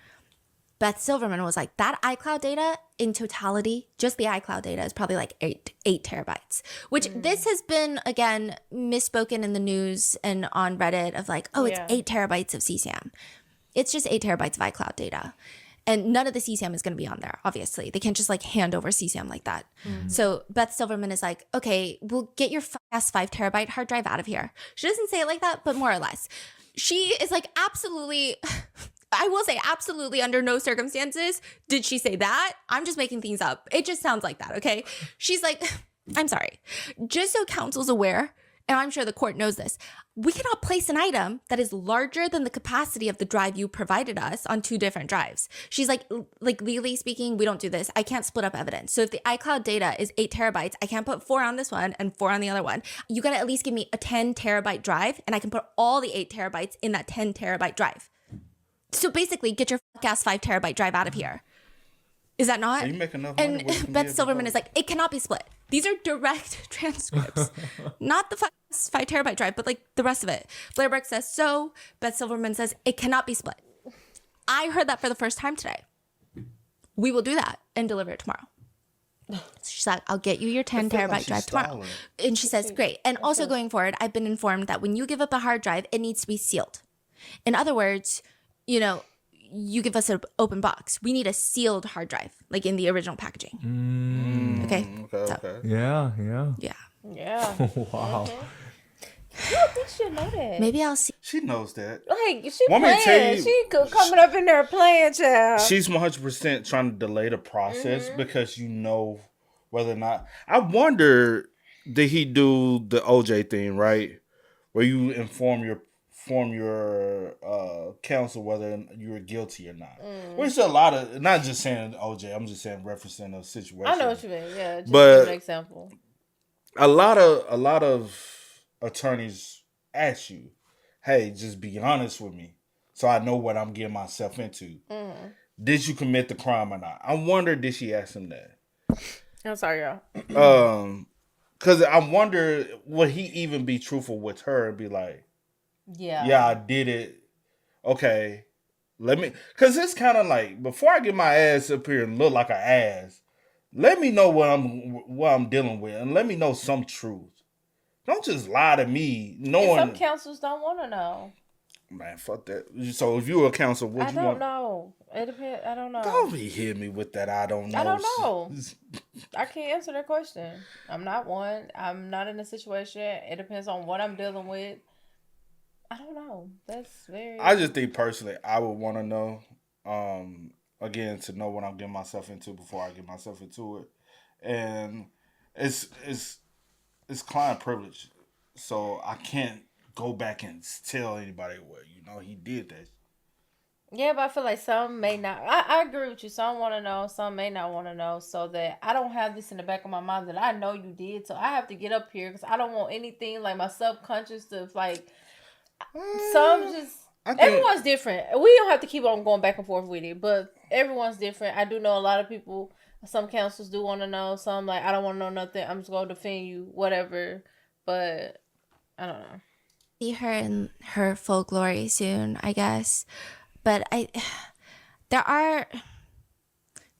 Beth Silverman was like, that iCloud data in totality, just the iCloud data is probably like 8 terabytes, which this has been, again, misspoken in the news and on Reddit of like, it's 8 terabytes of CSAM. It's just 8 terabytes of iCloud data. And none of the CSAM is going to be on there, obviously. They can't just like hand over CSAM like that. So Beth Silverman is like, okay, we'll get your fast 5 terabyte hard drive out of here. She doesn't say it like that, but more or less. She is like, absolutely... I will say absolutely under no circumstances did she say that. I'm just making things up. It just sounds like that, okay? She's like, I'm sorry. Just so counsel's aware, and I'm sure the court knows this, we cannot place an item that is larger than the capacity of the drive you provided us on 2 different drives. She's like legally speaking, we don't do this. I can't split up evidence. So if the iCloud data is 8 terabytes, I can't put 4 on this one and 4 on the other one. You got to at least give me a 10 terabyte drive and I can put all the 8 terabytes in that 10 terabyte drive. So basically, get your ass 5 terabyte drive out of here. Is that not? So you make enough money. And Beth Silverman is like, it cannot be split. These are direct transcripts, not the 5 terabyte drive, but like the rest of it. Blair Burke says so. Beth Silverman says it cannot be split. I heard that for the first time today. We will do that and deliver it tomorrow. She's like, I'll get you your 10 terabyte drive tomorrow. And she says, great. And also going forward, I've been informed that when you give up a hard drive, it needs to be sealed. In other words, you know, you give us an open box. We need a sealed hard drive, like in the original packaging. Okay. Yeah. You Wow. don't think she'll know that? Maybe I'll see. She knows that. Like, she playing. She coming up in there playing, child. She's 100% trying to delay the process because you know whether or not. I wonder, did he do the OJ thing, right? Where you inform your counsel whether you're guilty or not. Which a lot of, not just saying OJ, I'm just saying referencing a situation. I know what you mean. Yeah, just but give an example. A lot of attorneys ask you, hey, just be honest with me so I know what I'm getting myself into. Did you commit the crime or not? I wonder, did she ask him that? I'm sorry, y'all. Because I wonder, would he even be truthful with her and be like, yeah, I did it. Okay, let me, because it's kind of like, before I get my ass up here and look like an ass, let me know what I'm dealing with and let me know some truth. Don't just lie to me knowing. And some counsels don't want to know. Man, fuck that. So if you were a counsel, what you want? I don't know. It depends. I don't know. Don't be hitting me with that. I don't know. I don't know. I can't answer that question. I'm not one. I'm not in a situation. It depends on what I'm dealing with. I don't know. That's very. I just think personally, I would want to know. Again, to know what I'm getting myself into before I get myself into it, and it's client privilege, so I can't go back and tell anybody, well, you know, he did that. Yeah, but I feel like some may not. I agree with you. Some want to know, some may not want to know, so that I don't have this in the back of my mind that I know you did. So I have to get up here because I don't want anything like my subconscious to like. Some just everyone's different. We don't have to keep on going back and forth with it, but everyone's different. I do know a lot of people. Some counsels do want to know. Some like, I don't want to know nothing. I'm just going to defend you, whatever. But I don't know. See her in her full glory soon, I guess. But it's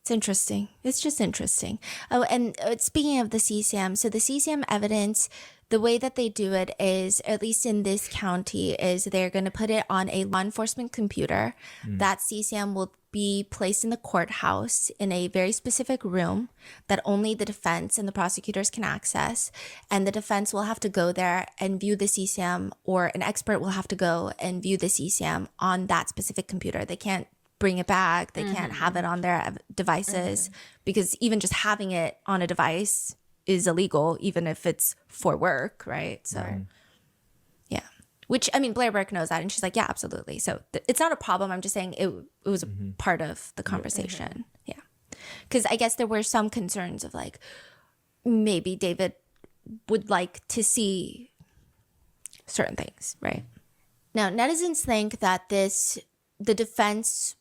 interesting. It's just interesting. Oh, and speaking of the CSAM, so the CSAM evidence, the way that they do it is, at least in this county, is they're going to put it on a law enforcement computer. That CSAM will be placed in the courthouse in a very specific room that only the defense and the prosecutors can access. And the defense will have to go there and view the CSAM, or an expert will have to go and view the CSAM on that specific computer. They can't bring it back. They can't have it on their devices because even just having it on a device is illegal, even if it's for work, right? So, yeah. Which, I mean, Blair Burke knows that, and she's like, yeah, absolutely. So it's not a problem. I'm just saying it was a part of the conversation. Yeah. Because I guess there were some concerns of like, maybe David would like to see certain things, right? Now, netizens think that the defense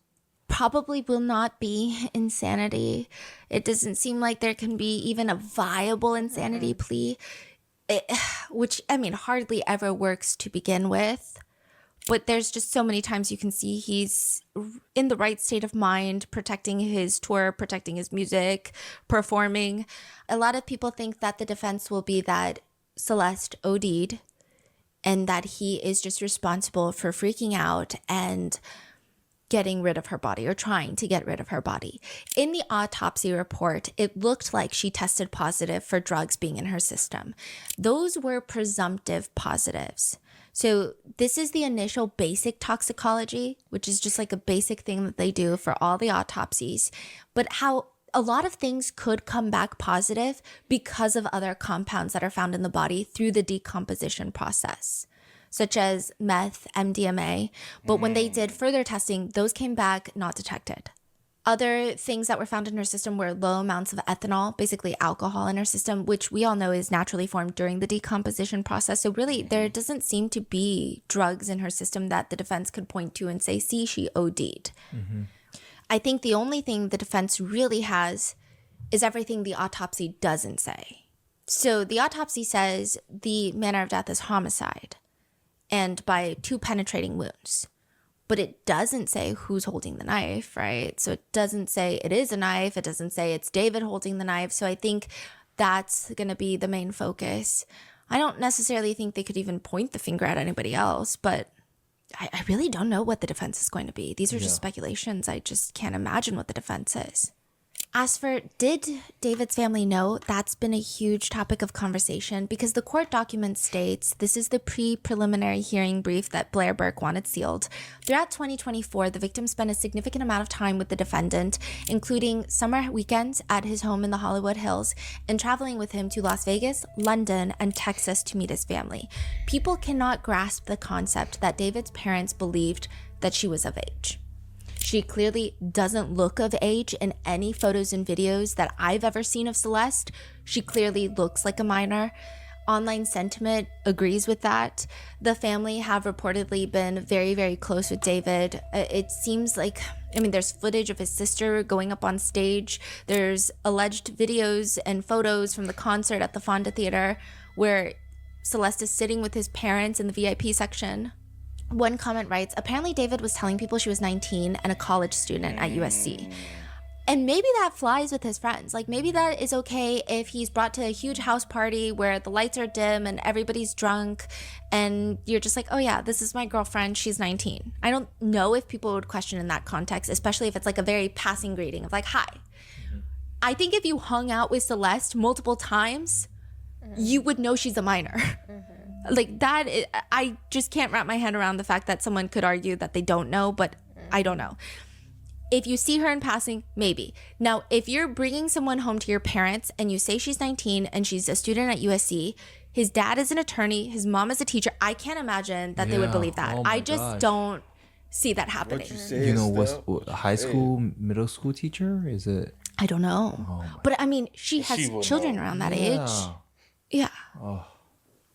probably will not be insanity. It doesn't seem like there can be even a viable insanity plea, which, I mean, hardly ever works to begin with. But there's just so many times you can see he's in the right state of mind, protecting his tour, protecting his music, performing. A lot of people think that the defense will be that Celeste OD'd and that he is just responsible for freaking out and getting rid of her body, or trying to get rid of her body. In the autopsy report, it looked like she tested positive for drugs being in her system. Those were presumptive positives. So this is the initial basic toxicology, which is just like a basic thing that they do for all the autopsies. But how a lot of things could come back positive because of other compounds that are found in the body through the decomposition process, such as meth, MDMA. But when they did further testing, those came back not detected. Other things that were found in her system were low amounts of ethanol, basically alcohol in her system, which we all know is naturally formed during the decomposition process. So really, there doesn't seem to be drugs in her system that the defense could point to and say, see, she OD'd. I think the only thing the defense really has is everything the autopsy doesn't say. So the autopsy says the manner of death is homicide and by 2 penetrating wounds. But it doesn't say who's holding the knife, right? So it doesn't say it is a knife. It doesn't say it's David holding the knife. So I think that's going to be the main focus. I don't necessarily think they could even point the finger at anybody else, but I really don't know what the defense is going to be. These are just speculations. I just can't imagine what the defense is. As for did David's family know, that's been a huge topic of conversation because the court document states this is the pre-preliminary hearing brief that Blair Burke wanted sealed. Throughout 2024, the victim spent a significant amount of time with the defendant, including summer weekends at his home in the Hollywood Hills and traveling with him to Las Vegas, London, and Texas to meet his family. People cannot grasp the concept that David's parents believed that she was of age. She clearly doesn't look of age in any photos and videos that I've ever seen of Celeste. She clearly looks like a minor. Online sentiment agrees with that. The family have reportedly been very, very close with David. It seems like, there's footage of his sister going up on stage. There's alleged videos and photos from the concert at the Fonda Theater where Celeste is sitting with his parents in the VIP section. One comment writes, apparently David was telling people she was 19 and a college student at USC. And maybe that flies with his friends. Like maybe that is okay if he's brought to a huge house party where the lights are dim and everybody's drunk and you're just like, oh yeah, this is my girlfriend, she's 19. I don't know if people would question in that context, especially if it's like a very passing greeting of like, hi. I think if you hung out with Celeste multiple times, you would know she's a minor. Like that, I just can't wrap my head around the fact that someone could argue that they don't know, but I don't know. If you see her in passing, maybe. Now, if you're bringing someone home to your parents and you say she's 19 and she's a student at USC, his dad is an attorney, his mom is a teacher, I can't imagine that they would believe that. I just don't see that happening. What's high school, middle school teacher? Is it? I don't know. But she has children around that age. Yeah. Oh.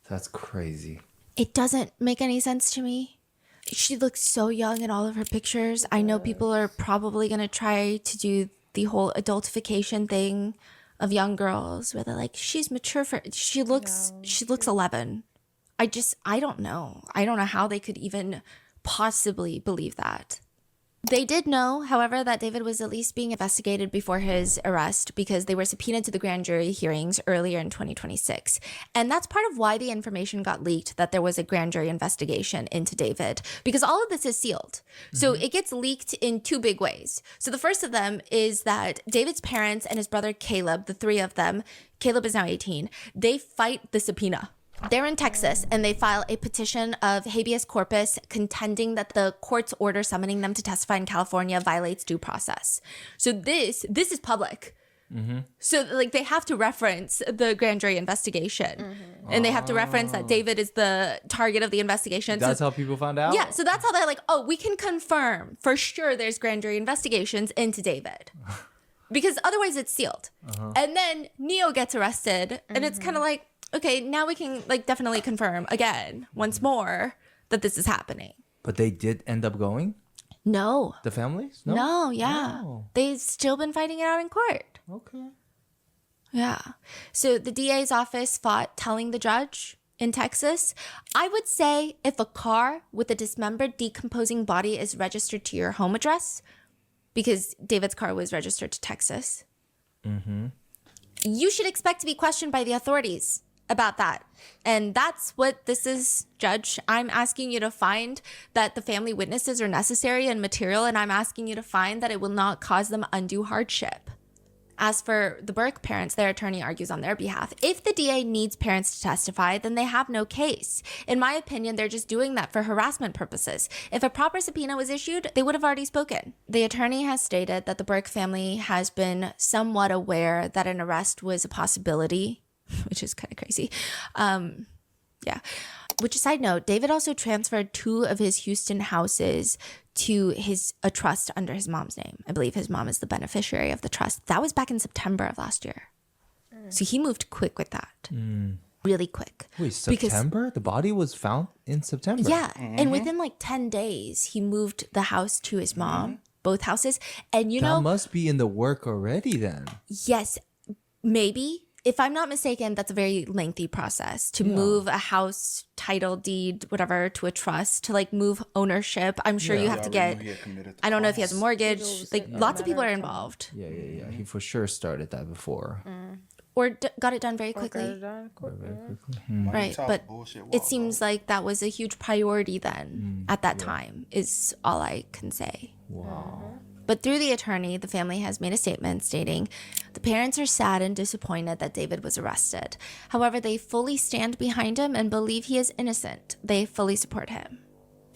That's crazy. It doesn't make any sense to me. She looks so young in all of her pictures. I know people are probably going to try to do the whole adultification thing of young girls where they're like, she's mature she looks 11. I don't know. I don't know how they could even possibly believe that. They did know, however, that David was at least being investigated before his arrest because they were subpoenaed to the grand jury hearings earlier in 2026. And that's part of why the information got leaked, that there was a grand jury investigation into David, because all of this is sealed. So it gets leaked in 2 big ways. So the first of them is that David's parents and his brother Caleb, the 3 of them, Caleb is now 18, they fight the subpoena. They're in Texas and they file a petition of habeas corpus contending that the court's order summoning them to testify in California violates due process. So this is public. So like they have to reference the grand jury investigation and they have to reference that David is the target of the investigation. That's how people found out? Yeah. So that's how they're like, oh, we can confirm for sure there's grand jury investigations into David. Because otherwise it's sealed. And then Neo gets arrested and it's kind of like, okay, now we can like definitely confirm again, once more, that this is happening. But they did end up going? No. The families? No, yeah. Oh. They've still been fighting it out in court. Okay. Yeah. So the DA's office fought telling the judge in Texas. I would say if a car with a dismembered, decomposing body is registered to your home address, because David's car was registered to Texas, you should expect to be questioned by the authorities about that. And that's what this is, Judge. I'm asking you to find that the family witnesses are necessary and material, and I'm asking you to find that it will not cause them undue hardship. As for the Burke parents, their attorney argues on their behalf. If the DA needs parents to testify, then they have no case. In my opinion, they're just doing that for harassment purposes. If a proper subpoena was issued, they would have already spoken. The attorney has stated that the Burke family has been somewhat aware that an arrest was a possibility, which is kind of crazy. Yeah. Which, side note, David also transferred 2 of his Houston houses to a trust under his mom's name. I believe his mom is the beneficiary of the trust. That was back in September of last year. So he moved quick with that. Really quick. Wait, September? The body was found in September? Yeah. And within like 10 days, he moved the house to his mom, both houses. And that must be in the work already then. Yes, maybe. If I'm not mistaken, that's a very lengthy process to move a house, title deed, whatever, to a trust, to like move ownership. I'm sure you have to get, I don't know if he has a mortgage. Like lots of people are involved. Yeah. He for sure started that before. Or got it done very quickly. Right. But it seems like that was a huge priority then at that time, is all I can say. Wow. But through the attorney, the family has made a statement stating the parents are sad and disappointed that David was arrested. However, they fully stand behind him and believe he is innocent. They fully support him.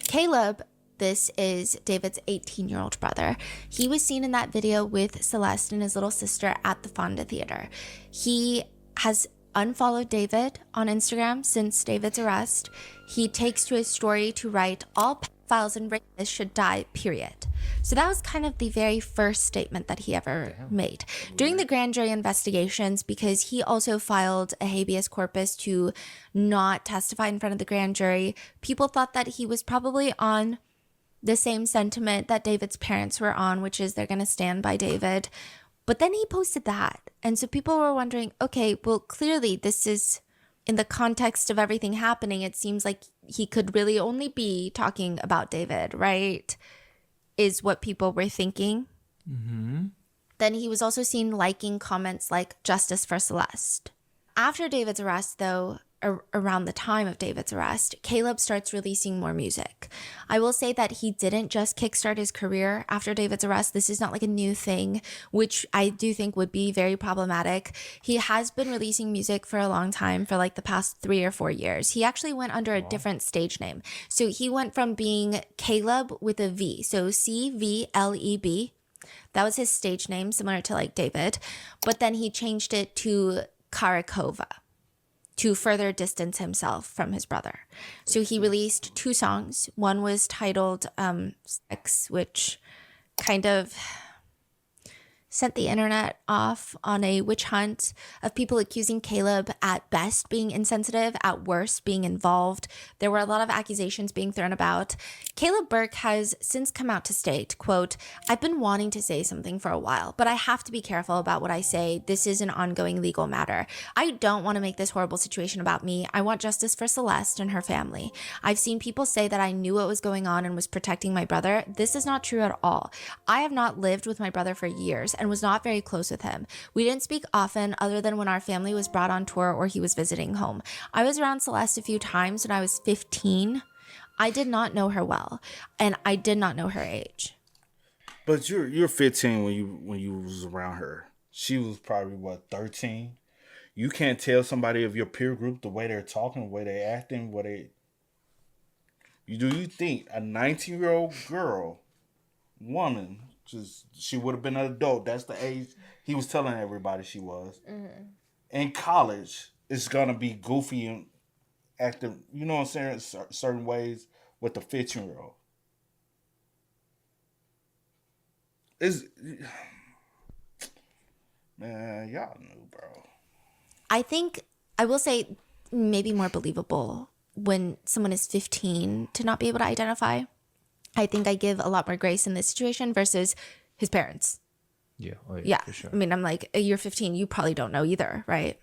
Caleb, this is David's 18-year-old brother. He was seen in that video with Celeste and his little sister at the Fonda Theater. He has unfollowed David on Instagram since David's arrest. He takes to his story to write, all pedophiles and rapists should die, period. So that was kind of the very first statement that he ever made. During the grand jury investigations, because he also filed a habeas corpus to not testify in front of the grand jury, people thought that he was probably on the same sentiment that David's parents were on, which is they're going to stand by David. But then he posted that. And so people were wondering, okay, well, clearly this is in the context of everything happening. It seems like he could really only be talking about David, right? Is what people were thinking. Then he was also seen liking comments like justice for Celeste. After David's arrest, though, around the time of David's arrest, Caleb starts releasing more music. I will say that he didn't just kickstart his career after David's arrest. This is not like a new thing, which I do think would be very problematic. He has been releasing music for a long time, for like the past 3 or 4 years. He actually went under a different stage name. So he went from being Caleb with a V, so CVLEB. That was his stage name, similar to like David. But then he changed it to Karakova to further distance himself from his brother. So he released 2 songs. One was titled Sex, which kind of sent the internet off on a witch hunt of people accusing Caleb at best being insensitive, at worst being involved. There were a lot of accusations being thrown about. Caleb Burke has since come out to state, quote, "I've been wanting to say something for a while, but I have to be careful about what I say. This is an ongoing legal matter. I don't want to make this horrible situation about me. I want justice for Celeste and her family. I've seen people say that I knew what was going on and was protecting my brother. This is not true at all. I have not lived with my brother for years and was not very close with him. We didn't speak often other than when our family was brought on tour or he was visiting home. I was around Celeste a few times when I was 15. I did not know her well, and I did not know her age." But you're 15 when you was around her. She was probably what, 13? You can't tell somebody of your peer group the way they're talking, the way they're acting, you think a 19-year-old girl, woman, she would have been an adult. That's the age he was telling everybody she was. In college, it's gonna be goofy and acting, you know what I'm saying, certain ways with the 15-year-old. Man, y'all knew, bro. I think, I will say, maybe more believable when someone is 15 to not be able to identify. I think I give a lot more grace in this situation versus his parents. Yeah. For sure. I mean, I'm like, you're 15, you probably don't know either, right?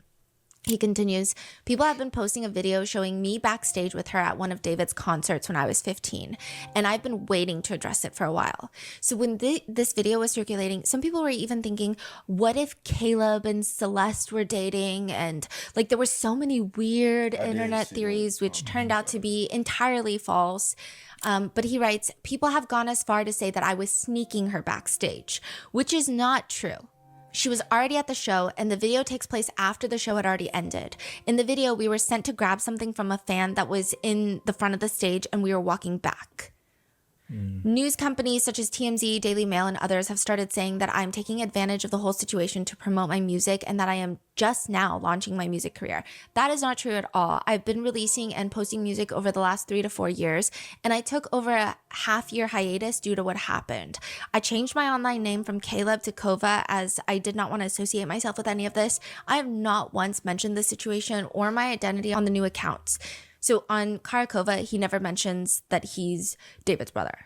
He continues, "People have been posting a video showing me backstage with her at one of David's concerts when I was 15, and I've been waiting to address it for a while." So when this video was circulating, some people were even thinking, what if Caleb and Celeste were dating? And like, there were so many weird internet theories, which turned out to be entirely false. But he writes, "People have gone as far to say that I was sneaking her backstage, which is not true. She was already at the show, and the video takes place after the show had already ended. In the video, we were sent to grab something from a fan that was in the front of the stage, and we were walking back." News companies such as TMZ, Daily Mail, and others have started saying that I'm taking advantage of the whole situation to promote my music and that I am just now launching my music career. That is not true at all. I've been releasing and posting music over the last 3 to 4 years, and I took over a half-year hiatus due to what happened. I changed my online name from Caleb to Kova as I did not want to associate myself with any of this. I have not once mentioned this situation or my identity on the new accounts. So on Karakova, he never mentions that he's David's brother.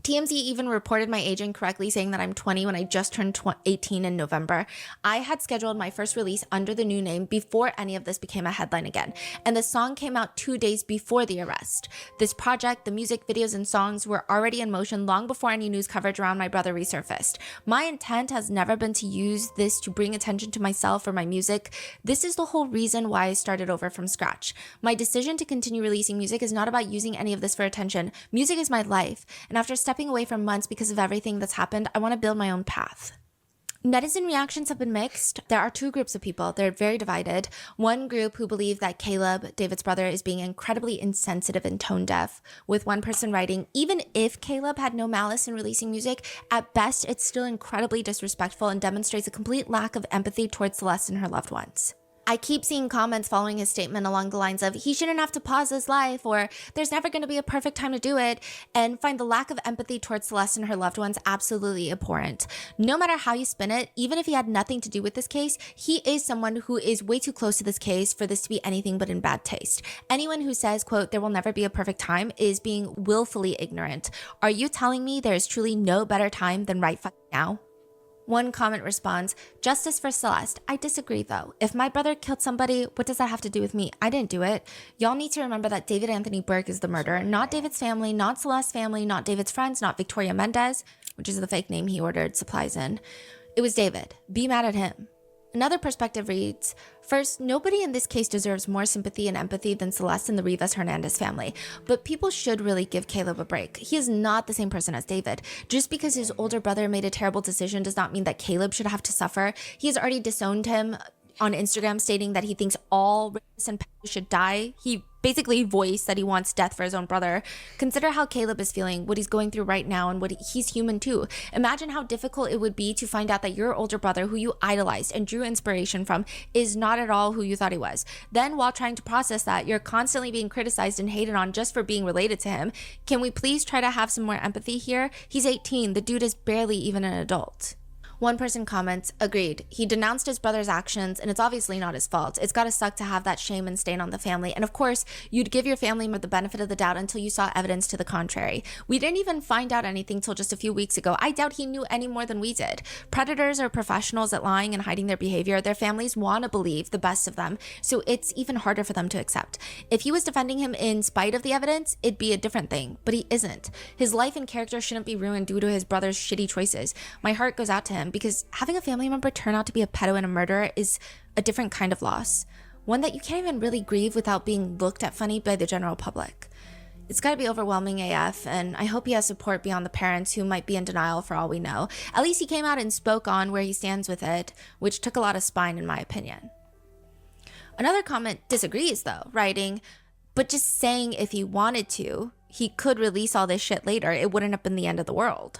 TMZ even reported my age incorrectly, saying that I'm 20 when I just turned 18 in November. I had scheduled my first release under the new name before any of this became a headline again, and the song came out 2 days before the arrest. This project, the music videos and songs were already in motion long before any news coverage around my brother resurfaced. My intent has never been to use this to bring attention to myself or my music. This is the whole reason why I started over from scratch. My decision to continue releasing music is not about using any of this for attention. Music is my life, and after stepping away for months because of everything that's happened, I want to build my own path. Netizen reactions have been mixed. There are two groups of people. They're very divided. One group who believe that Caleb, David's brother, is being incredibly insensitive and tone deaf, with one person writing, even if Caleb had no malice in releasing music, at best it's still incredibly disrespectful and demonstrates a complete lack of empathy towards Celeste and her loved ones. I keep seeing comments following his statement along the lines of, he shouldn't have to pause his life, or there's never going to be a perfect time to do it, and find the lack of empathy towards Celeste and her loved ones absolutely abhorrent. No matter how you spin it, even if he had nothing to do with this case, he is someone who is way too close to this case for this to be anything but in bad taste. Anyone who says, quote, there will never be a perfect time is being willfully ignorant. Are you telling me there is truly no better time than right fucking now? One comment responds, justice for Celeste. I disagree though. If my brother killed somebody, what does that have to do with me? I didn't do it. Y'all need to remember that David Anthony Burke is the murderer, not David's family, not Celeste's family, not David's friends, not Victoria Mendez, which is the fake name he ordered supplies in. It was David. Be mad at him. Another perspective reads, first, nobody in this case deserves more sympathy and empathy than Celeste and the Rivas Hernandez family, but people should really give Caleb a break. He is not the same person as David. Just because his older brother made a terrible decision does not mean that Caleb should have to suffer. He has already disowned him on Instagram, stating that he thinks all rapists and pedophiles should die. He basically voiced that he wants death for his own brother. Consider how Caleb is feeling, what he's going through right now, and he's human too. Imagine how difficult it would be to find out that your older brother, who you idolized and drew inspiration from, is not at all who you thought he was. Then, while trying to process that, you're constantly being criticized and hated on just for being related to him. Can we please try to have some more empathy here? He's 18. The dude is barely even an adult. One person comments, agreed. He denounced his brother's actions, and it's obviously not his fault. It's gotta suck to have that shame and stain on the family. And of course, you'd give your family the benefit of the doubt until you saw evidence to the contrary. We didn't even find out anything till just a few weeks ago. I doubt he knew any more than we did. Predators are professionals at lying and hiding their behavior. Their families want to believe the best of them, so it's even harder for them to accept. If he was defending him in spite of the evidence, it'd be a different thing, but he isn't. His life and character shouldn't be ruined due to his brother's shitty choices. My heart goes out to him, because having a family member turn out to be a pedo and a murderer is a different kind of loss. One that you can't even really grieve without being looked at funny by the general public. It's gotta be overwhelming AF, and I hope he has support beyond the parents who might be in denial for all we know. At least he came out and spoke on where he stands with it, which took a lot of spine in my opinion. Another comment disagrees though, writing, but just saying if he wanted to, he could release all this shit later. It wouldn't have been the end of the world.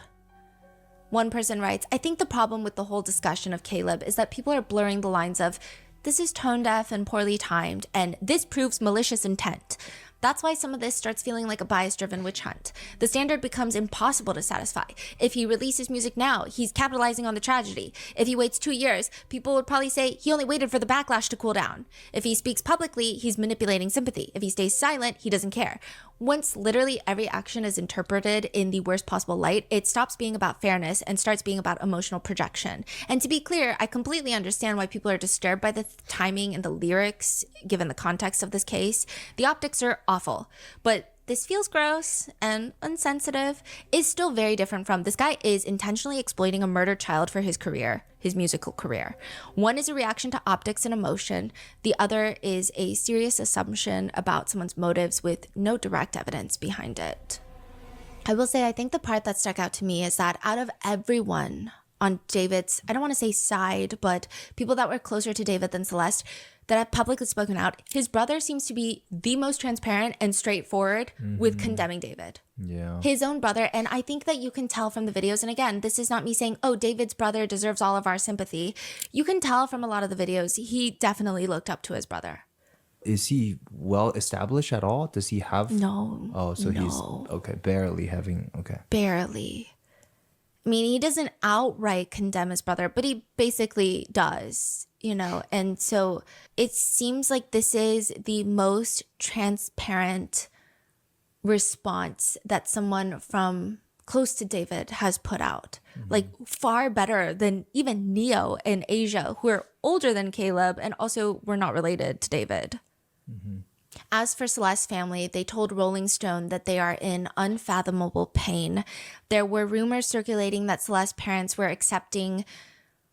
One person writes, I think the problem with the whole discussion of Caleb is that people are blurring the lines of, this is tone deaf and poorly timed, and this proves malicious intent. That's why some of this starts feeling like a bias-driven witch hunt. The standard becomes impossible to satisfy. If he releases music now, he's capitalizing on the tragedy. If he waits 2 years, people would probably say he only waited for the backlash to cool down. If he speaks publicly, he's manipulating sympathy. If he stays silent, he doesn't care. Once literally every action is interpreted in the worst possible light, it stops being about fairness and starts being about emotional projection. And to be clear, I completely understand why people are disturbed by the timing and the lyrics, given the context of this case. The optics are awful, but this feels gross and insensitive is still very different from this guy is intentionally exploiting a murdered child for his career, his musical career. One is a reaction to optics and emotion. The other is a serious assumption about someone's motives with no direct evidence behind it. I will say, I think the part that stuck out to me is that out of everyone on David's, I don't want to say side, but people that were closer to David than Celeste, that have publicly spoken out, his brother seems to be the most transparent and straightforward with condemning David. Yeah. His own brother. And I think that you can tell from the videos. And again, this is not me saying, oh, David's brother deserves all of our sympathy. You can tell from a lot of the videos, he definitely looked up to his brother. Is he well established at all? Does he have? No. Oh, so he's okay, barely having. Okay. Barely. I mean, he doesn't outright condemn his brother, but he basically does, you know? And so it seems like this is the most transparent response that someone from close to David has put out. Like far better than even Neo and Asia, who are older than Caleb and also were not related to David. As for Celeste's family, they told Rolling Stone that they are in unfathomable pain. There were rumors circulating that Celeste's parents were accepting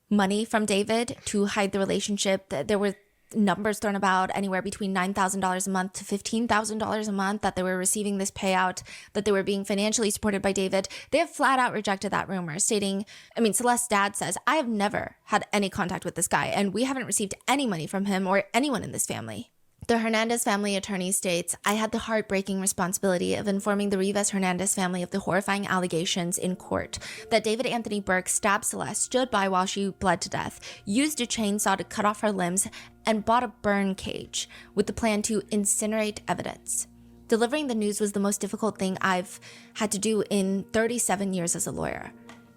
money from David to hide the relationship. There were numbers thrown about anywhere between $9,000 a month to $15,000 a month that they were receiving this payout, that they were being financially supported by David. They have flat out rejected that rumor, stating, Celeste's dad says, I have never had any contact with this guy, and we haven't received any money from him or anyone in this family. The Hernandez family attorney states, I had the heartbreaking responsibility of informing the Rivas Hernandez family of the horrifying allegations in court that David Anthony Burke stabbed Celeste, stood by while she bled to death, used a chainsaw to cut off her limbs, and bought a burn cage with the plan to incinerate evidence. Delivering the news was the most difficult thing I've had to do in 37 years as a lawyer.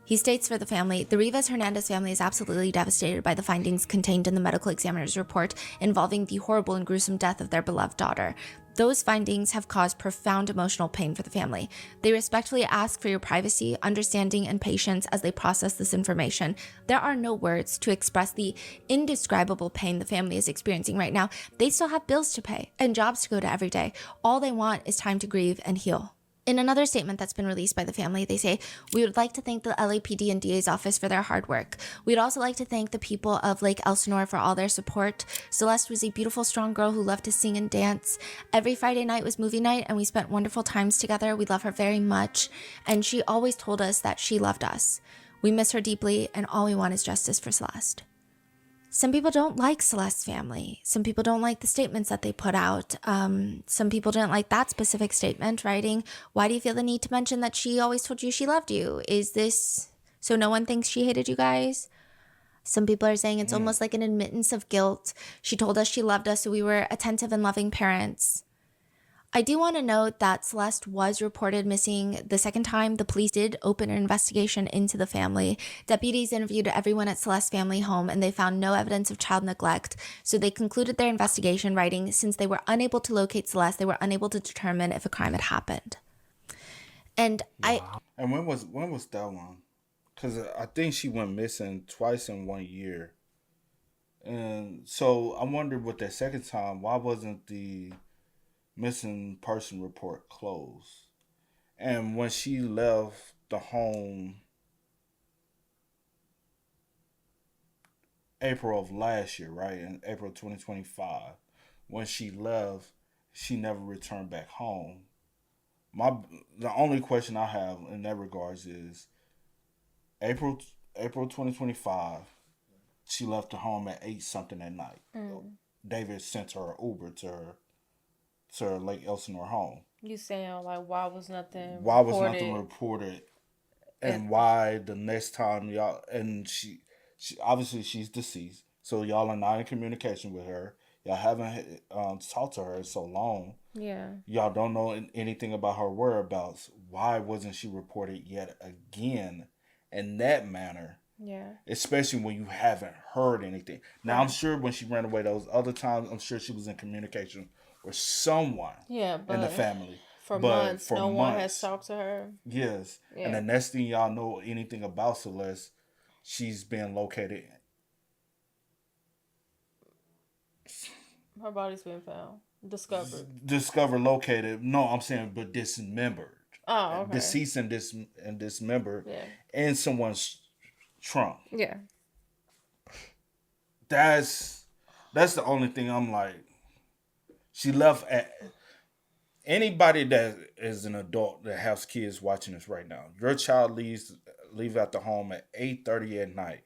He states for the family, the Rivas Hernandez family is absolutely devastated by the findings contained in the medical examiner's report involving the horrible and gruesome death of their beloved daughter. Those findings have caused profound emotional pain for the family. They respectfully ask for your privacy, understanding, and patience as they process this information. There are no words to express the indescribable pain the family is experiencing right now. They still have bills to pay and jobs to go to every day. All they want is time to grieve and heal. In another statement that's been released by the family, they say, we would like to thank the LAPD and DA's office for their hard work. We'd also like to thank the people of Lake Elsinore for all their support. Celeste was a beautiful, strong girl who loved to sing and dance. Every Friday night was movie night, and we spent wonderful times together. We love her very much, and she always told us that she loved us. We miss her deeply, and all we want is justice for Celeste. Some people don't like Celeste's family. Some people don't like the statements that they put out. Some people didn't like that specific statement, writing, why do you feel the need to mention that she always told you she loved you? Is this so no one thinks she hated you guys? Some people are saying it's almost like an admittance of guilt. She told us she loved us, so we were attentive and loving parents. I do want to note that Celeste was reported missing the second time. The police did open an investigation into the family. Deputies interviewed everyone at Celeste's family home, and they found no evidence of child neglect. So they concluded their investigation, writing, since they were unable to locate Celeste, they were unable to determine if a crime had happened. And And when was that one? Because I think she went missing twice in 1 year. And so I wondered with that second time, why wasn't the missing person report closed? And when she left the home April of last year, right? In April 2025, when she left, she never returned back home. The only question I have in that regards is April 2025, she left her home at 8 something at night. David sent her an Uber to her Lake Elsinore home. You saying like why was nothing reported? And why the next time y'all, and she obviously she's deceased, so y'all are not in communication with her. Y'all haven't talked to her in so long. Yeah. Y'all don't know anything about her whereabouts. Why wasn't she reported yet again in that manner? Yeah. Especially when you haven't heard anything. Now, I'm sure when she ran away those other times, I'm sure she was in communication with someone in the family. For months, no one has talked to her. Yes. Yeah. And the next thing y'all know anything about Celeste, she's been located. Her body's been found. Discovered, located. No, I'm saying, but dismembered. Oh, okay. Deceased and dismembered in someone's trunk. Yeah. That's the only thing I'm like. She left at anybody that is an adult that has kids watching this right now. Your child leave out the home at 8:30 at night.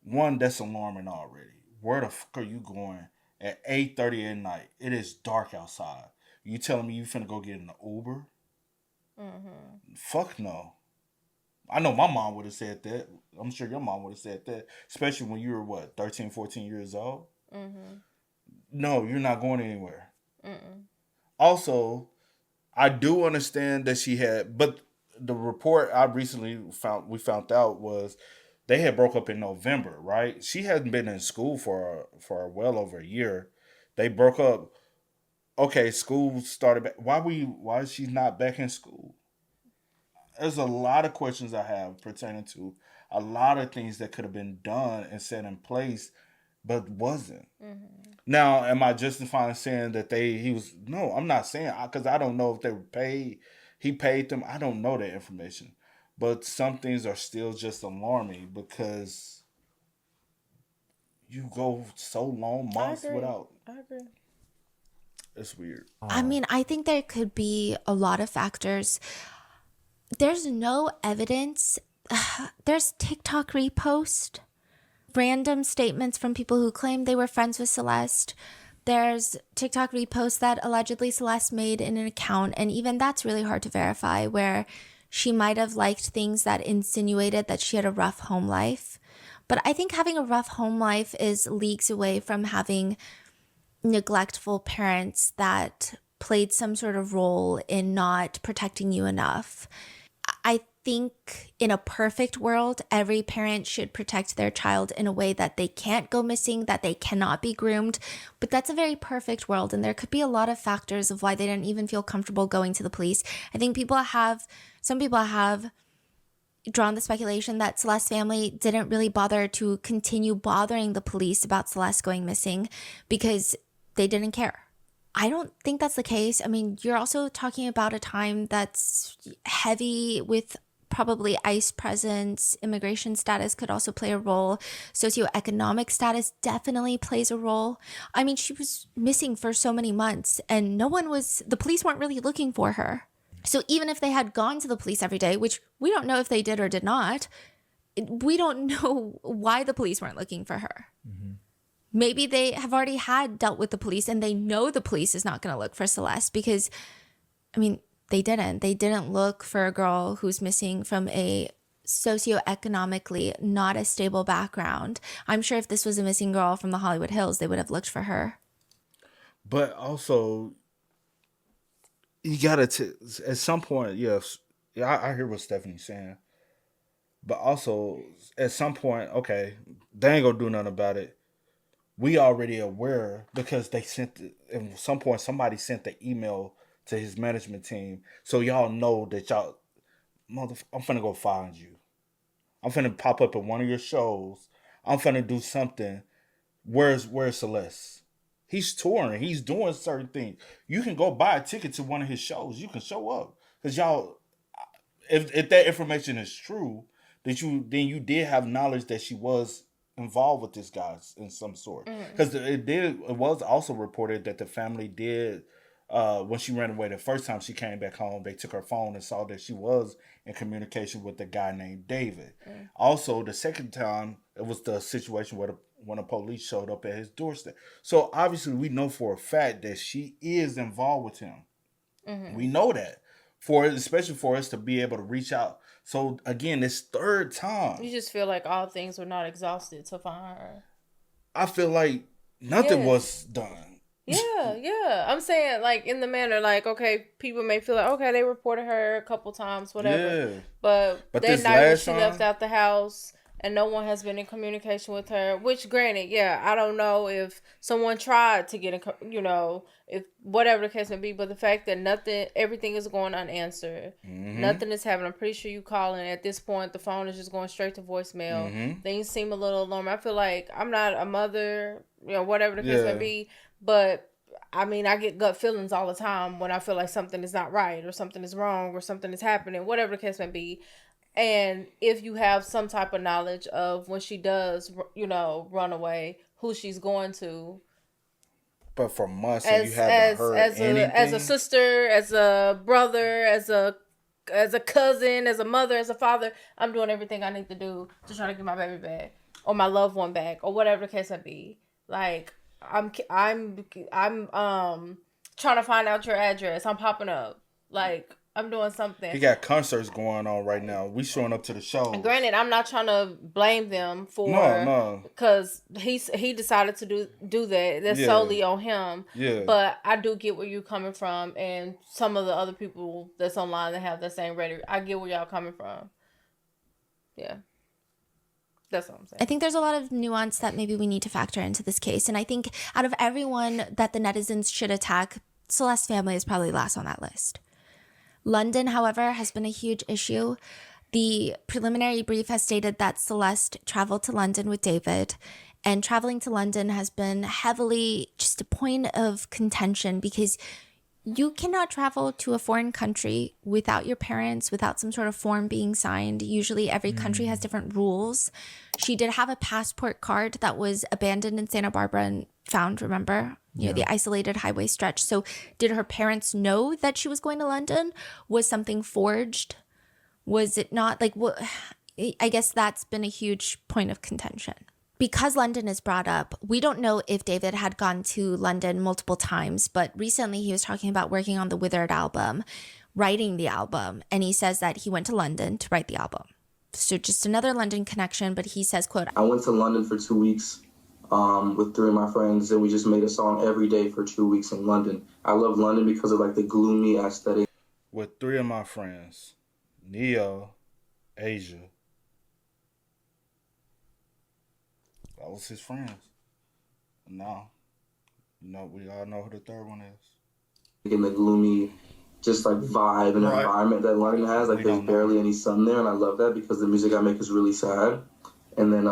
One, that's alarming already. where the fuck are you going at 8:30 at night? It is dark outside. You telling me you finna go get an Uber? Mm-hmm. Fuck no. I know my mom would have said that. I'm sure your mom would have said that. Especially when you were, 13, 14 years old? Mm-hmm. No, you're not going anywhere. Mm-mm. Also, I do understand that she had, but the report I recently found out was they had broke up in November, right? She hadn't been in school for well over a year. They broke up. Okay, school started back. Why is she not back in school? There's a lot of questions I have pertaining to a lot of things that could have been done and set in place, but wasn't. Mm-hmm. Now, am I justifying saying that he was? No, I'm not saying, because I don't know if they were paid. He paid them. I don't know that information, but some things are still just alarming because you go so long, months without. I agree. It's weird. I mean, I think there could be a lot of factors. There's no evidence. There's TikTok repost, random statements from people who claim they were friends with Celeste. There's TikTok reposts that allegedly Celeste made in an account, and even that's really hard to verify, where she might have liked things that insinuated that she had a rough home life. But I think having a rough home life is leagues away from having neglectful parents that played some sort of role in not protecting you enough. I think in a perfect world, every parent should protect their child in a way that they can't go missing, that they cannot be groomed. But that's a very perfect world, and there could be a lot of factors of why they didn't even feel comfortable going to the police. I think some people have drawn the speculation that Celeste's family didn't really bother to continue bothering the police about Celeste going missing because they didn't care. I don't think that's the case. I mean, you're also talking about a time that's heavy with probably ICE presence. Immigration status could also play a role. Socioeconomic status definitely plays a role. I mean, she was missing for so many months and the police weren't really looking for her. So even if they had gone to the police every day, which we don't know if they did or did not, we don't know why the police weren't looking for her. Mm-hmm. Maybe they have already had dealt with the police and they know the police is not going to look for Celeste because, I mean, they didn't look for a girl who's missing from a socioeconomically not a stable background. I'm sure if this was a missing girl from the Hollywood Hills, they would have looked for her. But also, you gotta at some point, yes, I hear what Stephanie's saying. But also, at some point, okay, they ain't gonna do nothing about it. We already aware because at some point somebody sent the email to his management team, so y'all know that I'm finna go find you. I'm finna pop up at one of your shows. I'm finna do something. Where's Celeste? He's touring. He's doing certain things. You can go buy a ticket to one of his shows. You can show up because y'all. If that information is true, then you did have knowledge that she was involved with this guy in some sort. Because it was also reported that the family did. When she ran away the first time she came back home, they took her phone and saw that she was in communication with a guy named David. Also, the second time, it was the situation where when the police showed up at his doorstep. So obviously, we know for a fact that she is involved with him. Mm-hmm. We know that, especially for us to be able to reach out. So again, this third time, you just feel like all things were not exhausted to find her. I feel like nothing was done. Yeah. I'm saying, like, in the manner, like, okay, people may feel like, okay, they reported her a couple times, whatever. Yeah. But that night when she left out the house and no one has been in communication with her, which, granted, I don't know if someone tried to get if whatever the case may be, but the fact that everything is going unanswered, nothing is happening. I'm pretty sure you calling at this point, the phone is just going straight to voicemail. Things seem a little alarming. I feel like I'm not a mother, whatever the case may be, but I mean, I get gut feelings all the time when I feel like something is not right or something is wrong or something is happening, whatever the case may be. And if you have some type of knowledge of when she does, run away, who she's going to. But for months, you haven't heard anything? As a sister, as a brother, as a cousin, as a mother, as a father, I'm doing everything I need to do to try to get my baby back or my loved one back or whatever the case may be. Like, I'm trying to find out your address. I'm popping up. Like, I'm doing something. He got concerts going on right now. We showing up to the show. And granted, I'm not trying to blame them for no, because he decided to do that. That's solely on him. Yeah. But I do get where you're coming from, and some of the other people that's online that have that same rhetoric. I get where y'all coming from. Yeah. That's what I'm saying. I think there's a lot of nuance that maybe we need to factor into this case. And I think out of everyone that the netizens should attack, Celeste's family is probably last on that list. London, however, has been a huge issue. The preliminary brief has stated that Celeste traveled to London with David, and traveling to London has been heavily just a point of contention because you cannot travel to a foreign country without your parents, without some sort of form being signed. Usually every country has different rules. She did have a passport card that was abandoned in Santa Barbara and found, remember? You know, the isolated highway stretch. So did her parents know that she was going to London? Was something forged? Was it not? Like, what? I guess that's been a huge point of contention. Because London is brought up, we don't know if David had gone to London multiple times, but recently he was talking about working on the Withered album, writing the album, and he says that he went to London to write the album. So just another London connection, but he says, quote, I went to London for 2 weeks with 3 of my friends, and we just made a song every day for 2 weeks in London. I love London because of like the gloomy aesthetic. With 3 of my friends, Neo, Asia. That was his friends. Now, we all know who the third one is. In the gloomy, just like vibe and environment that London has, like there's barely any sun there, and I love that because the music I make is really sad. And then,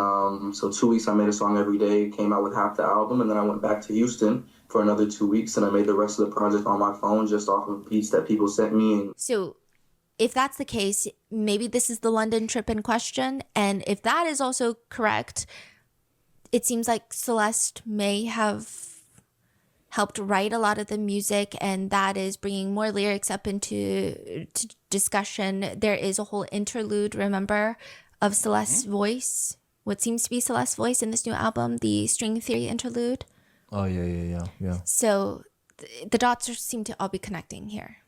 so 2 weeks I made a song every day, came out with half the album, and then I went back to Houston for another 2 weeks, and I made the rest of the project on my phone just off of beats that people sent me. So if that's the case, maybe this is the London trip in question. And if that is also correct, it seems like Celeste may have helped write a lot of the music, and that is bringing more lyrics up into discussion. There is a whole interlude, remember, of Celeste's voice, what seems to be Celeste's voice in this new album, the String Theory interlude. Oh, yeah. So the dots seem to all be connecting here.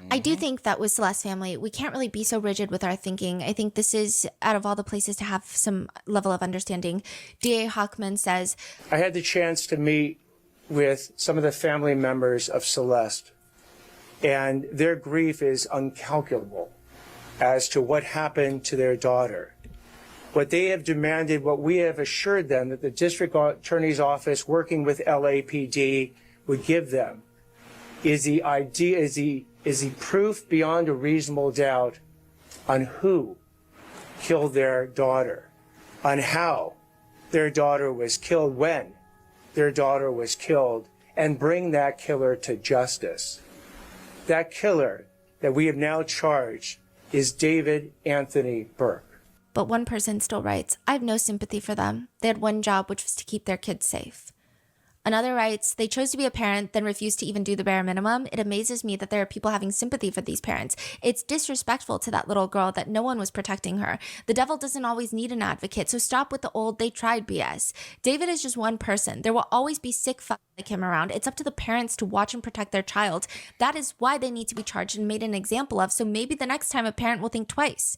I do think that with Celeste's family, we can't really be so rigid with our thinking. I think this is, out of all the places to have some level of understanding. D.A. Hochman says, I had the chance to meet with some of the family members of Celeste, and their grief is incalculable as to what happened to their daughter. What they have demanded, what we have assured them that the district attorney's office working with LAPD would give them is the proof beyond a reasonable doubt on who killed their daughter, on how their daughter was killed, when their daughter was killed, and bring that killer to justice. That killer that we have now charged is David Anthony Burke. but one person still writes, I have no sympathy for them. They had one job, which was to keep their kids safe. Another writes, they chose to be a parent, then refused to even do the bare minimum. It amazes me that there are people having sympathy for these parents. It's disrespectful to that little girl that no one was protecting her. The devil doesn't always need an advocate, so stop with the old, they tried BS. David is just one person. There will always be sick fucks like him around. It's up to the parents to watch and protect their child. That is why they need to be charged and made an example of, so maybe the next time a parent will think twice.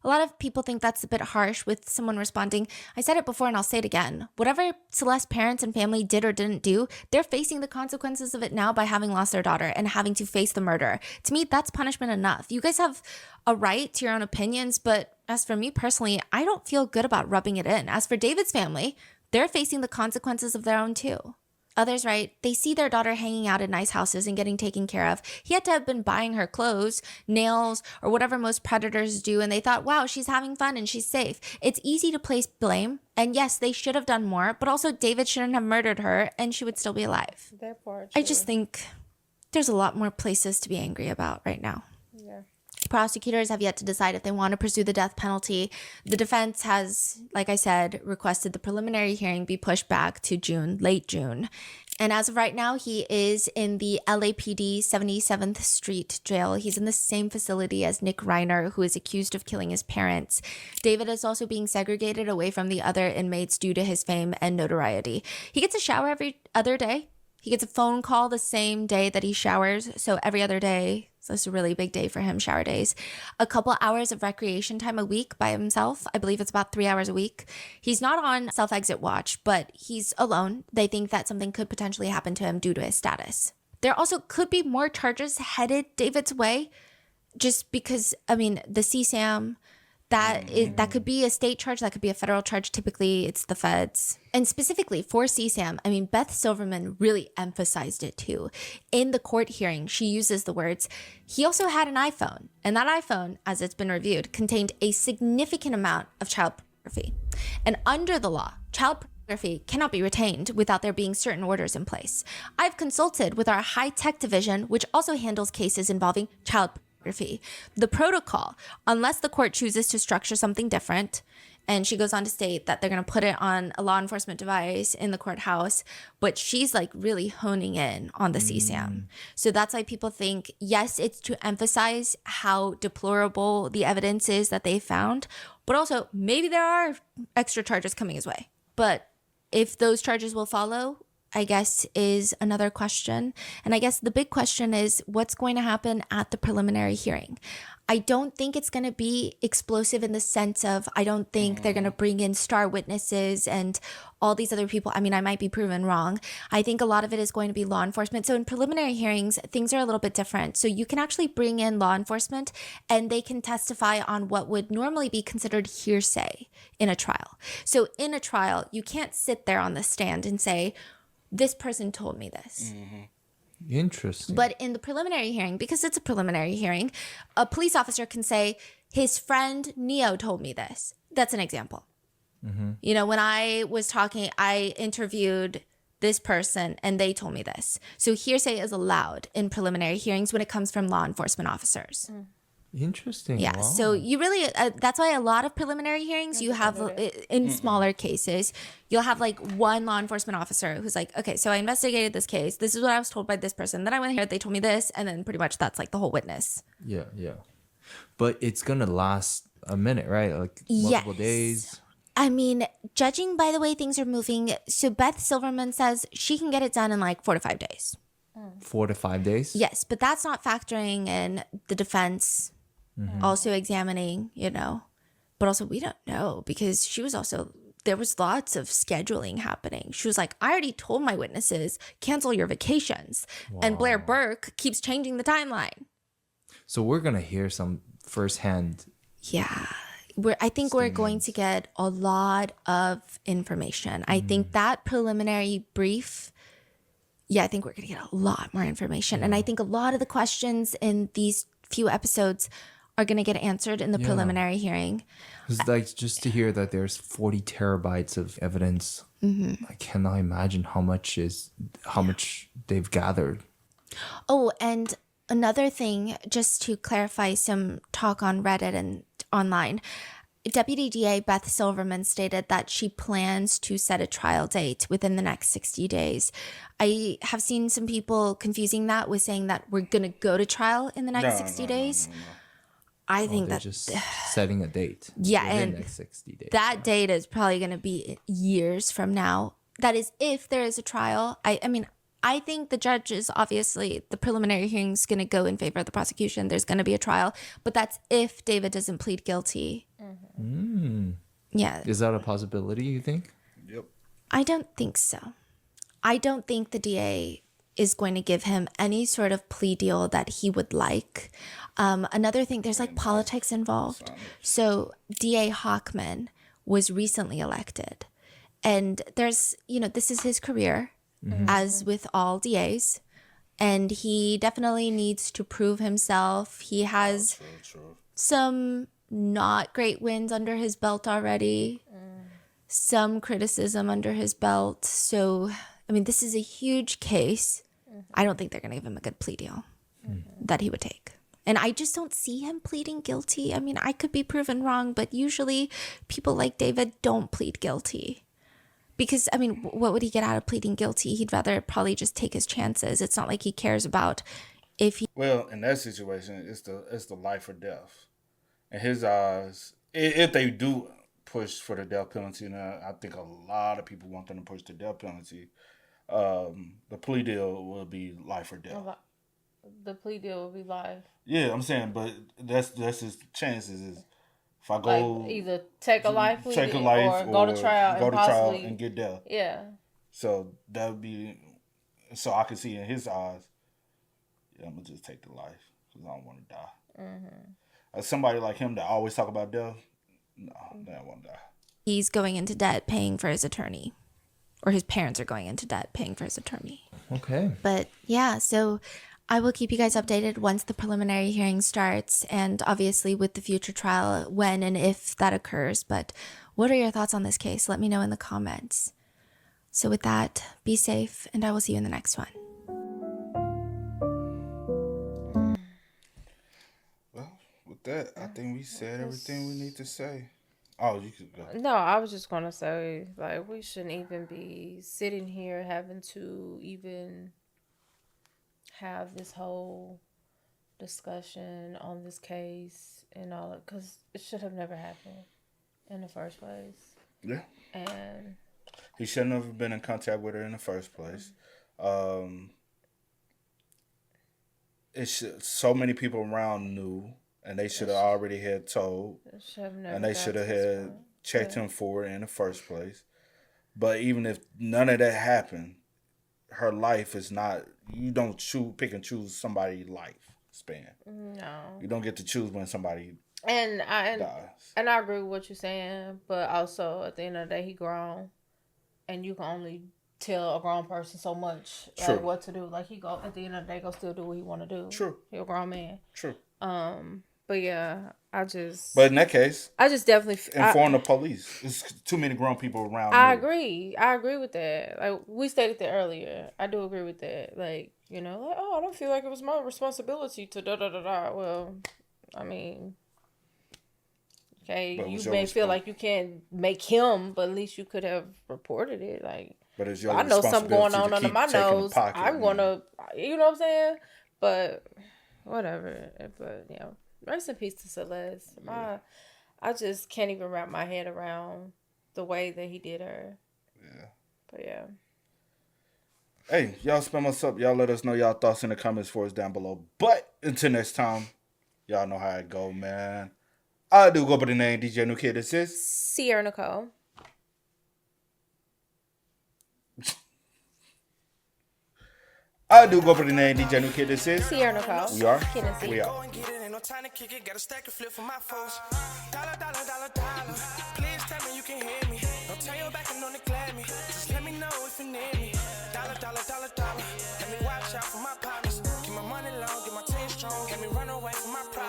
A lot of people think that's a bit harsh with someone responding, I said it before and I'll say it again. Whatever Celeste's parents and family did or didn't do, they're facing the consequences of it now by having lost their daughter and having to face the murder. To me, that's punishment enough. You guys have a right to your own opinions, but as for me personally, I don't feel good about rubbing it in. As for David's family, they're facing the consequences of their own too. Others write, they see their daughter hanging out in nice houses and getting taken care of. He had to have been buying her clothes, nails, or whatever most predators do, and they thought, wow, she's having fun and she's safe. It's easy to place blame, and yes, they should have done more, but also David shouldn't have murdered her, and she would still be alive. That part, I just think there's a lot more places to be angry about right now. Yeah. Prosecutors have yet to decide if they want to pursue the death penalty. The defense has, like I said, requested the preliminary hearing be pushed back to June, late June. And as of right now, he is in the LAPD 77th Street jail. He's in the same facility as Nick Reiner, who is accused of killing his parents. David is also being segregated away from the other inmates due to his fame and notoriety. He gets a shower every other day. He gets a phone call the same day that he showers. So every other day. So it's a really big day for him, shower days. A couple hours of recreation time a week by himself. I believe it's about 3 hours a week. He's not on self-exit watch, but he's alone. They think that something could potentially happen to him due to his status. There also could be more charges headed David's way, just because, I mean, the CSAM, that could be a state charge, that could be a federal charge. Typically, it's the feds. And specifically for CSAM, I mean, Beth Silverman really emphasized it too. In the court hearing, she uses the words, he also had an iPhone. And that iPhone, as it's been reviewed, contained a significant amount of child pornography. And under the law, child pornography cannot be retained without there being certain orders in place. I've consulted with our high-tech division, which also handles cases involving child pornography. The protocol, unless the court chooses to structure something different, and she goes on to state that they're going to put it on a law enforcement device in the courthouse, but she's like really honing in on the CSAM. So that's why people think, yes, it's to emphasize how deplorable the evidence is that they found, but also maybe there are extra charges coming his way. But if those charges will follow, I guess, is another question. And I guess the big question is what's going to happen at the preliminary hearing. I don't think it's going to be explosive in the sense of, I don't think they're going to bring in star witnesses and all these other people. I mean, I might be proven wrong. I think a lot of it is going to be law enforcement. So in preliminary hearings, things are a little bit different. So you can actually bring in law enforcement and they can testify on what would normally be considered hearsay in a trial. So in a trial, you can't sit there on the stand and say, this person told me this. Interesting. But in the preliminary hearing, because it's a preliminary hearing, a police officer can say, his friend Neo told me this. That's an example. You know, when I was talking, I interviewed this person and they told me this. So hearsay is allowed in preliminary hearings when it comes from law enforcement officers. Interesting. Yeah. Wow. So you really, that's why a lot of preliminary hearings, you have in smaller cases, you'll have like one law enforcement officer who's like, okay, so I investigated this case. This is what I was told by this person. Then I went here, they told me this. And then pretty much that's like the whole witness. Yeah. But it's going to last a minute, right? Like multiple days. I mean, judging by the way things are moving, so Beth Silverman says she can get it done in like 4 to 5 days. 4 to 5 days? Yes, but that's not factoring in the defense also examining, you know. But also we don't know because she was also, there was lots of scheduling happening. She was like, I already told my witnesses, cancel your vacations. Wow. And Blair Burke keeps changing the timeline. So we're going to hear some firsthand. Yeah. I think we're going to get a lot of information. I think that preliminary brief, I think we're going to get a lot more information. And I think a lot of the questions in these few episodes are going to get answered in the preliminary hearing. It's like just to hear that there's 40 terabytes of evidence. I cannot imagine how much they've gathered. Oh, and another thing, just to clarify some talk on Reddit and online, Deputy DA Beth Silverman stated that she plans to set a trial date within the next 60 days. I have seen some people confusing that with saying that we're going to go to trial in the next 60 days. No. I think they're that just setting a date. Yeah, within and the next 60 days. that date is probably going to be years from now. That is if there is a trial. I mean, I think the judge is obviously, the preliminary hearing is going to go in favor of the prosecution. There's going to be a trial, but that's if David doesn't plead guilty. Yeah. Is that a possibility, you think? Yep. I don't think so. I don't think the DA is going to give him any sort of plea deal that he would like. Another thing, there's like politics involved. So DA Hockman was recently elected. And there's, you know, this is his career, as with all DAs. And he definitely needs to prove himself. He has some not great wins under his belt already, some criticism under his belt. So, I mean, this is a huge case. I don't think they're going to give him a good plea deal that he would take. And I just don't see him pleading guilty. I mean, I could be proven wrong, but usually people like David don't plead guilty. Because, I mean, what would he get out of pleading guilty? He'd rather probably just take his chances. It's not like he cares about if he... Well, in that situation, it's the life or death. In his eyes, if they do push for the death penalty, and I think a lot of people want them to push the death penalty, the plea deal will be life or death. The plea deal will be life. Yeah, I'm saying, but that's his chances is if I go like either take a life plea or go to trial and get death. Yeah. So that would be, so I can see in his eyes, yeah, I'm gonna just take the life because I don't want to die. Mm-hmm. Somebody like him that always talk about death, no, I don't want to die. He's going into debt paying for his attorney, or his parents are going into debt paying for his attorney. Okay. But yeah, so I will keep you guys updated once the preliminary hearing starts, and obviously with the future trial, when and if that occurs. But what are your thoughts on this case? Let me know in the comments. So with that, be safe, and I will see you in the next one. Well, with that, I think we said everything we need to say. Oh, you could go. No, I was just going to say, like, we shouldn't even be sitting here having to even have this whole discussion on this case and all that, because it should have never happened in the first place. Yeah. And he shouldn't have been in contact with her in the first place. So many people around knew, and they should have already had told, and they should have had checked him for it in the first place. But even if none of that happened, her life is not, you don't pick and choose somebody's life span. No. You don't get to choose when somebody dies. And I agree with what you're saying, but also at the end of the day, he grown, and you can only tell a grown person so much, like what to do. Like he go at the end of the day, go still do what he want to do. True. He a grown man. True. But yeah, But in that case, I just definitely inform the police. There's too many grown people around. I agree with that. Like we stated that earlier. I do agree with that. Like, you know, like, oh, I don't feel like it was my responsibility to da da da da. Well, I mean, okay, you may feel like you can't make him, but at least you could have reported it. Like, but it's your I know something going on under my nose. I'm gonna, you know what I'm saying? But whatever. But you know. Rest in peace to Celeste. Yeah. I just can't even wrap my head around the way that he did her. Yeah. But yeah. Hey, y'all spam us up. Y'all let us know y'all thoughts in the comments for us down below. But until next time, y'all know how it go, man. I do go by the name DJ New Kid. This is Sierra Nicole. I do go by the name DJ New Kid. This is Sierra Nicole. We are. We are. Time to kick it, got a stack of flip for my folks. Dollar, dollar, dollar, dollar. Please tell me you can hear me. Don't turn your back and don't neglect me. Just let me know if you need me. Dollar, dollar, dollar, dollar. Let me watch out for my partners. Keep my money low, get my team strong. Let me run away from my problems.